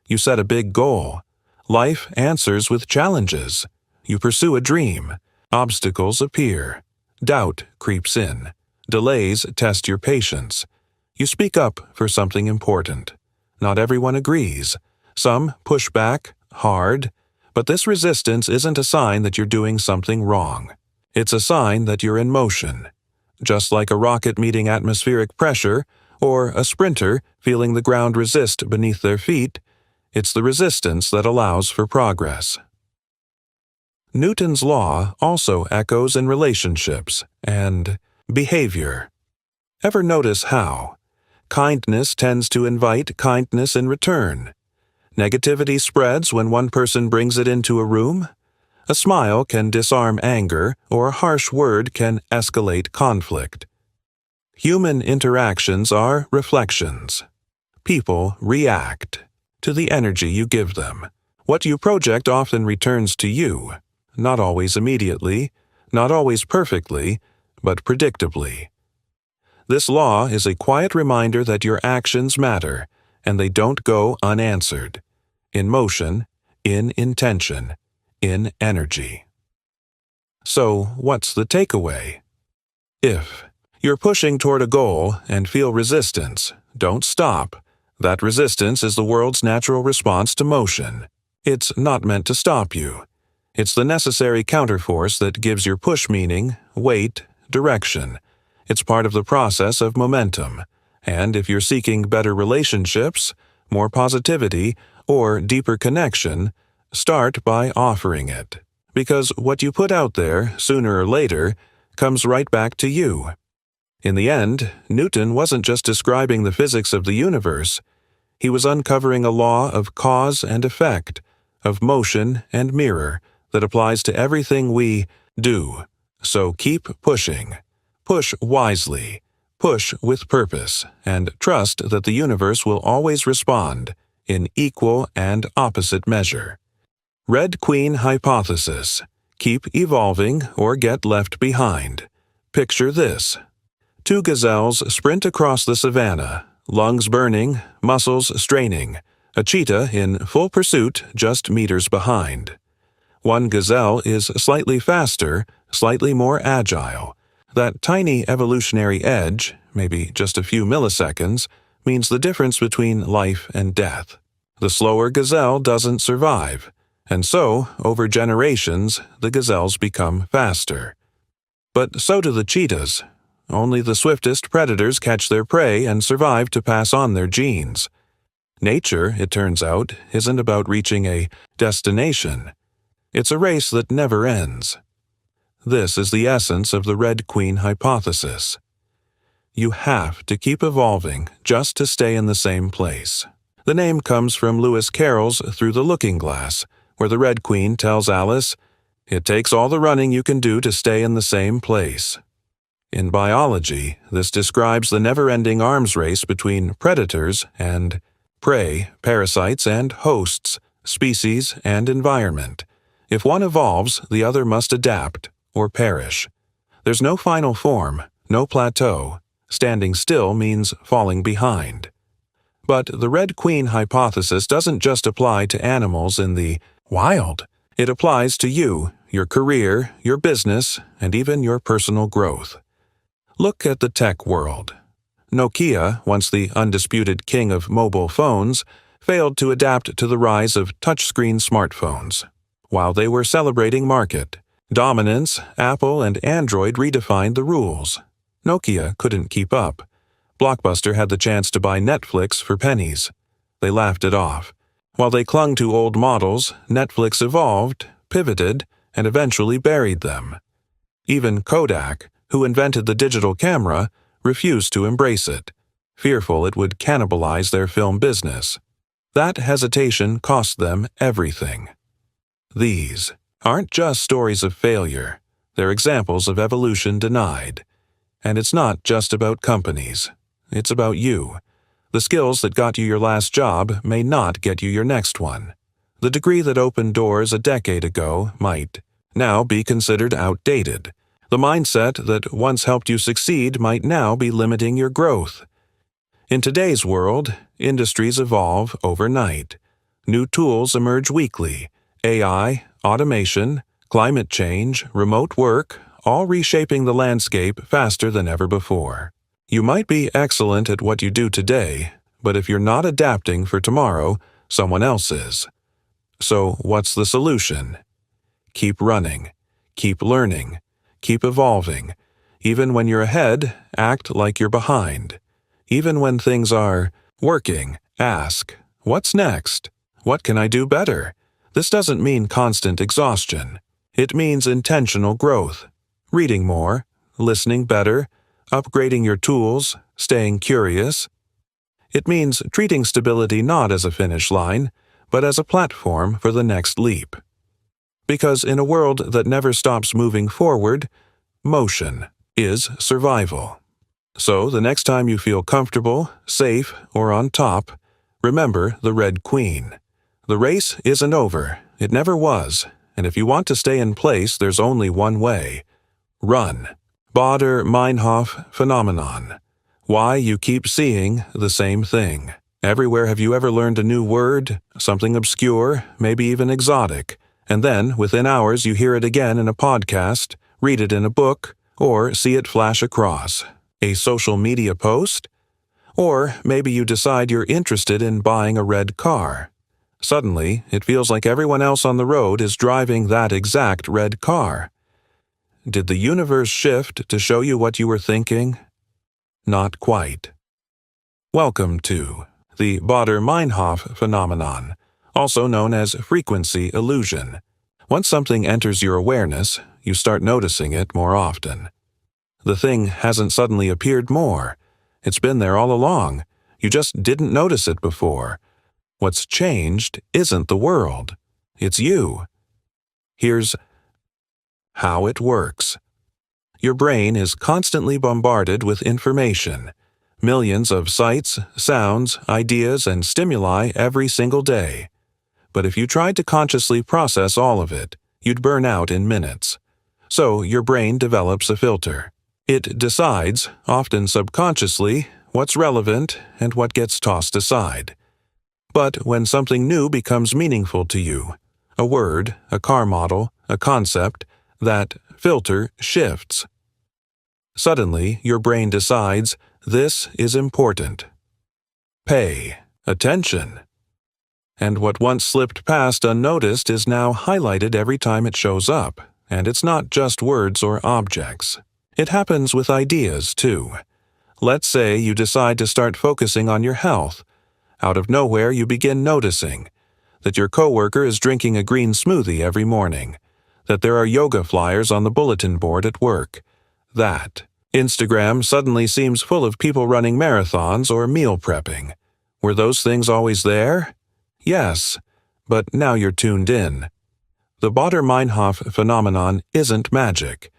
You set a big goal. Life answers with challenges. You pursue a dream. Obstacles appear. Doubt creeps in. Delays test your patience. You speak up for something important. Not everyone agrees. Some push back hard, but this resistance isn't a sign that you're doing something wrong. It's a sign that you're in motion. Just like a rocket meeting atmospheric pressure, or a sprinter feeling the ground resist beneath their feet, it's the resistance that allows for progress. Newton's law also echoes in relationships and behavior. Ever notice how kindness tends to invite kindness in return? Negativity spreads when one person brings it into a room. A smile can disarm anger, or a harsh word can escalate conflict. Human interactions are reflections. People react to the energy you give them. What you project often returns to you, not always immediately, not always perfectly, but predictably. This law is a quiet reminder that your actions matter, and they don't go unanswered. In motion, in intention, in energy. So, what's the takeaway? If you're pushing toward a goal and feel resistance, don't stop. That resistance is the world's natural response to motion. It's not meant to stop you. It's the necessary counterforce that gives your push meaning, weight, direction. It's part of the process of momentum. And if you're seeking better relationships, more positivity, or deeper connection, start by offering it. Because what you put out there, sooner or later, comes right back to you. In the end, Newton wasn't just describing the physics of the universe. He was uncovering a law of cause and effect, of motion and mirror, that applies to everything we do. So keep pushing. Push wisely. Push with purpose, and trust that the universe will always respond in equal and opposite measure. Red Queen Hypothesis. Keep evolving or get left behind. Picture this. 2 gazelles sprint across the savannah, lungs burning, muscles straining, a cheetah in full pursuit just meters behind. One gazelle is slightly faster, slightly more agile. That tiny evolutionary edge, maybe just a few milliseconds, means the difference between life and death. The slower gazelle doesn't survive, and so, over generations, the gazelles become faster. But so do the cheetahs. Only the swiftest predators catch their prey and survive to pass on their genes. Nature, it turns out, isn't about reaching a destination. It's a race that never ends. This is the essence of the Red Queen Hypothesis. You have to keep evolving just to stay in the same place. The name comes from Lewis Carroll's Through the Looking Glass, where the Red Queen tells Alice, "It takes all the running you can do to stay in the same place." In biology, this describes the never-ending arms race between predators and prey, parasites and hosts, species and environment. If one evolves, the other must adapt or perish. There's no final form, no plateau. Standing still means falling behind. But the Red Queen Hypothesis doesn't just apply to animals in the wild. It applies to you, your career, your business, and even your personal growth. Look at the tech world. Nokia, once the undisputed king of mobile phones, failed to adapt to the rise of touchscreen smartphones. While they were celebrating market dominance, Apple and Android redefined the rules. Nokia couldn't keep up. Blockbuster had the chance to buy Netflix for pennies. They laughed it off. While they clung to old models, Netflix evolved, pivoted, and eventually buried them. Even Kodak, who invented the digital camera, refused to embrace it, fearful it would cannibalize their film business. That hesitation cost them everything. These aren't just stories of failure, they're examples of evolution denied. And it's not just about companies, it's about you. The skills that got you your last job may not get you your next one. The degree that opened doors a decade ago might now be considered outdated. The mindset that once helped you succeed might now be limiting your growth. In today's world, industries evolve overnight. New tools emerge weekly. AI, automation, climate change, remote work, all reshaping the landscape faster than ever before. You might be excellent at what you do today, but if you're not adapting for tomorrow, someone else is. So what's the solution? Keep running. Keep learning. Keep evolving. Even when you're ahead, act like you're behind. Even when things are working, ask, what's next? What can I do better? This doesn't mean constant exhaustion. It means intentional growth. Reading more, listening better, upgrading your tools, staying curious. It means treating stability not as a finish line, but as a platform for the next leap. Because in a world that never stops moving forward, motion is survival. So the next time you feel comfortable, safe, or on top, remember the Red Queen. The race isn't over. It never was. And if you want to stay in place, there's only one way. Run. Baader-Meinhof phenomenon. Why you keep seeing the same thing. Everywhere have you ever learned a new word, something obscure, maybe even exotic, and then within hours you hear it again in a podcast, read it in a book, or see it flash across a social media post? Or maybe you decide you're interested in buying a red car. Suddenly, it feels like everyone else on the road is driving that exact red car. Did the universe shift to show you what you were thinking? Not quite. Welcome to the Baader-Meinhof phenomenon, also known as frequency illusion. Once something enters your awareness, you start noticing it more often. The thing hasn't suddenly appeared more. It's been there all along. You just didn't notice it before. What's changed isn't the world. It's you. Here's how it works. Your brain is constantly bombarded with information. Millions of sights, sounds, ideas, and stimuli every single day. But if you tried to consciously process all of it, you'd burn out in minutes. So your brain develops a filter. It decides, often subconsciously, what's relevant and what gets tossed aside. But when something new becomes meaningful to you, a word, a car model, a concept, that filter shifts. Suddenly, your brain decides, this is important. Pay attention. And what once slipped past unnoticed is now highlighted every time it shows up, and it's not just words or objects. It happens with ideas, too. Let's say you decide to start focusing on your health. Out of nowhere, you begin noticing that your coworker is drinking a green smoothie every morning, that there are yoga flyers on the bulletin board at work, that Instagram suddenly seems full of people running marathons or meal prepping. Were those things always there? Yes, but now you're tuned in. The Baader-Meinhof phenomenon isn't magic.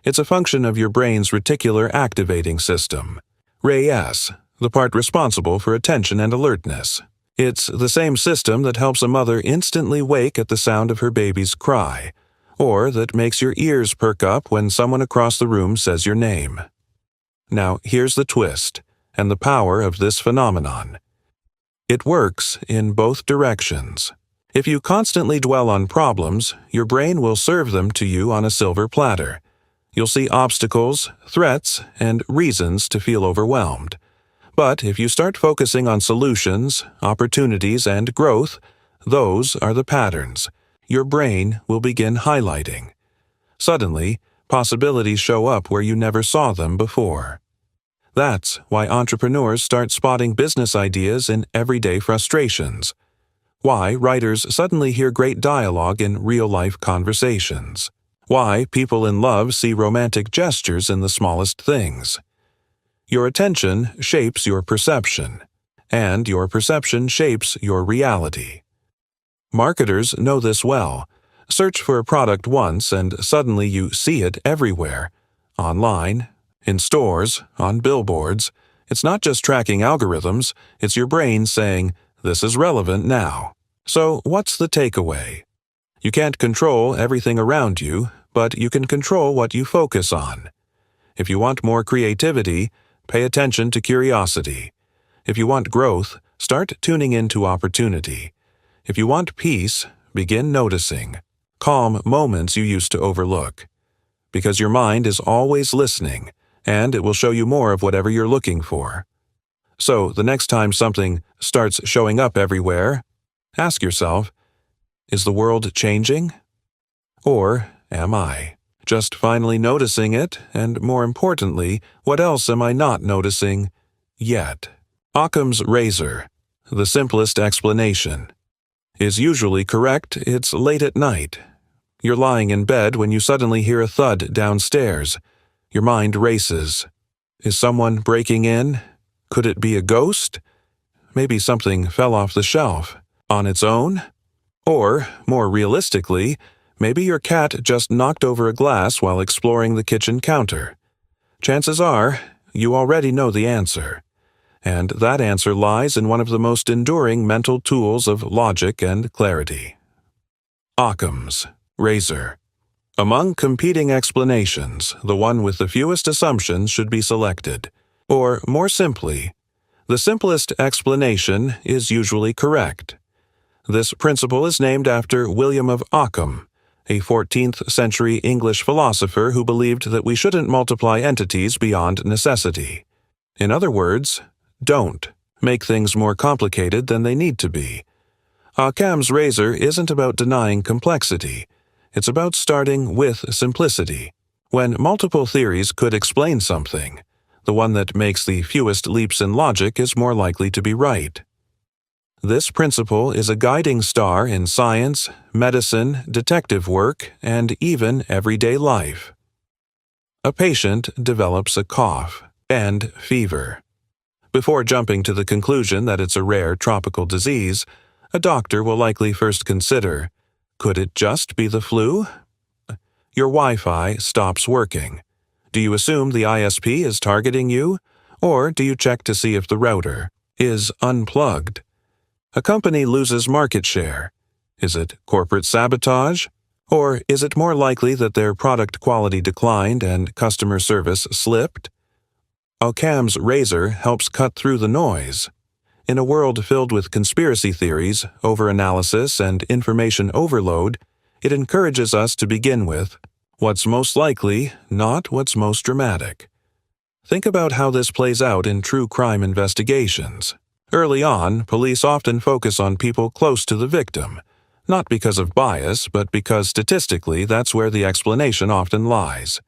It's a function of your brain's reticular activating system, RAS, the part responsible for attention and alertness. It's the same system that helps a mother instantly wake at the sound of her baby's cry, or that makes your ears perk up when someone across the room says your name. Now, here's the twist, and the power of this phenomenon. It works in both directions. If you constantly dwell on problems, your brain will serve them to you on a silver platter. You'll see obstacles, threats, and reasons to feel overwhelmed. But if you start focusing on solutions, opportunities, and growth, those are the patterns your brain will begin highlighting. Suddenly, possibilities show up where you never saw them before. That's why entrepreneurs start spotting business ideas in everyday frustrations. Why writers suddenly hear great dialogue in real-life conversations. Why people in love see romantic gestures in the smallest things. Your attention shapes your perception, and your perception shapes your reality. Marketers know this well. Search for a product once and suddenly you see it everywhere. Online, in stores, on billboards. It's not just tracking algorithms, it's your brain saying, "This is relevant now." So what's the takeaway? You can't control everything around you, but you can control what you focus on. If you want more creativity, pay attention to curiosity. If you want growth, start tuning into opportunity. If you want peace, begin noticing. Calm moments you used to overlook. Because your mind is always listening, and it will show you more of whatever you're looking for. So, the next time something starts showing up everywhere, ask yourself, is the world changing? Or am I? Just finally noticing it, and more importantly, what else am I not noticing yet? Occam's razor, the simplest explanation, is usually correct. It's late at night. You're lying in bed when you suddenly hear a thud downstairs. Your mind races. Is someone breaking in? Could it be a ghost? Maybe something fell off the shelf on its own? Or, more realistically, maybe your cat just knocked over a glass while exploring the kitchen counter. Chances are, you already know the answer. And that answer lies in one of the most enduring mental tools of logic and clarity. Occam's razor. Among competing explanations, the one with the fewest assumptions should be selected. Or, more simply, the simplest explanation is usually correct. This principle is named after William of Occam, a 14th century English philosopher who believed that we shouldn't multiply entities beyond necessity. In other words, don't make things more complicated than they need to be. Occam's razor isn't about denying complexity. It's about starting with simplicity. When multiple theories could explain something, the one that makes the fewest leaps in logic is more likely to be right. This principle is a guiding star in science, medicine, detective work, and even everyday life. A patient develops a cough and fever. Before jumping to the conclusion that it's a rare tropical disease, a doctor will likely first consider, could it just be the flu? Your Wi-Fi stops working. Do you assume the ISP is targeting you? Or do you check to see if the router is unplugged? A company loses market share. Is it corporate sabotage? Or is it more likely that their product quality declined and customer service slipped? Occam's razor helps cut through the noise. In a world filled with conspiracy theories, overanalysis, and information overload, it encourages us to begin with what's most likely, not what's most dramatic. Think about how this plays out in true crime investigations. Early on, police often focus on people close to the victim, not because of bias, but because statistically that's where the explanation often lies.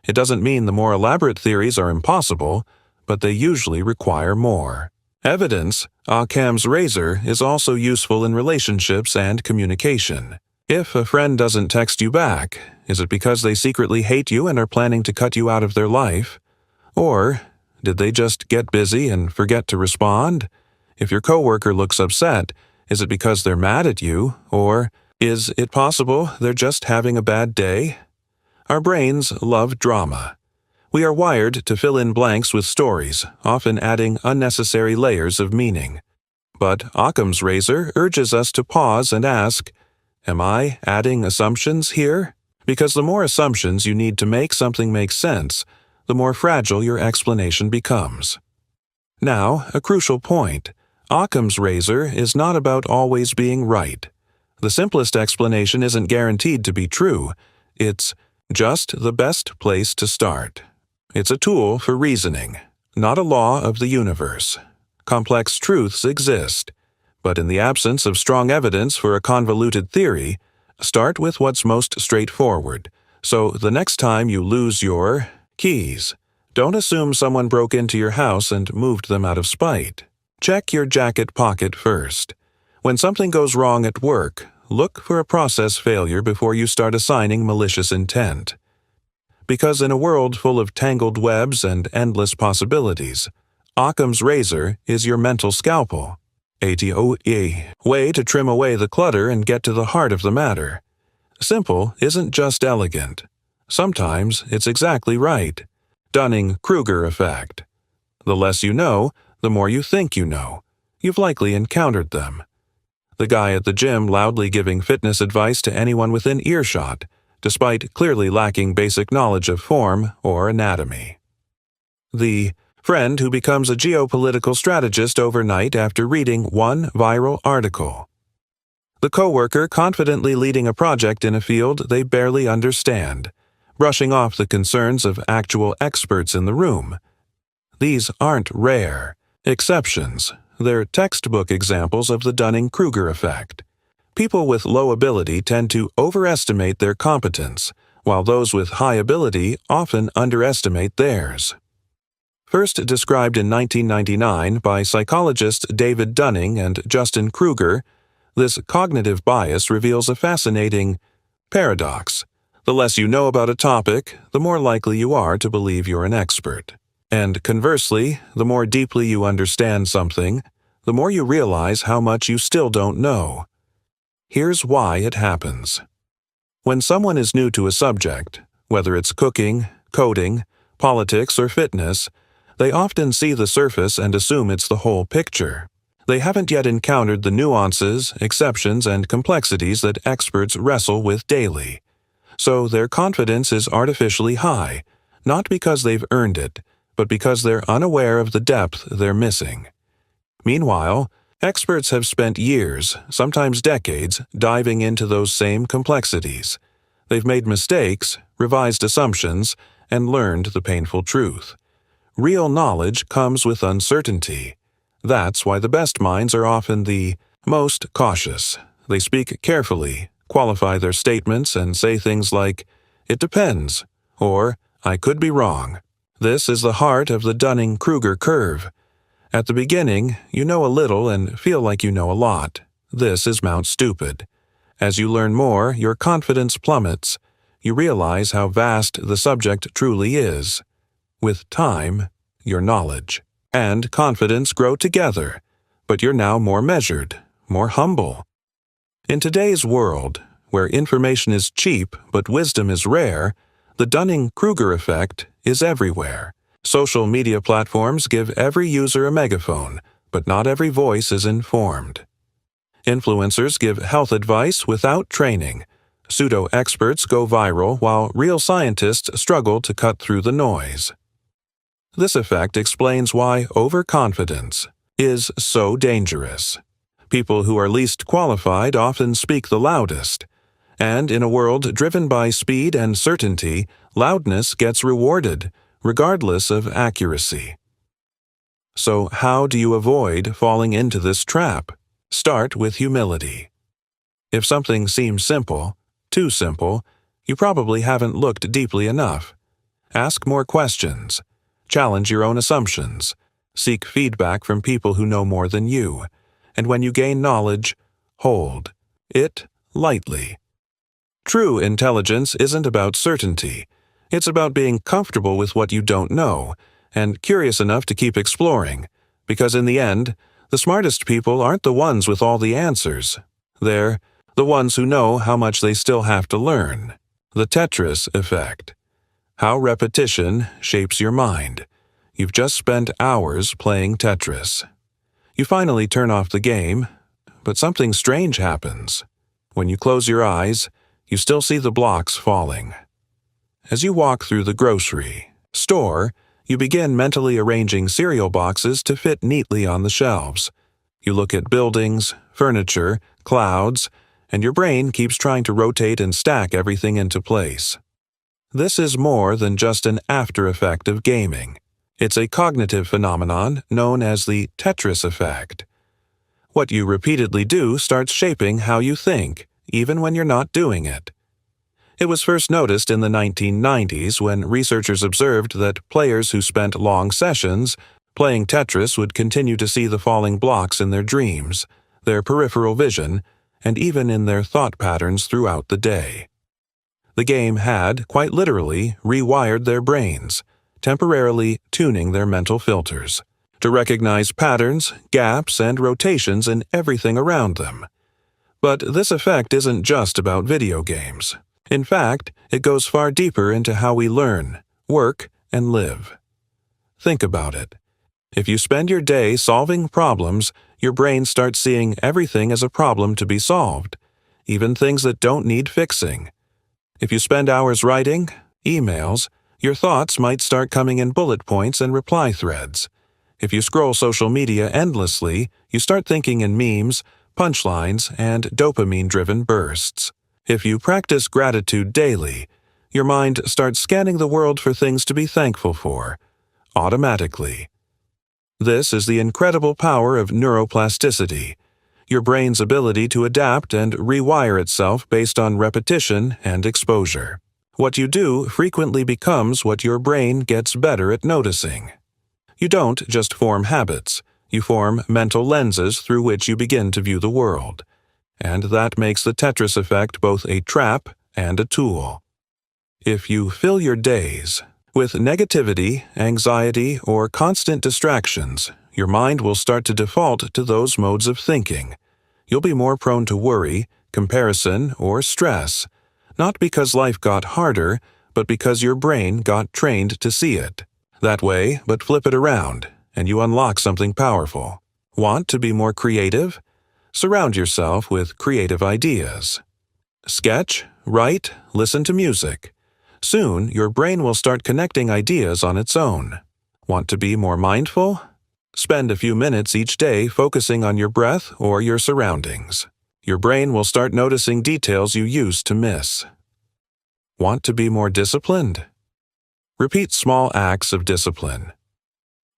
It doesn't mean the more elaborate theories are impossible, but they usually require more. Evidence, Occam's razor, is also useful in relationships and communication. If a friend doesn't text you back, is it because they secretly hate you and are planning to cut you out of their life? Or did they just get busy and forget to respond? If your coworker looks upset, is it because they're mad at you? Or is it possible they're just having a bad day? Our brains love drama. We are wired to fill in blanks with stories, often adding unnecessary layers of meaning. But Occam's razor urges us to pause and ask, am I adding assumptions here? Because the more assumptions you need to make something make sense, the more fragile your explanation becomes. Now, a crucial point. Occam's razor is not about always being right. The simplest explanation isn't guaranteed to be true. It's just the best place to start. It's a tool for reasoning, not a law of the universe. Complex truths exist, but in the absence of strong evidence for a convoluted theory, start with what's most straightforward. So the next time you lose your keys, Don't assume someone broke into your house and moved them out of spite. Check your jacket pocket first. When something goes wrong at work, look for a process failure before you start assigning malicious intent. Because in a world full of tangled webs and endless possibilities, Occam's razor is your mental scalpel. ATOE, way to trim away the clutter and get to the heart of the matter. Simple isn't just elegant. Sometimes it's exactly right. Dunning-Kruger effect. The less you know, the more you think you know. You've likely encountered them. The guy at the gym loudly giving fitness advice to anyone within earshot, despite clearly lacking basic knowledge of form or anatomy. The friend who becomes a geopolitical strategist overnight after reading one viral article. The coworker confidently leading a project in a field they barely understand, brushing off the concerns of actual experts in the room. These aren't rare exceptions. They're textbook examples of the Dunning-Kruger effect. People with low ability tend to overestimate their competence, while those with high ability often underestimate theirs. First described in 1999 by psychologists David Dunning and Justin Kruger, this cognitive bias reveals a fascinating paradox. The less you know about a topic, the more likely you are to believe you're an expert. And conversely, the more deeply you understand something, the more you realize how much you still don't know. Here's why it happens. When someone is new to a subject, whether it's cooking, coding, politics, or fitness, they often see the surface and assume it's the whole picture. They haven't yet encountered the nuances, exceptions, and complexities that experts wrestle with daily. So their confidence is artificially high, not because they've earned it, but because they're unaware of the depth they're missing. Meanwhile, experts have spent years, sometimes decades, diving into those same complexities. They've made mistakes, revised assumptions, and learned the painful truth. Real knowledge comes with uncertainty. That's why the best minds are often the most cautious. They speak carefully, qualify their statements, and say things like, "It depends," or "I could be wrong." This is the heart of the Dunning-Kruger curve. At the beginning, you know a little and feel like you know a lot. This is Mount Stupid. As you learn more, your confidence plummets. You realize how vast the subject truly is. With time, your knowledge and confidence grow together, but you're now more measured, more humble. In today's world, where information is cheap but wisdom is rare, the Dunning-Kruger effect is everywhere. Social media platforms give every user a megaphone, but not every voice is informed. Influencers give health advice without training. Pseudo-experts go viral while real scientists struggle to cut through the noise. This effect explains why overconfidence is so dangerous. People who are least qualified often speak the loudest. And in a world driven by speed and certainty, loudness gets rewarded, regardless of accuracy. So how do you avoid falling into this trap? Start with humility. If something seems simple, too simple, you probably haven't looked deeply enough. Ask more questions. Challenge your own assumptions. Seek feedback from people who know more than you. And when you gain knowledge, hold it lightly. True intelligence isn't about certainty. It's about being comfortable with what you don't know and curious enough to keep exploring, because in the end, the smartest people aren't the ones with all the answers. They're the ones who know how much they still have to learn. The Tetris effect. How repetition shapes your mind. You've just spent hours playing Tetris. You finally turn off the game, but something strange happens. When you close your eyes, you still see the blocks falling. As you walk through the grocery store, you begin mentally arranging cereal boxes to fit neatly on the shelves. You look at buildings, furniture, clouds, and your brain keeps trying to rotate and stack everything into place. This is more than just an after effect of gaming. It's a cognitive phenomenon known as the Tetris effect. What you repeatedly do starts shaping how you think, even when you're not doing it. It was first noticed in the 1990s when researchers observed that players who spent long sessions playing Tetris would continue to see the falling blocks in their dreams, their peripheral vision, and even in their thought patterns throughout the day. The game had, quite literally, rewired their brains, temporarily tuning their mental filters to recognize patterns, gaps, and rotations in everything around them. But this effect isn't just about video games. In fact, it goes far deeper into how we learn, work, and live. Think about it. If you spend your day solving problems, your brain starts seeing everything as a problem to be solved, even things that don't need fixing. If you spend hours writing emails, your thoughts might start coming in bullet points and reply threads. If you scroll social media endlessly, you start thinking in memes, punchlines, and dopamine-driven bursts. If you practice gratitude daily, your mind starts scanning the world for things to be thankful for, automatically. This is the incredible power of neuroplasticity, your brain's ability to adapt and rewire itself based on repetition and exposure. What you do frequently becomes what your brain gets better at noticing. You don't just form habits, you form mental lenses through which you begin to view the world. And that makes the Tetris effect both a trap and a tool. If you fill your days with negativity, anxiety, or constant distractions, your mind will start to default to those modes of thinking. You'll be more prone to worry, comparison, or stress, not because life got harder, but because your brain got trained to see it that way. But flip it around, and you unlock something powerful. Want to be more creative? Surround yourself with creative ideas. Sketch, write, listen to music. Soon, your brain will start connecting ideas on its own. Want to be more mindful? Spend a few minutes each day focusing on your breath or your surroundings. Your brain will start noticing details you used to miss. Want to be more disciplined? Repeat small acts of discipline.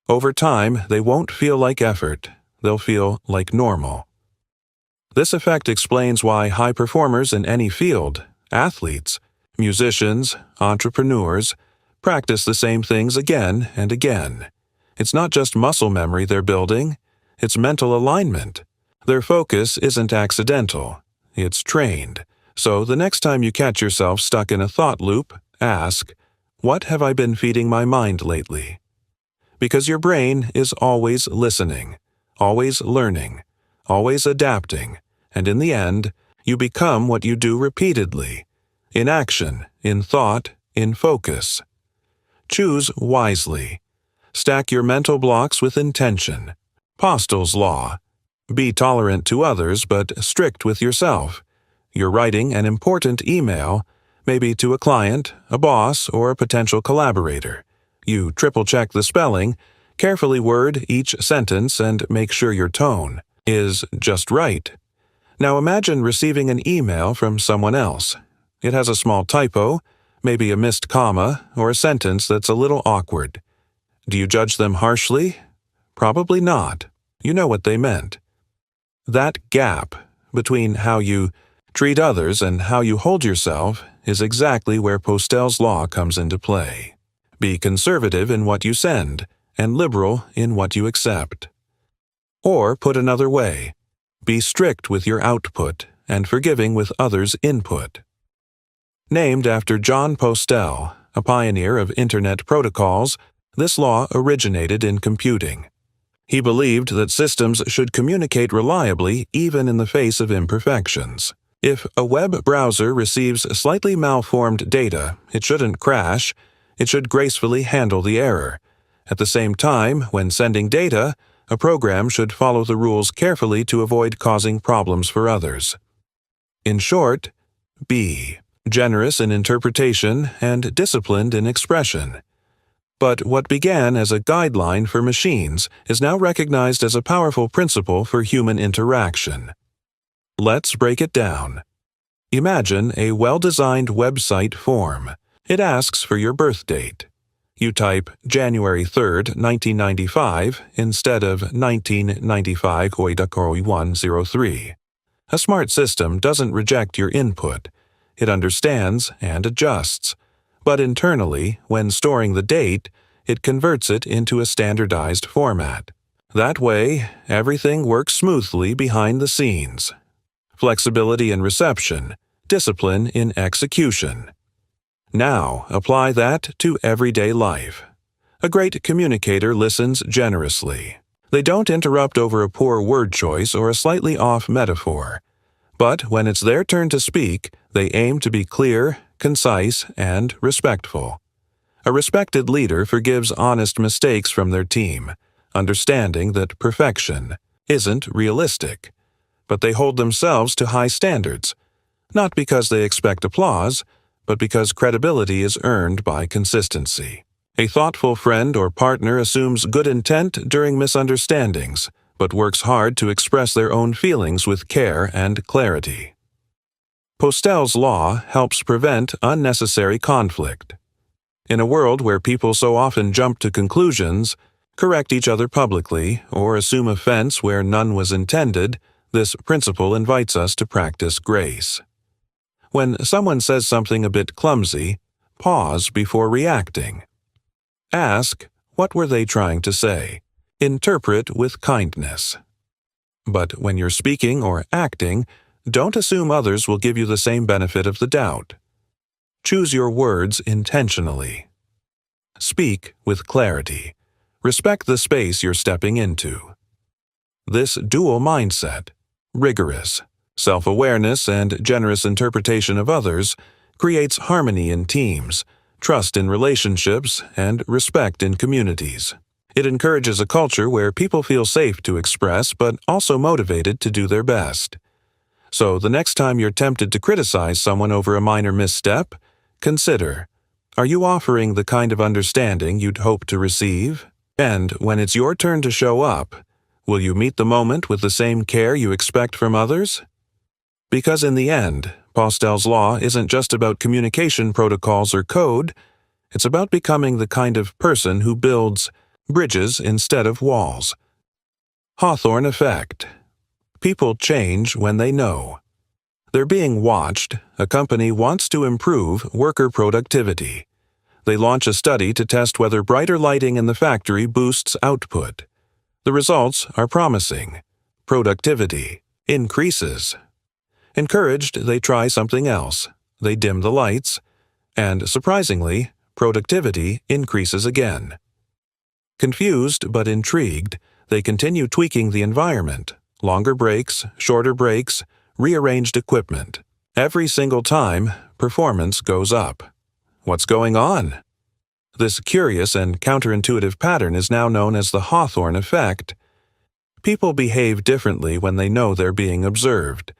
Over time, they won't feel like effort. They'll feel like normal. This effect explains why high performers in any field, athletes, musicians, entrepreneurs, practice the same things again and again. It's not just muscle memory they're building, it's mental alignment. Their focus isn't accidental, it's trained. So the next time you catch yourself stuck in a thought loop, ask, "What have I been feeding my mind lately?" Because your brain is always listening, always learning, always adapting, and in the end, you become what you do repeatedly. In action, in thought, in focus. Choose wisely. Stack your mental blocks with intention. Postel's law. Be tolerant to others but strict with yourself. You're writing an important email, maybe to a client, a boss, or a potential collaborator. You triple-check the spelling, carefully word each sentence, and make sure your tone is just right. Now imagine receiving an email from someone else. It has a small typo, maybe a missed comma, or a sentence that's a little awkward. Do you judge them harshly? Probably not. You know what they meant. That gap between how you treat others and how you hold yourself is exactly where Postel's law comes into play. Be conservative in what you send, and liberal in what you accept. Or, put another way, be strict with your output and forgiving with others' input. Named after John Postel, a pioneer of Internet protocols, this law originated in computing. He believed that systems should communicate reliably even in the face of imperfections. If a web browser receives slightly malformed data, it shouldn't crash, it should gracefully handle the error. At the same time, when sending data, a program should follow the rules carefully to avoid causing problems for others. In short, be generous in interpretation and disciplined in expression. But what began as a guideline for machines is now recognized as a powerful principle for human interaction. Let's break it down. Imagine a well-designed website form. It asks for your birth date. You type January 3rd, 1995 instead of 1995-103. A smart system doesn't reject your input. It understands and adjusts. But internally, when storing the date, it converts it into a standardized format. That way, everything works smoothly behind the scenes. Flexibility in reception, discipline in execution. Now, apply that to everyday life. A great communicator listens generously. They don't interrupt over a poor word choice or a slightly off metaphor. But when it's their turn to speak, they aim to be clear, concise, and respectful. A respected leader forgives honest mistakes from their team, understanding that perfection isn't realistic. But they hold themselves to high standards, not because they expect applause, but because credibility is earned by consistency. A thoughtful friend or partner assumes good intent during misunderstandings, but works hard to express their own feelings with care and clarity. Postel's law helps prevent unnecessary conflict. In a world where people so often jump to conclusions, correct each other publicly, or assume offense where none was intended, this principle invites us to practice grace. When someone says something a bit clumsy, pause before reacting. Ask, what were they trying to say? Interpret with kindness. But when you're speaking or acting, don't assume others will give you the same benefit of the doubt. Choose your words intentionally. Speak with clarity. Respect the space you're stepping into. This dual mindset, rigorous self-awareness and generous interpretation of others, creates harmony in teams, trust in relationships, and respect in communities. It encourages a culture where people feel safe to express but also motivated to do their best. So the next time you're tempted to criticize someone over a minor misstep, consider, are you offering the kind of understanding you'd hope to receive? And when it's your turn to show up, will you meet the moment with the same care you expect from others? Because in the end, Postel's law isn't just about communication protocols or code, it's about becoming the kind of person who builds bridges instead of walls. Hawthorne effect. People change when they know. They're being watched. A company wants to improve worker productivity. They launch a study to test whether brighter lighting in the factory boosts output. The results are promising. Productivity increases. Encouraged, they try something else. They dim the lights, and surprisingly, productivity increases again. Confused but intrigued, they continue tweaking the environment. Longer breaks, shorter breaks, rearranged equipment. Every single time, performance goes up. What's going on? This curious and counterintuitive pattern is now known as the Hawthorne effect. People behave differently when they know they're being observed.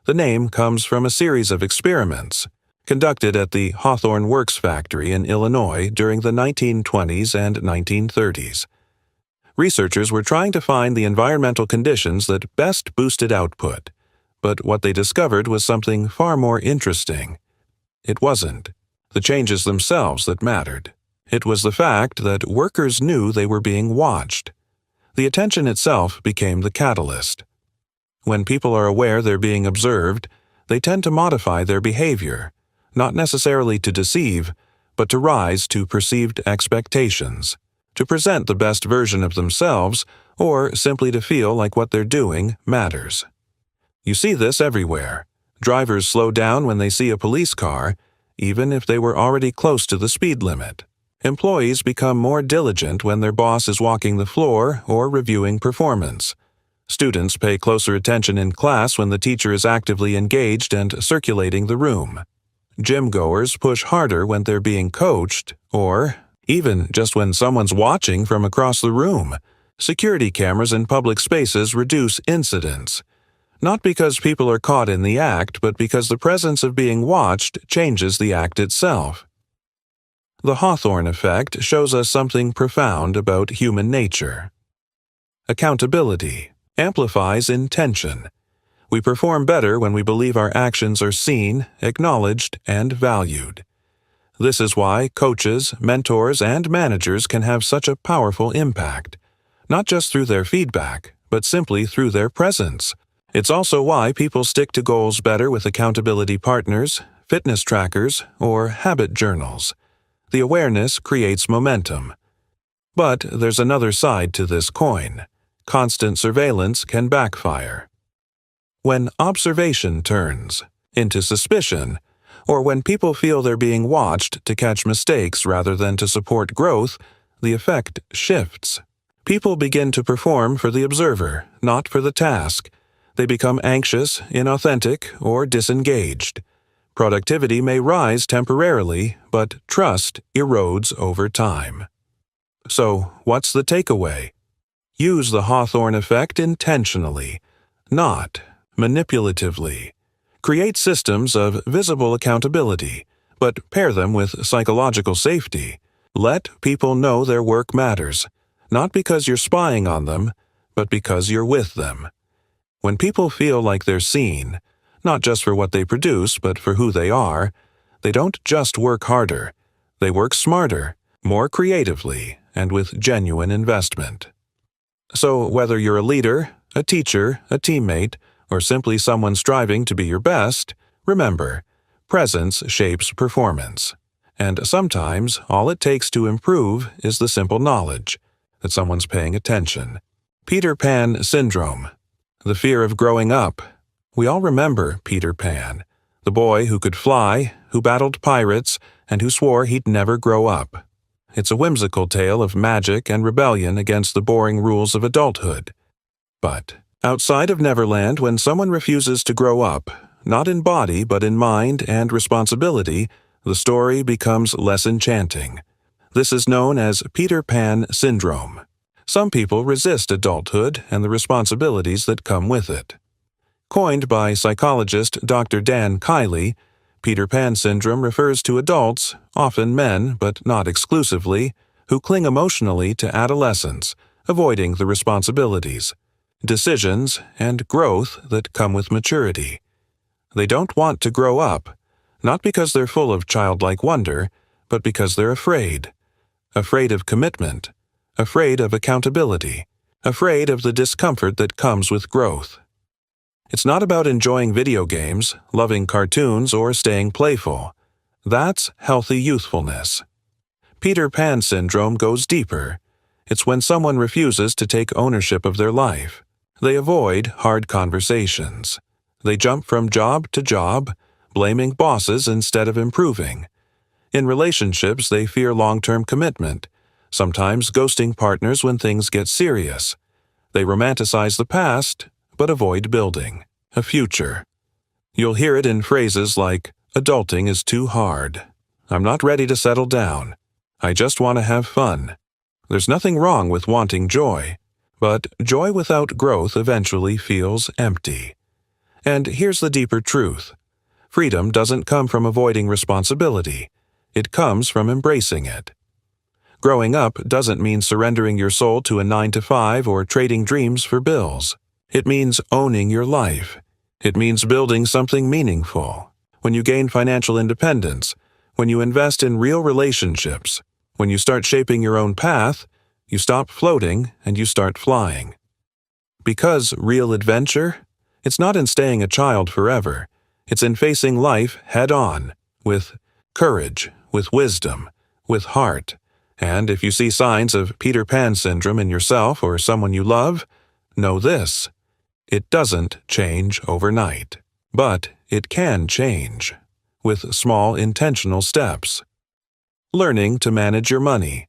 The name comes from a series of experiments conducted at the Hawthorne Works factory in Illinois during the 1920s and 1930s. Researchers were trying to find the environmental conditions that best boosted output, but what they discovered was something far more interesting. It wasn't the changes themselves that mattered. It was the fact that workers knew they were being watched. The attention itself became the catalyst. When people are aware they're being observed, they tend to modify their behavior, not necessarily to deceive, but to rise to perceived expectations, to present the best version of themselves, or simply to feel like what they're doing matters. You see this everywhere. Drivers slow down when they see a police car, even if they were already close to the speed limit. Employees become more diligent when their boss is walking the floor or reviewing performance. Students pay closer attention in class when the teacher is actively engaged and circulating the room. Gym-goers push harder when they're being coached, or even just when someone's watching from across the room. Security cameras in public spaces reduce incidents. Not because people are caught in the act, but because the presence of being watched changes the act itself. The Hawthorne effect shows us something profound about human nature. Accountability amplifies intention. We perform better when we believe our actions are seen, acknowledged, and valued. This is why coaches, mentors, and managers can have such a powerful impact, not just through their feedback, but simply through their presence. It's also why people stick to goals better with accountability partners, fitness trackers, or habit journals. The awareness creates momentum. But there's another side to this coin. Constant surveillance can backfire. When observation turns into suspicion, or when people feel they're being watched to catch mistakes rather than to support growth, the effect shifts. People begin to perform for the observer, not for the task. They become anxious, inauthentic, or disengaged. Productivity may rise temporarily, but trust erodes over time. So, what's the takeaway? Use the Hawthorne effect intentionally, not manipulatively. Create systems of visible accountability, but pair them with psychological safety. Let people know their work matters, not because you're spying on them, but because you're with them. When people feel like they're seen, not just for what they produce, but for who they are, they don't just work harder. They work smarter, more creatively, and with genuine investment. So whether you're a leader, a teacher, a teammate, or simply someone striving to be your best, remember, presence shapes performance. And sometimes all it takes to improve is the simple knowledge that someone's paying attention. Peter Pan syndrome. The fear of growing up. We all remember Peter Pan, the boy who could fly, who battled pirates, and who swore he'd never grow up. It's a whimsical tale of magic and rebellion against the boring rules of adulthood. But outside of Neverland, when someone refuses to grow up, not in body but in mind and responsibility, the story becomes less enchanting. This is known as Peter Pan syndrome. Some people resist adulthood and the responsibilities that come with it. Coined by psychologist Dr. Dan Kiley, Peter Pan syndrome refers to adults, often men but not exclusively, who cling emotionally to adolescence, avoiding the responsibilities, decisions, and growth that come with maturity. They don't want to grow up, not because they're full of childlike wonder, but because they're afraid. Afraid of commitment, afraid of accountability, afraid of the discomfort that comes with growth. It's not about enjoying video games, loving cartoons, or staying playful. That's healthy youthfulness. Peter Pan syndrome goes deeper. It's when someone refuses to take ownership of their life. They avoid hard conversations. They jump from job to job, blaming bosses instead of improving. In relationships, they fear long-term commitment, sometimes ghosting partners when things get serious. They romanticize the past, but avoid building a future. You'll hear it in phrases like, "Adulting is too hard. I'm not ready to settle down. I just want to have fun." There's nothing wrong with wanting joy, but joy without growth eventually feels empty. And here's the deeper truth. Freedom doesn't come from avoiding responsibility. It comes from embracing it. Growing up doesn't mean surrendering your soul to a 9-to-5 or trading dreams for bills. It means owning your life. It means building something meaningful. When you gain financial independence, when you invest in real relationships, when you start shaping your own path, you stop floating and you start flying. Because real adventure, it's not in staying a child forever. It's in facing life head-on, with courage, with wisdom, with heart. And if you see signs of Peter Pan syndrome in yourself or someone you love, know this. It doesn't change overnight, but it can change, with small intentional steps. Learning to manage your money,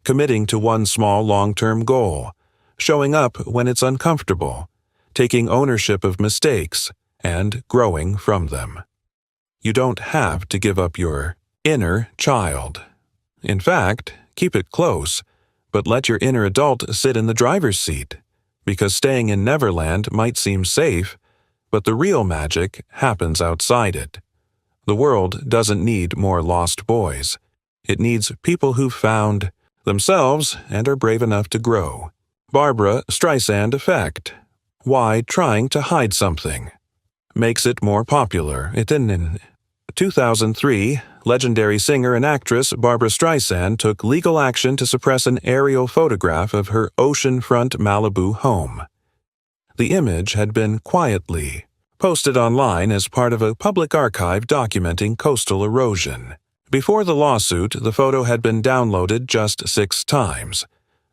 committing to one small long-term goal, showing up when it's uncomfortable, taking ownership of mistakes, and growing from them. You don't have to give up your inner child. In fact, keep it close, but let your inner adult sit in the driver's seat, because staying in Neverland might seem safe, but the real magic happens outside it. The world doesn't need more lost boys. It needs people who've found themselves and are brave enough to grow. Barbra Streisand effect. Why trying to hide something makes it more popular? In 2003, legendary singer and actress Barbra Streisand took legal action to suppress an aerial photograph of her oceanfront Malibu home. The image had been quietly, posted online as part of a public archive documenting coastal erosion. Before the lawsuit, the photo had been downloaded just 6 times,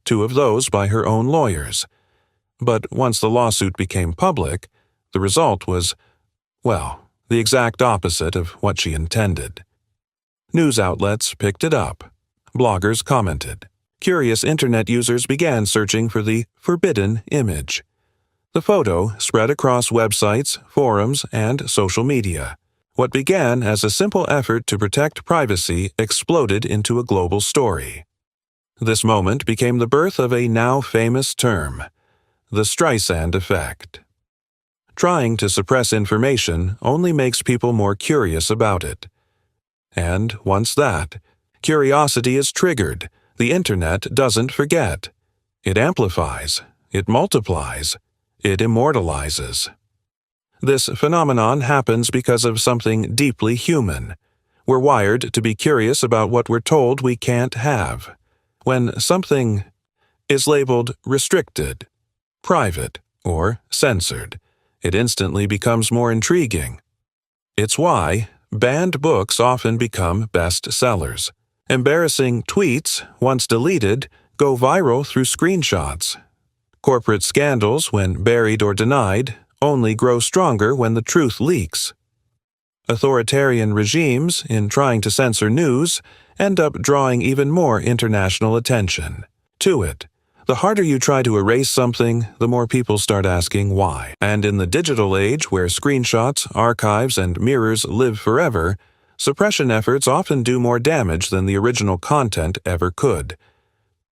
2 of those by her own lawyers. But once the lawsuit became public, the result was, well, the exact opposite of what she intended. News outlets picked it up. Bloggers commented. Curious internet users began searching for the forbidden image. The photo spread across websites, forums, and social media. What began as a simple effort to protect privacy exploded into a global story. This moment became the birth of a now famous term, the Streisand effect. Trying to suppress information only makes people more curious about it. And once that, curiosity is triggered, the internet doesn't forget. It amplifies, it multiplies, it immortalizes. This phenomenon happens because of something deeply human. We're wired to be curious about what we're told we can't have. When something is labeled restricted, private, or censored, it instantly becomes more intriguing. It's why banned books often become bestsellers. Embarrassing tweets, once deleted, go viral through screenshots. Corporate scandals, when buried or denied, only grow stronger when the truth leaks. Authoritarian regimes, in trying to censor news, end up drawing even more international attention to it. The harder you try to erase something, the more people start asking why. And in the digital age, where screenshots, archives, and mirrors live forever, suppression efforts often do more damage than the original content ever could.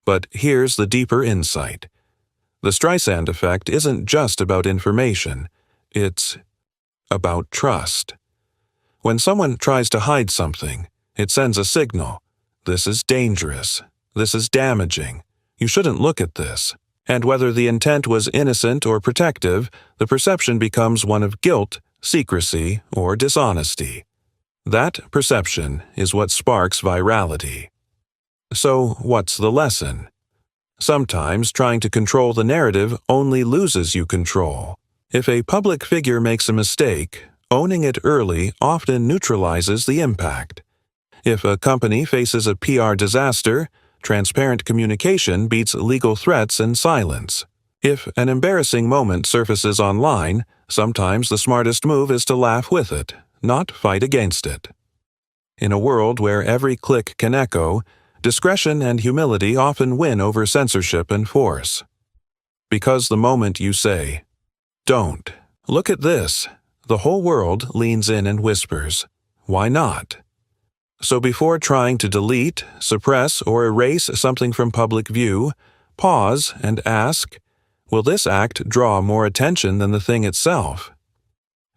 But here's the deeper insight. The Streisand effect isn't just about information. It's about trust. When someone tries to hide something, it sends a signal. This is dangerous. This is damaging. You shouldn't look at this. And whether the intent was innocent or protective, the perception becomes one of guilt, secrecy, or dishonesty. That perception is what sparks virality. So, what's the lesson? Sometimes trying to control the narrative only loses you control. If a public figure makes a mistake, owning it early often neutralizes the impact. If a company faces a PR disaster, transparent communication beats legal threats and silence. If an embarrassing moment surfaces online, sometimes the smartest move is to laugh with it, not fight against it. In a world where every click can echo, discretion and humility often win over censorship and force. Because the moment you say, "Don't. Look at this," the whole world leans in and whispers, "Why not?" So before trying to delete, suppress, or erase something from public view, pause and ask, will this act draw more attention than the thing itself?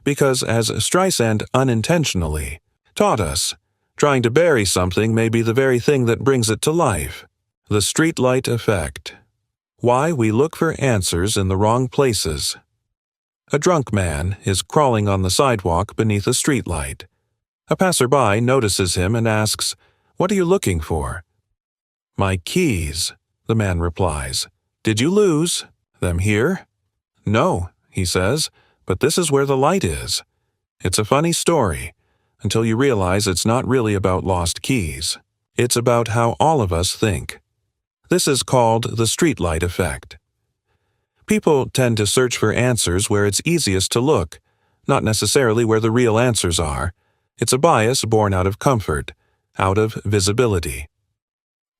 Because as Streisand unintentionally taught us, trying to bury something may be the very thing that brings it to life. The streetlight effect. Why we look for answers in the wrong places. A drunk man is crawling on the sidewalk beneath a streetlight. A passerby notices him and asks, "What are you looking for?" "My keys," the man replies. "Did you lose them here?" "No," he says, "but this is where the light is." It's a funny story, until you realize it's not really about lost keys. It's about how all of us think. This is called the streetlight effect. People tend to search for answers where it's easiest to look, not necessarily where the real answers are. It's a bias born out of comfort, out of visibility.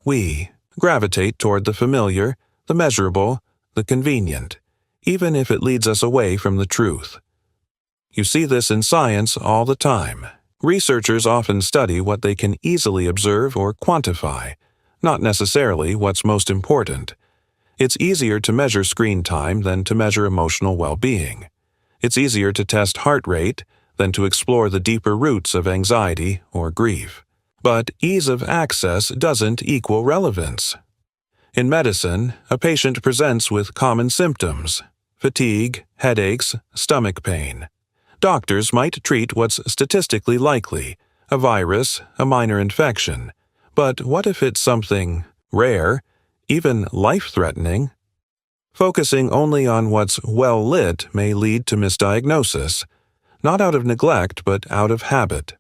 We gravitate toward the familiar, the measurable, the convenient, even if it leads us away from the truth. You see this in science all the time. Researchers often study what they can easily observe or quantify, not necessarily what's most important. It's easier to measure screen time than to measure emotional well-being. It's easier to test heart rate than to explore the deeper roots of anxiety or grief. But ease of access doesn't equal relevance. In medicine, a patient presents with common symptoms: fatigue, headaches, stomach pain. Doctors might treat what's statistically likely, a virus, a minor infection. But what if it's something rare, even life-threatening? Focusing only on what's well-lit may lead to misdiagnosis. not out of neglect but out of habit.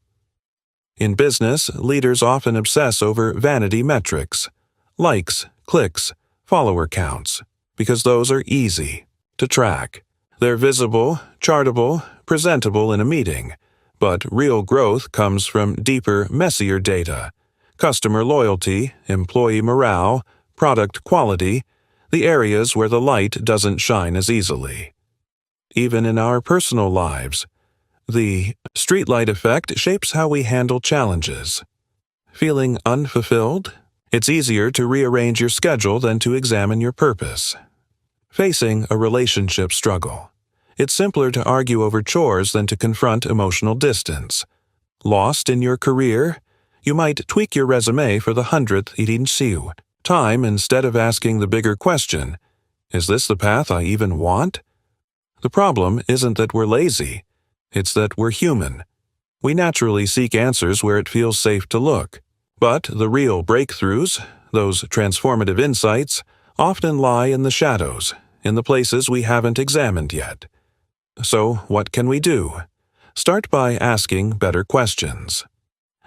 In business, leaders often obsess over vanity metrics, likes, clicks, follower counts, because those are easy to track. They're visible, chartable, presentable in a meeting, but real growth comes from deeper, messier data: customer loyalty, employee morale, product quality, the areas where the light doesn't shine as easily. Even in our personal lives, the streetlight effect shapes how we handle challenges. Feeling unfulfilled? It's easier to rearrange your schedule than to examine your purpose. Facing a relationship struggle. It's simpler to argue over chores than to confront emotional distance. Lost in your career? You might tweak your resume for the 100th interview. Time instead of asking the bigger question, is this the path I even want? The problem isn't that we're lazy. It's that we're human. We naturally seek answers where it feels safe to look. But the real breakthroughs, those transformative insights, often lie in the shadows, in the places we haven't examined yet. So, what can we do? Start by asking better questions.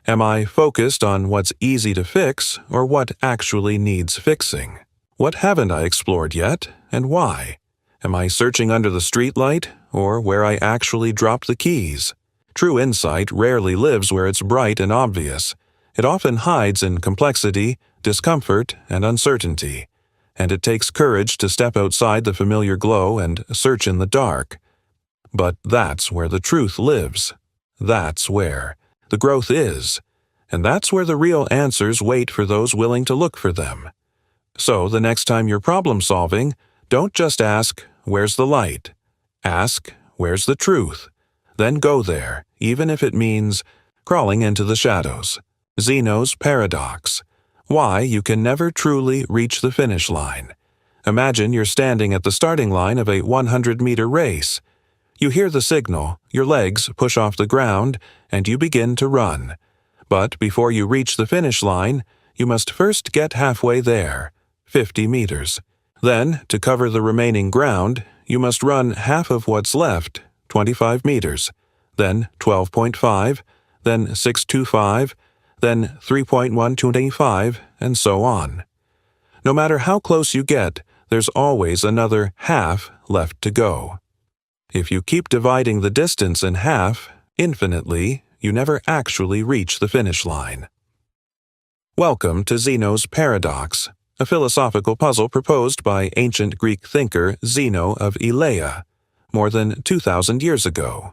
Am I focused on what's easy to fix or what actually needs fixing? What haven't I explored yet, and why? Am I searching under the streetlight or where I actually dropped the keys? True insight rarely lives where it's bright and obvious. It often hides in complexity, discomfort, and uncertainty. And it takes courage to step outside the familiar glow and search in the dark. But that's where the truth lives. That's where the growth is. And that's where the real answers wait for those willing to look for them. So the next time you're problem solving, don't just ask, where's the light? Ask, where's the truth? Then go there, even if it means crawling into the shadows. Zeno's paradox. Why you can never truly reach the finish line. Imagine you're standing at the starting line of a 100-meter race. You hear the signal, your legs push off the ground, and you begin to run. But before you reach the finish line, you must first get halfway there, 50 meters. Then, to cover the remaining ground, you must run half of what's left, 25 meters, then 12.5, then 6.25, then 3.125, and so on. No matter how close you get, there's always another half left to go. If you keep dividing the distance in half, infinitely, you never actually reach the finish line. Welcome to Zeno's paradox, a philosophical puzzle proposed by ancient Greek thinker Zeno of Elea, more than 2,000 years ago.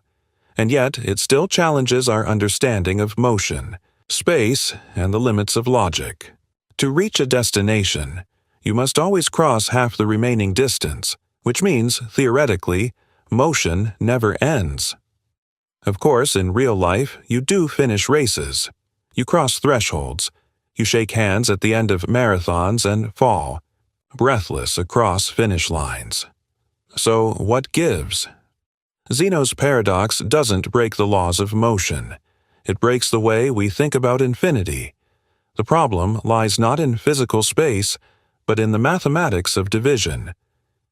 And yet, it still challenges our understanding of motion, space, and the limits of logic. To reach a destination, you must always cross half the remaining distance, which means, theoretically, motion never ends. Of course, in real life, you do finish races. You cross thresholds. You shake hands at the end of marathons and fall, breathless across finish lines. So, what gives? Zeno's paradox doesn't break the laws of motion. It breaks the way we think about infinity. The problem lies not in physical space, but in the mathematics of division.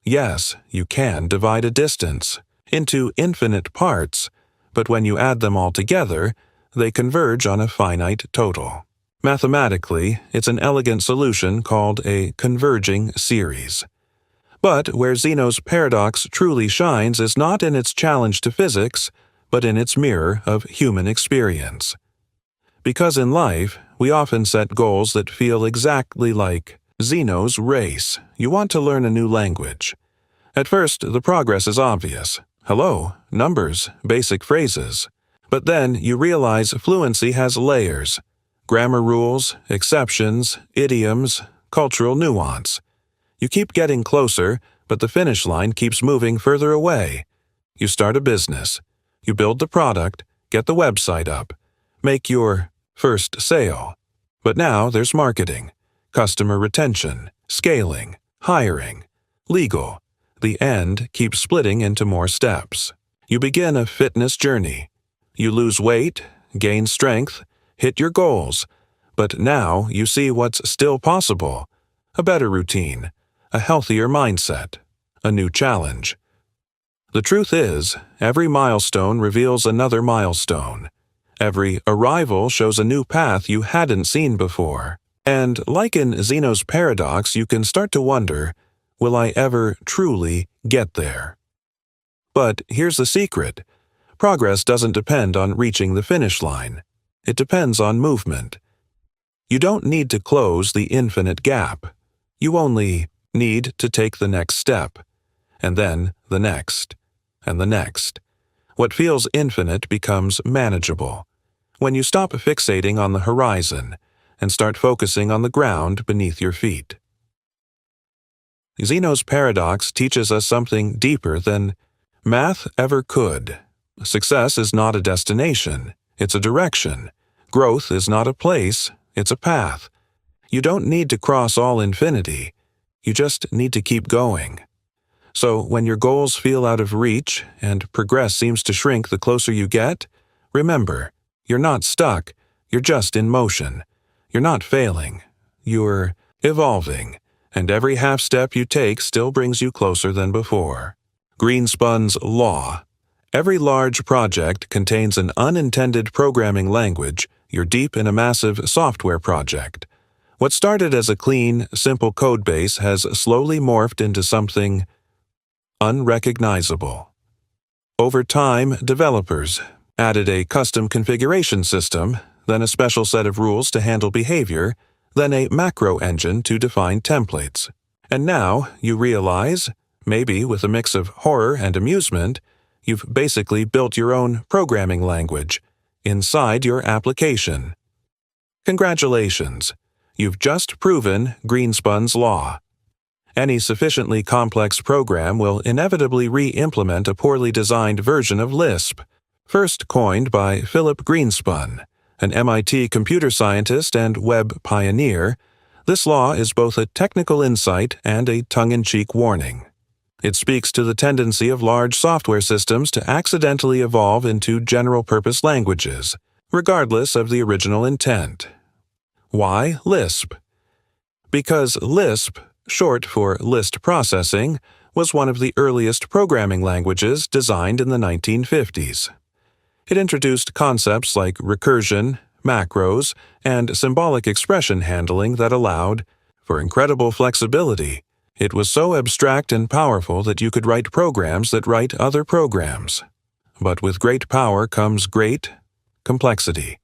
Yes, you can divide a distance into infinite parts, but when you add them all together, they converge on a finite total. Mathematically, it's an elegant solution called a converging series. But where Zeno's paradox truly shines is not in its challenge to physics, but in its mirror of human experience. Because in life, we often set goals that feel exactly like Zeno's race. You want to learn a new language. At first, the progress is obvious. Hello, numbers, basic phrases. But then you realize fluency has layers. Grammar rules, exceptions, idioms, cultural nuance. You keep getting closer, but the finish line keeps moving further away. You start a business. You build the product, get the website up, make your first sale. But now there's marketing, customer retention, scaling, hiring, legal. The end keeps splitting into more steps. You begin a fitness journey. You lose weight, gain strength, hit your goals. But now you see what's still possible. A better routine, a healthier mindset, a new challenge. The truth is, every milestone reveals another milestone. Every arrival shows a new path you hadn't seen before. And like in Zeno's paradox, you can start to wonder, will I ever truly get there? But here's the secret. Progress doesn't depend on reaching the finish line. It depends on movement. You don't need to close the infinite gap. You only need to take the next step, and then the next, and the next. What feels infinite becomes manageable when you stop fixating on the horizon and start focusing on the ground beneath your feet. Zeno's paradox teaches us something deeper than math ever could. Success is not a destination, it's a direction. Growth is not a place, it's a path. You don't need to cross all infinity, you just need to keep going. So when your goals feel out of reach and progress seems to shrink the closer you get, remember, you're not stuck, you're just in motion. You're not failing, you're evolving, and every half step you take still brings you closer than before. Greenspun's law. Every large project contains an unintended programming language. You're deep in a massive software project. What started as a clean, simple code base has slowly morphed into something unrecognizable. Over time, developers added a custom configuration system, then a special set of rules to handle behavior, then a macro engine to define templates. And now, you realize, maybe with a mix of horror and amusement, you've basically built your own programming language inside your application. Congratulations! You've just proven Greenspun's law. Any sufficiently complex program will inevitably re-implement a poorly designed version of Lisp, first coined by Philip Greenspun, an MIT computer scientist and web pioneer. This law is both a technical insight and a tongue-in-cheek warning. It speaks to the tendency of large software systems to accidentally evolve into general-purpose languages, regardless of the original intent. Why Lisp? Because Lisp, short for list processing, was one of the earliest programming languages designed in the 1950s. It introduced concepts like recursion, macros, and symbolic expression handling that allowed for incredible flexibility. It was so abstract and powerful that you could write programs that write other programs. But with great power comes great complexity.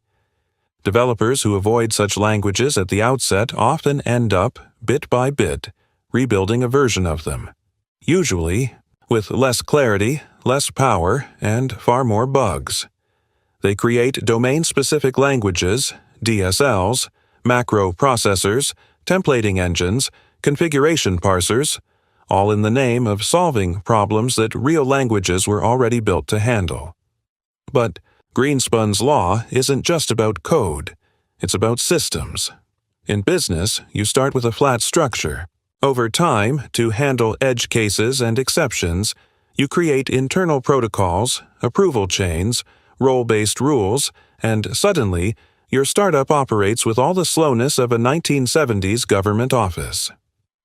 Developers who avoid such languages at the outset often end up, bit by bit, rebuilding a version of them, usually with less clarity, less power, and far more bugs. They create domain-specific languages, DSLs, macro processors, templating engines, configuration parsers, all in the name of solving problems that real languages were already built to handle. But Greenspun's law isn't just about code, it's about systems. In business, you start with a flat structure. Over time, to handle edge cases and exceptions, you create internal protocols, approval chains, role-based rules, and suddenly, your startup operates with all the slowness of a 1970s government office.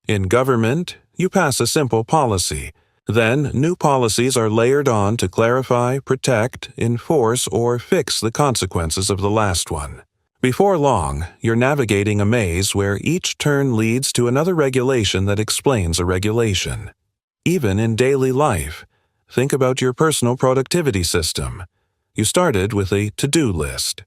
In government, you pass a simple policy. Then, new policies are layered on to clarify, protect, enforce, or fix the consequences of the last one. Before long, you're navigating a maze where each turn leads to another regulation that explains a regulation. Even in daily life, think about your personal productivity system. You started with a to-do list.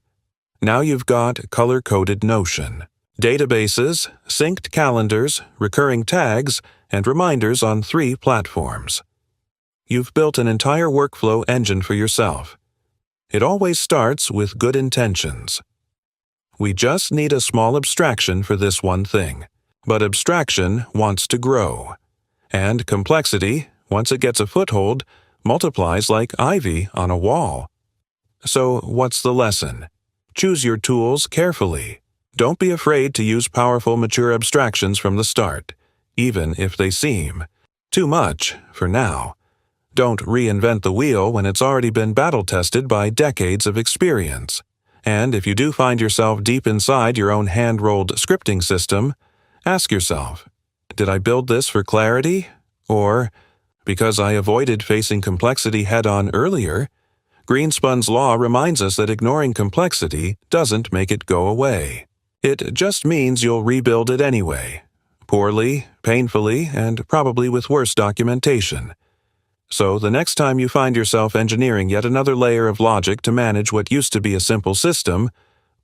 Now you've got color-coded Notion, databases, synced calendars, recurring tags, and reminders on 3 platforms. You've built an entire workflow engine for yourself. It always starts with good intentions. We just need a small abstraction for this one thing. But abstraction wants to grow. And complexity, once it gets a foothold, multiplies like ivy on a wall. So what's the lesson? Choose your tools carefully. Don't be afraid to use powerful, mature abstractions from the start, even if they seem too much for now. Don't reinvent the wheel when it's already been battle-tested by decades of experience. And if you do find yourself deep inside your own hand-rolled scripting system, ask yourself, did I build this for clarity? Or Because I avoided facing complexity head-on earlier, Greenspun's law reminds us that ignoring complexity doesn't make it go away. It just means you'll rebuild it anyway, poorly, painfully, and probably with worse documentation. So the next time you find yourself engineering yet another layer of logic to manage what used to be a simple system,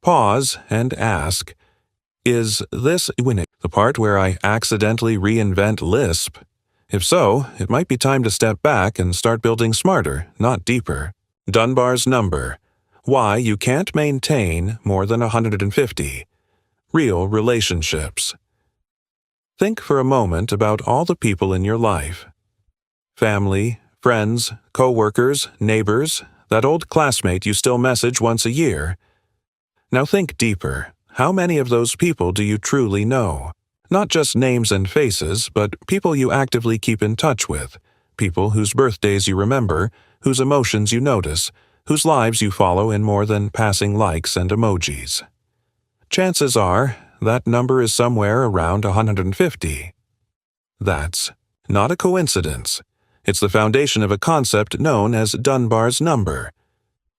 pause and ask, is this the part where I accidentally reinvent Lisp? If so, it might be time to step back and start building smarter, not deeper. Dunbar's number. Why you can't maintain more than 150. Real relationships. Think for a moment about all the people in your life. Family, friends, co-workers, neighbors, that old classmate you still message once a year. Now think deeper. How many of those people do you truly know? Not just names and faces, but people you actively keep in touch with, people whose birthdays you remember, whose emotions you notice, whose lives you follow in more than passing likes and emojis. Chances are, that number is somewhere around 150. That's not a coincidence. It's the foundation of a concept known as Dunbar's number.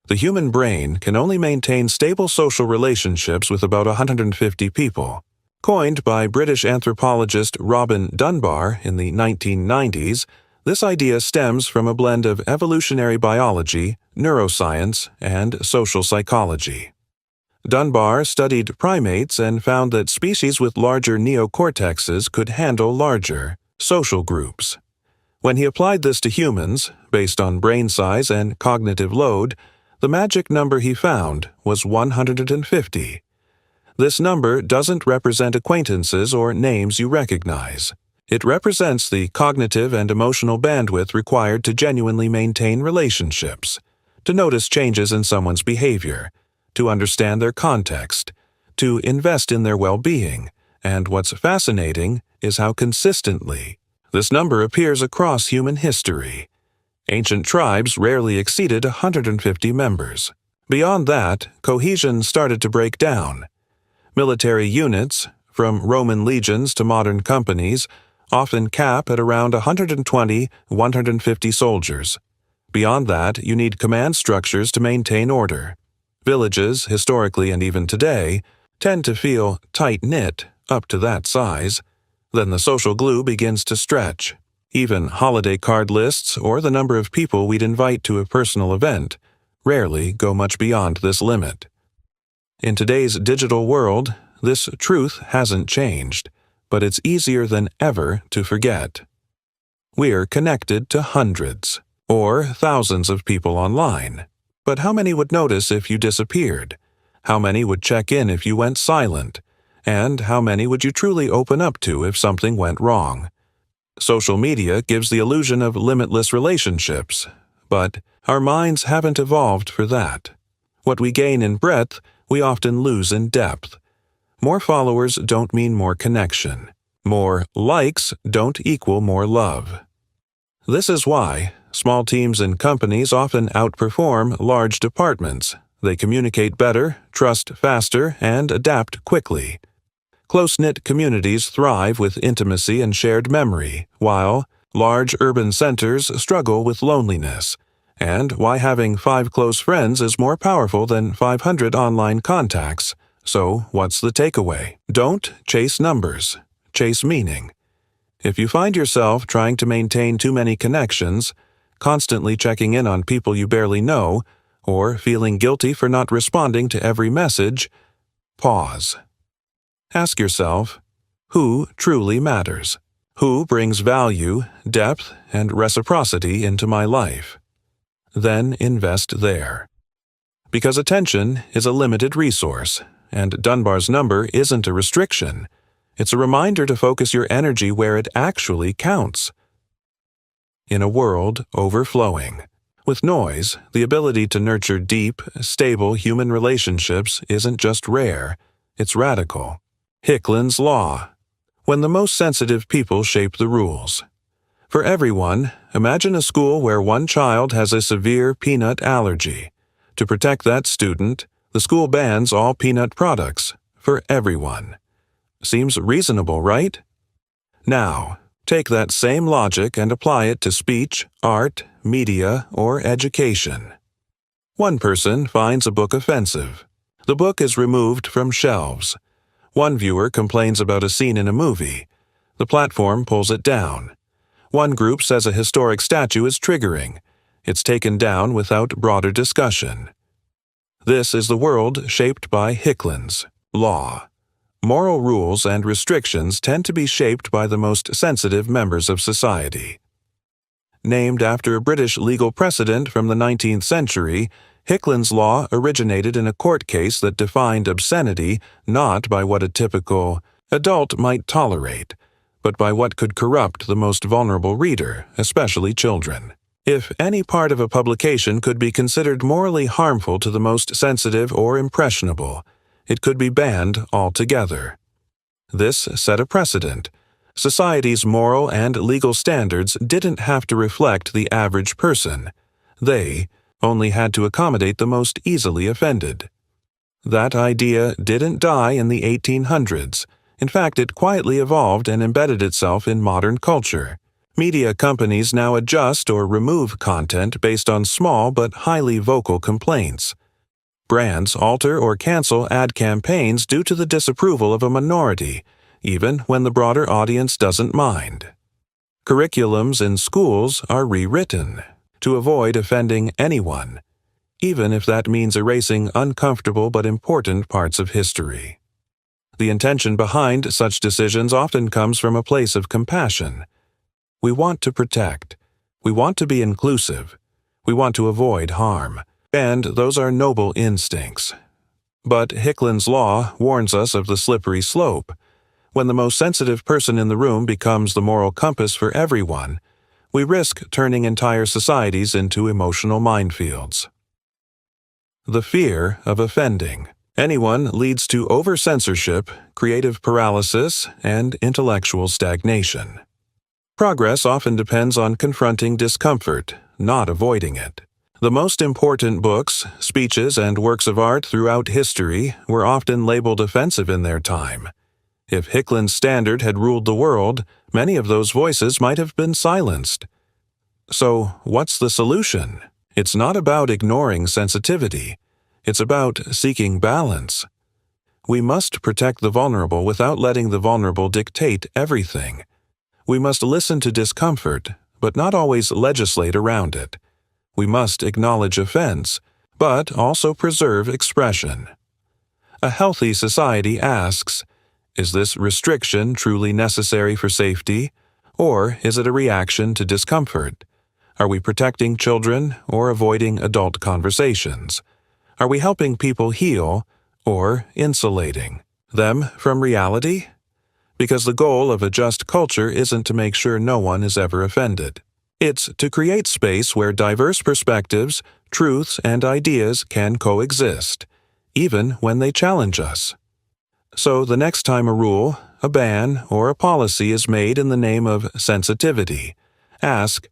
The human brain can only maintain stable social relationships with about 150 people. Coined by British anthropologist Robin Dunbar in the 1990s, this idea stems from a blend of evolutionary biology, neuroscience, and social psychology. Dunbar studied primates and found that species with larger neocortexes could handle larger, social groups. When he applied this to humans, based on brain size and cognitive load, the magic number he found was 150. This number doesn't represent acquaintances or names you recognize. It represents the cognitive and emotional bandwidth required to genuinely maintain relationships, to notice changes in someone's behavior, to understand their context, to invest in their well-being, and what's fascinating is how consistently this number appears across human history. Ancient tribes rarely exceeded 150 members. Beyond that, cohesion started to break down. Military units, from Roman legions to modern companies, often cap at around 120-150 soldiers. Beyond that, you need command structures to maintain order. Villages, historically and even today, tend to feel tight-knit up to that size. Then the social glue begins to stretch. Even holiday card lists or the number of people we'd invite to a personal event rarely go much beyond this limit. In today's digital world, this truth hasn't changed, but it's easier than ever to forget. We're connected to hundreds or thousands of people online. But how many would notice if you disappeared? How many would check in if you went silent? And how many would you truly open up to if something went wrong? Social media gives the illusion of limitless relationships, but our minds haven't evolved for that. What we gain in breadth, we often lose in depth. More followers don't mean more connection. More likes don't equal more love. This is why small teams and companies often outperform large departments. They communicate better, trust faster, and adapt quickly. Close-knit communities thrive with intimacy and shared memory, while large urban centers struggle with loneliness, and why having 5 close friends is more powerful than 500 online contacts. So, what's the takeaway? Don't chase numbers. Chase meaning. If you find yourself trying to maintain too many connections, constantly checking in on people you barely know, or feeling guilty for not responding to every message, pause. Ask yourself, who truly matters? Who brings value, depth, and reciprocity into my life? Then invest there. Because attention is a limited resource, and Dunbar's number isn't a restriction. It's a reminder to focus your energy where it actually counts. In a world overflowing with noise, the ability to nurture deep, stable human relationships isn't just rare, it's radical. Hicklin's Law. When the most sensitive people shape the rules. For everyone, imagine a school where one child has a severe peanut allergy. To protect that student, the school bans all peanut products for everyone. Seems reasonable, right? Now, Take that same logic and apply it to speech, art, media, or education. One person finds a book offensive. The book is removed from shelves. One viewer complains about a scene in a movie. The platform pulls it down. One group says a historic statue is triggering. It's taken down without broader discussion. This is the world shaped by Hicklin's law. Moral rules and restrictions tend to be shaped by the most sensitive members of society. Named after a British legal precedent from the 19th century, Hicklin's law originated in a court case that defined obscenity not by what a typical adult might tolerate, but by what could corrupt the most vulnerable reader, especially children. If any part of a publication could be considered morally harmful to the most sensitive or impressionable, it could be banned altogether. This set a precedent. Society's moral and legal standards didn't have to reflect the average person. They only had to accommodate the most easily offended. That idea didn't die in the 1800s. In fact, it quietly evolved and embedded itself in modern culture. Media companies now adjust or remove content based on small but highly vocal complaints. Brands alter or cancel ad campaigns due to the disapproval of a minority, even when the broader audience doesn't mind. Curriculums in schools are rewritten to avoid offending anyone, even if that means erasing uncomfortable but important parts of history. The intention behind such decisions often comes from a place of compassion. We want to protect. We want to be inclusive. We want to avoid harm. And those are noble instincts. But Hicklin's law warns us of the slippery slope. When the most sensitive person in the room becomes the moral compass for everyone, we risk turning entire societies into emotional minefields. The fear of offending anyone leads to over-censorship, creative paralysis, and intellectual stagnation. Progress often depends on confronting discomfort, not avoiding it. The most important books, speeches, and works of art throughout history were often labeled offensive in their time. If Hicklin's standard had ruled the world, many of those voices might have been silenced. So, what's the solution? It's not about ignoring sensitivity. It's about seeking balance. We must protect the vulnerable without letting the vulnerable dictate everything. We must listen to discomfort, but not always legislate around it. We must acknowledge offense, but also preserve expression. A healthy society asks, is this restriction truly necessary for safety, or is it a reaction to discomfort? Are we protecting children or avoiding adult conversations? Are we helping people heal or insulating them from reality? Because the goal of a just culture isn't to make sure no one is ever offended. It's to create space where diverse perspectives, truths, and ideas can coexist, even when they challenge us. So the next time a rule, a ban, or a policy is made in the name of sensitivity, ask,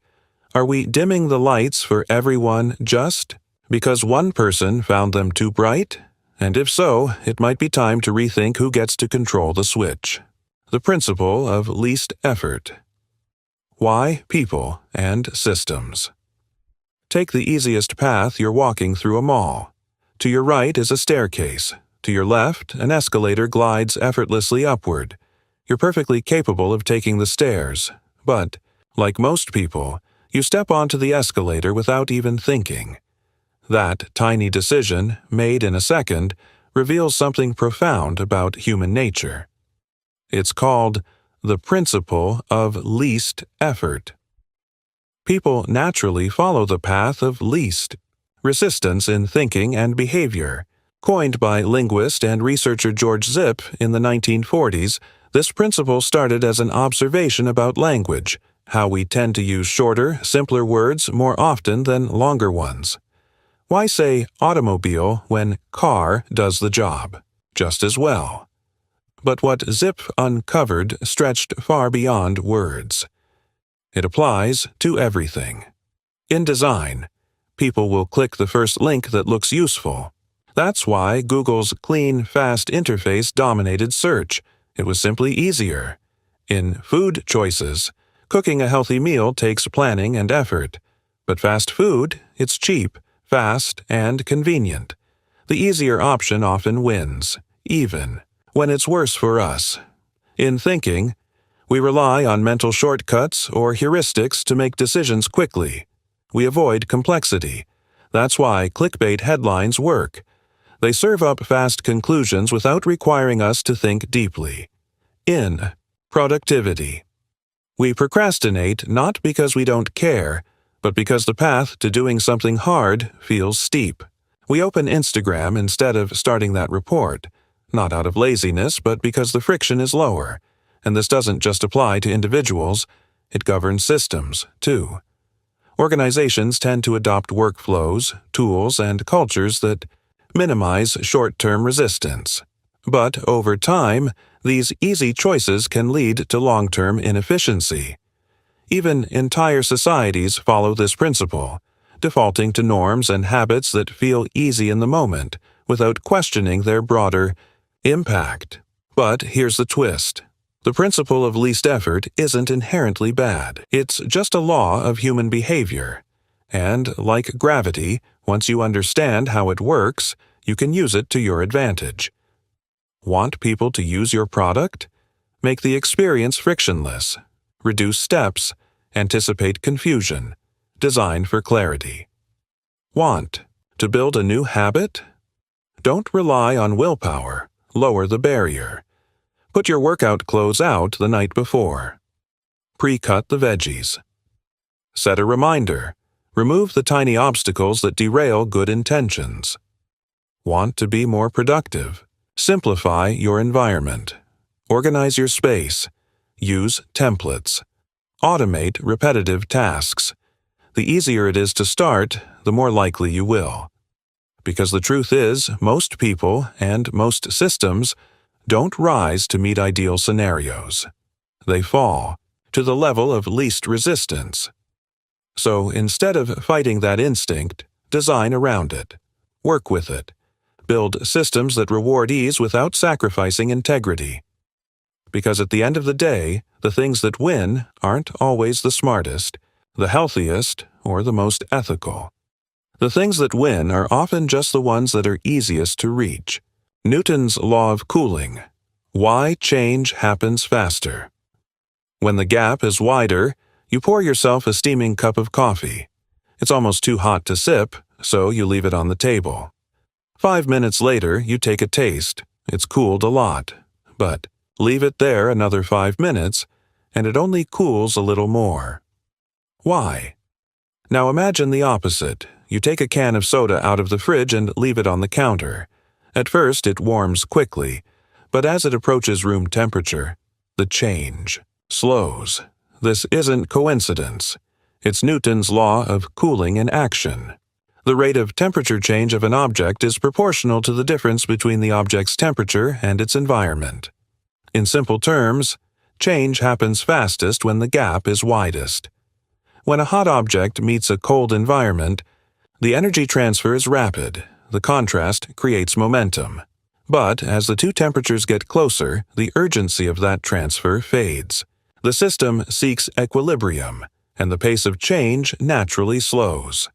are we dimming the lights for everyone just because one person found them too bright? And if so, it might be time to rethink who gets to control the switch. The principle of least effort. Why people and systems? Take the easiest path you're walking through a mall. To your right is a staircase. To your left, an escalator glides effortlessly upward. You're perfectly capable of taking the stairs, but, like most people, you step onto the escalator without even thinking. That tiny decision, made in a second, reveals something profound about human nature. It's called the principle of least effort. People naturally follow the path of least resistance in thinking and behavior. Coined by linguist and researcher George Zip in the 1940s, this principle started as an observation about language, how we tend to use shorter, simpler words more often than longer ones. Why say automobile when car does the job just as well? But what Zip uncovered stretched far beyond words. It applies to everything. In design, people will click the first link that looks useful. That's why Google's clean, fast interface dominated search. It was simply easier. In food choices, Cooking a healthy meal takes planning and effort. But fast food, it's cheap, fast, and convenient. The easier option often wins, even when it's worse for us. In thinking, we rely on mental shortcuts or heuristics to make decisions quickly. We avoid complexity. That's why clickbait headlines work. They serve up fast conclusions without requiring us to think deeply. In productivity, we procrastinate not because we don't care, but because the path to doing something hard feels steep. We open Instagram instead of starting that report, not out of laziness, but because the friction is lower. And this doesn't just apply to individuals, it governs systems, too. Organizations tend to adopt workflows, tools, and cultures that minimize short-term resistance. But over time, these easy choices can lead to long-term inefficiency. Even entire societies follow this principle, defaulting to norms and habits that feel easy in the moment, without questioning their broader impact. But here's the twist. The principle of least effort isn't inherently bad. It's just a law of human behavior. And, like gravity, once you understand how it works, you can use it to your advantage. Want people to use your product? Make the experience frictionless. Reduce steps. Anticipate confusion. Design for clarity. Want to build a new habit? Don't rely on willpower. Lower the barrier. Put your workout clothes out the night before. Pre-cut the veggies. Set a reminder. Remove the tiny obstacles that derail good intentions. Want to be more productive? Simplify your environment. Organize your space. Use templates. Automate repetitive tasks. The easier it is to start, the more likely you will. Because the truth is, most people and most systems don't rise to meet ideal scenarios. They fall to the level of least resistance. So instead of fighting that instinct, design around it. Work with it. Build systems that reward ease without sacrificing integrity. Because at the end of the day, the things that win aren't always the smartest, the healthiest, or the most ethical. The things that win are often just the ones that are easiest to reach. Newton's law of cooling. Why change happens faster. When the gap is wider, you pour yourself a steaming cup of coffee. It's almost too hot to sip, so you leave it on the table. 5 minutes later, you take a taste. It's cooled a lot. But leave it there another 5 minutes, and it only cools a little more. Why? Now imagine the opposite. You take a can of soda out of the fridge and leave it on the counter. At first, it warms quickly, but as it approaches room temperature, the change slows. This isn't coincidence. It's Newton's law of cooling in action. The rate of temperature change of an object is proportional to the difference between the object's temperature and its environment. In simple terms, change happens fastest when the gap is widest. When a hot object meets a cold environment, the energy transfer is rapid. The contrast creates momentum. But as the two temperatures get closer, the urgency of that transfer fades. The system seeks equilibrium, and the pace of change naturally slows.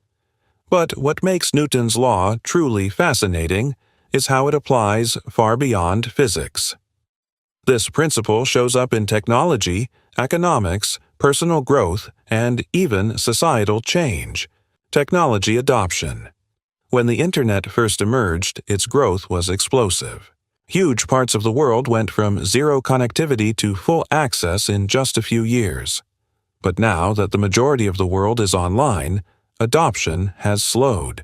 But what makes Newton's law truly fascinating is how it applies far beyond physics. This principle shows up in technology, economics, personal growth, and even societal change. Technology adoption. When the Internet first emerged, its growth was explosive. Huge parts of the world went from zero connectivity to full access in just a few years. But now that the majority of the world is online, adoption has slowed.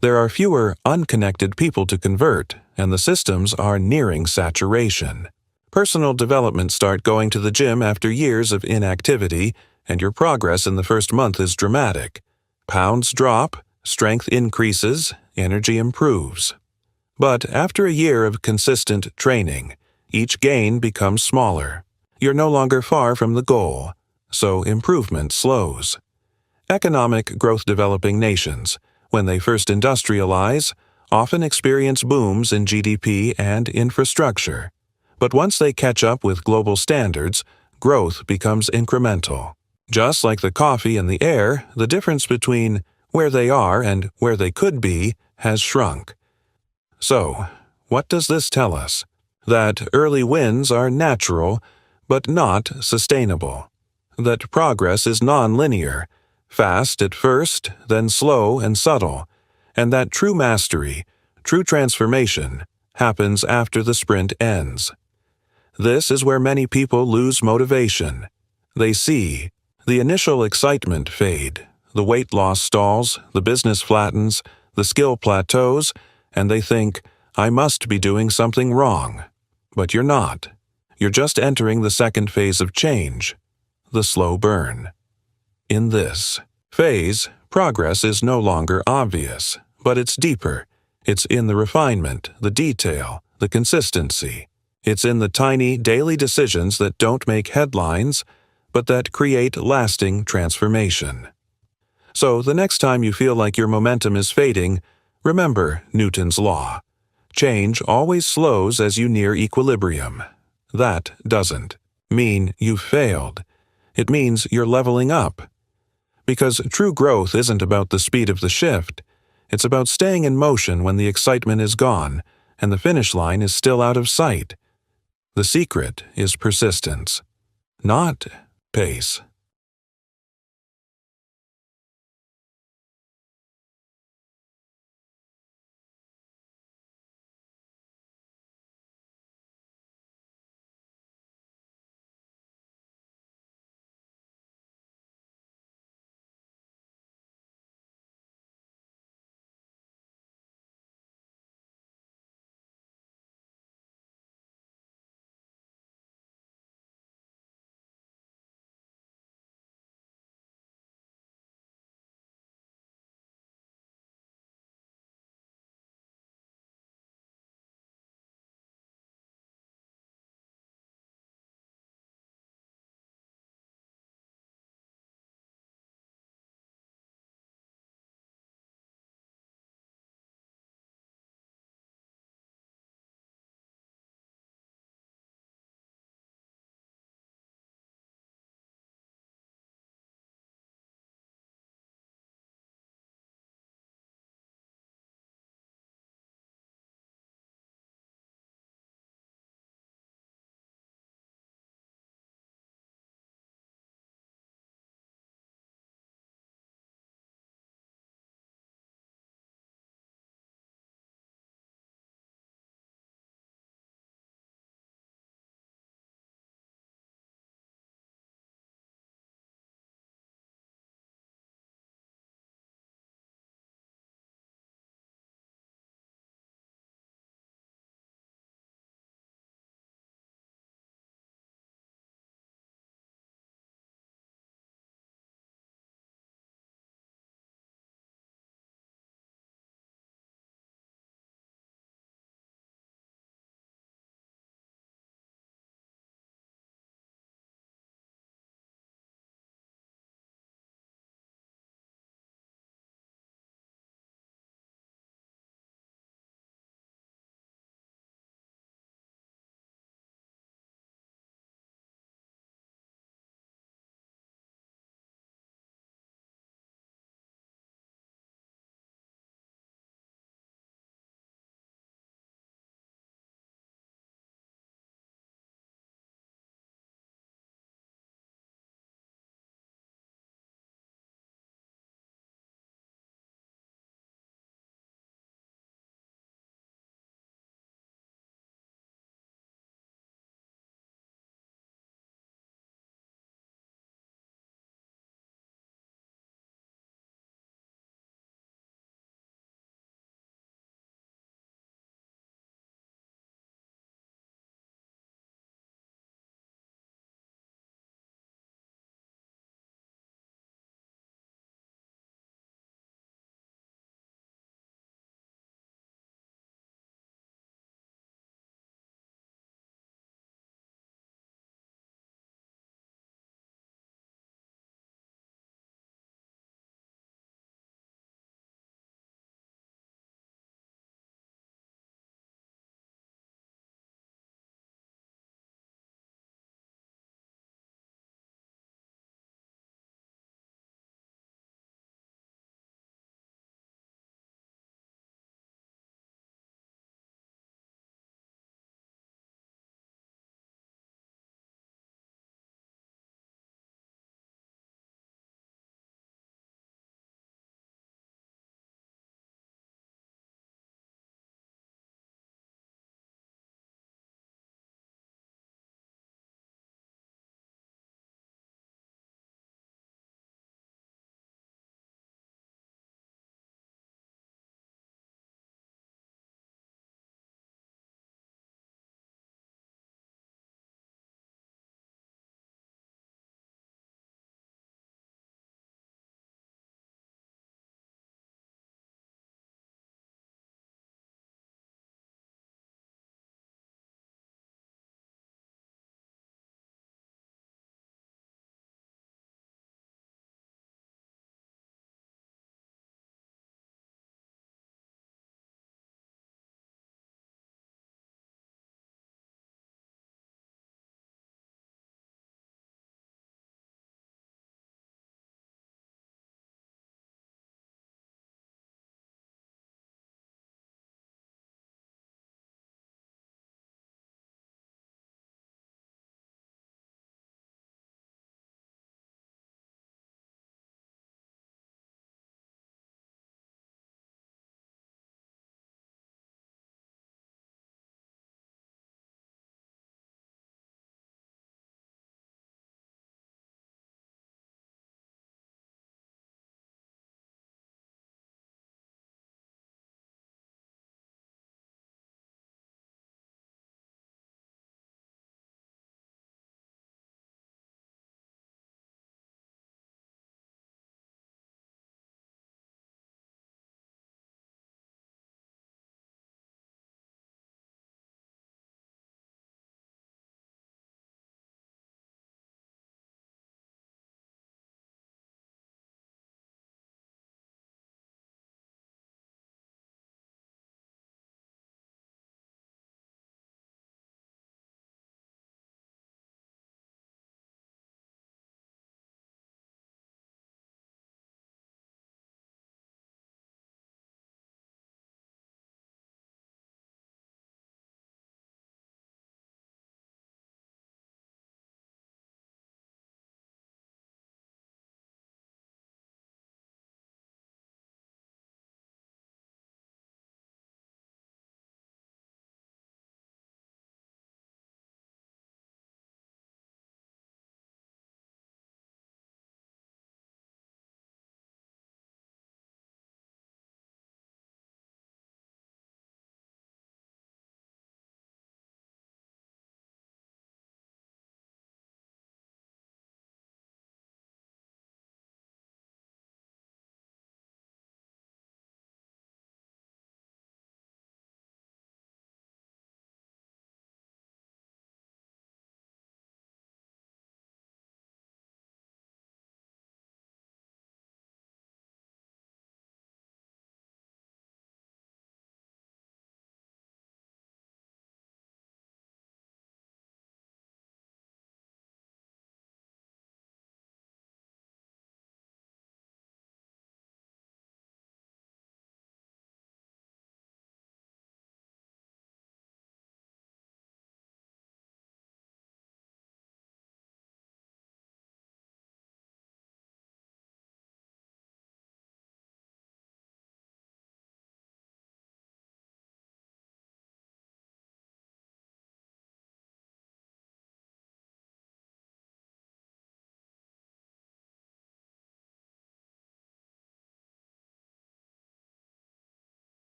There are fewer unconnected people to convert, and the systems are nearing saturation. Personal development start going to the gym after years of inactivity, and your progress in the first month is dramatic. Pounds drop, strength increases, energy improves. But after a year of consistent training, each gain becomes smaller. You're no longer far from the goal, so improvement slows. Economic growth-developing nations, when they first industrialize, often experience booms in GDP and infrastructure. But once they catch up with global standards, growth becomes incremental. Just like the coffee and the air, the difference between where they are and where they could be has shrunk. So, what does this tell us? That early wins are natural, but not sustainable. That progress is non-linear, fast at first, then slow and subtle, and that true mastery, true transformation, happens after the sprint ends. This is where many people lose motivation. They see the initial excitement fade, the weight loss stalls, the business flattens, the skill plateaus, and they think, I must be doing something wrong. But you're not. You're just entering the second phase of change, the slow burn. In this phase, progress is no longer obvious, but it's deeper. It's in the refinement, the detail, the consistency. It's in the tiny daily decisions that don't make headlines, but that create lasting transformation. So the next time you feel like your momentum is fading, remember Newton's law. Change always slows as you near equilibrium. That doesn't mean you've failed. It means you're leveling up. Because true growth isn't about the speed of the shift. It's about staying in motion when the excitement is gone and the finish line is still out of sight. The secret is persistence, not pace.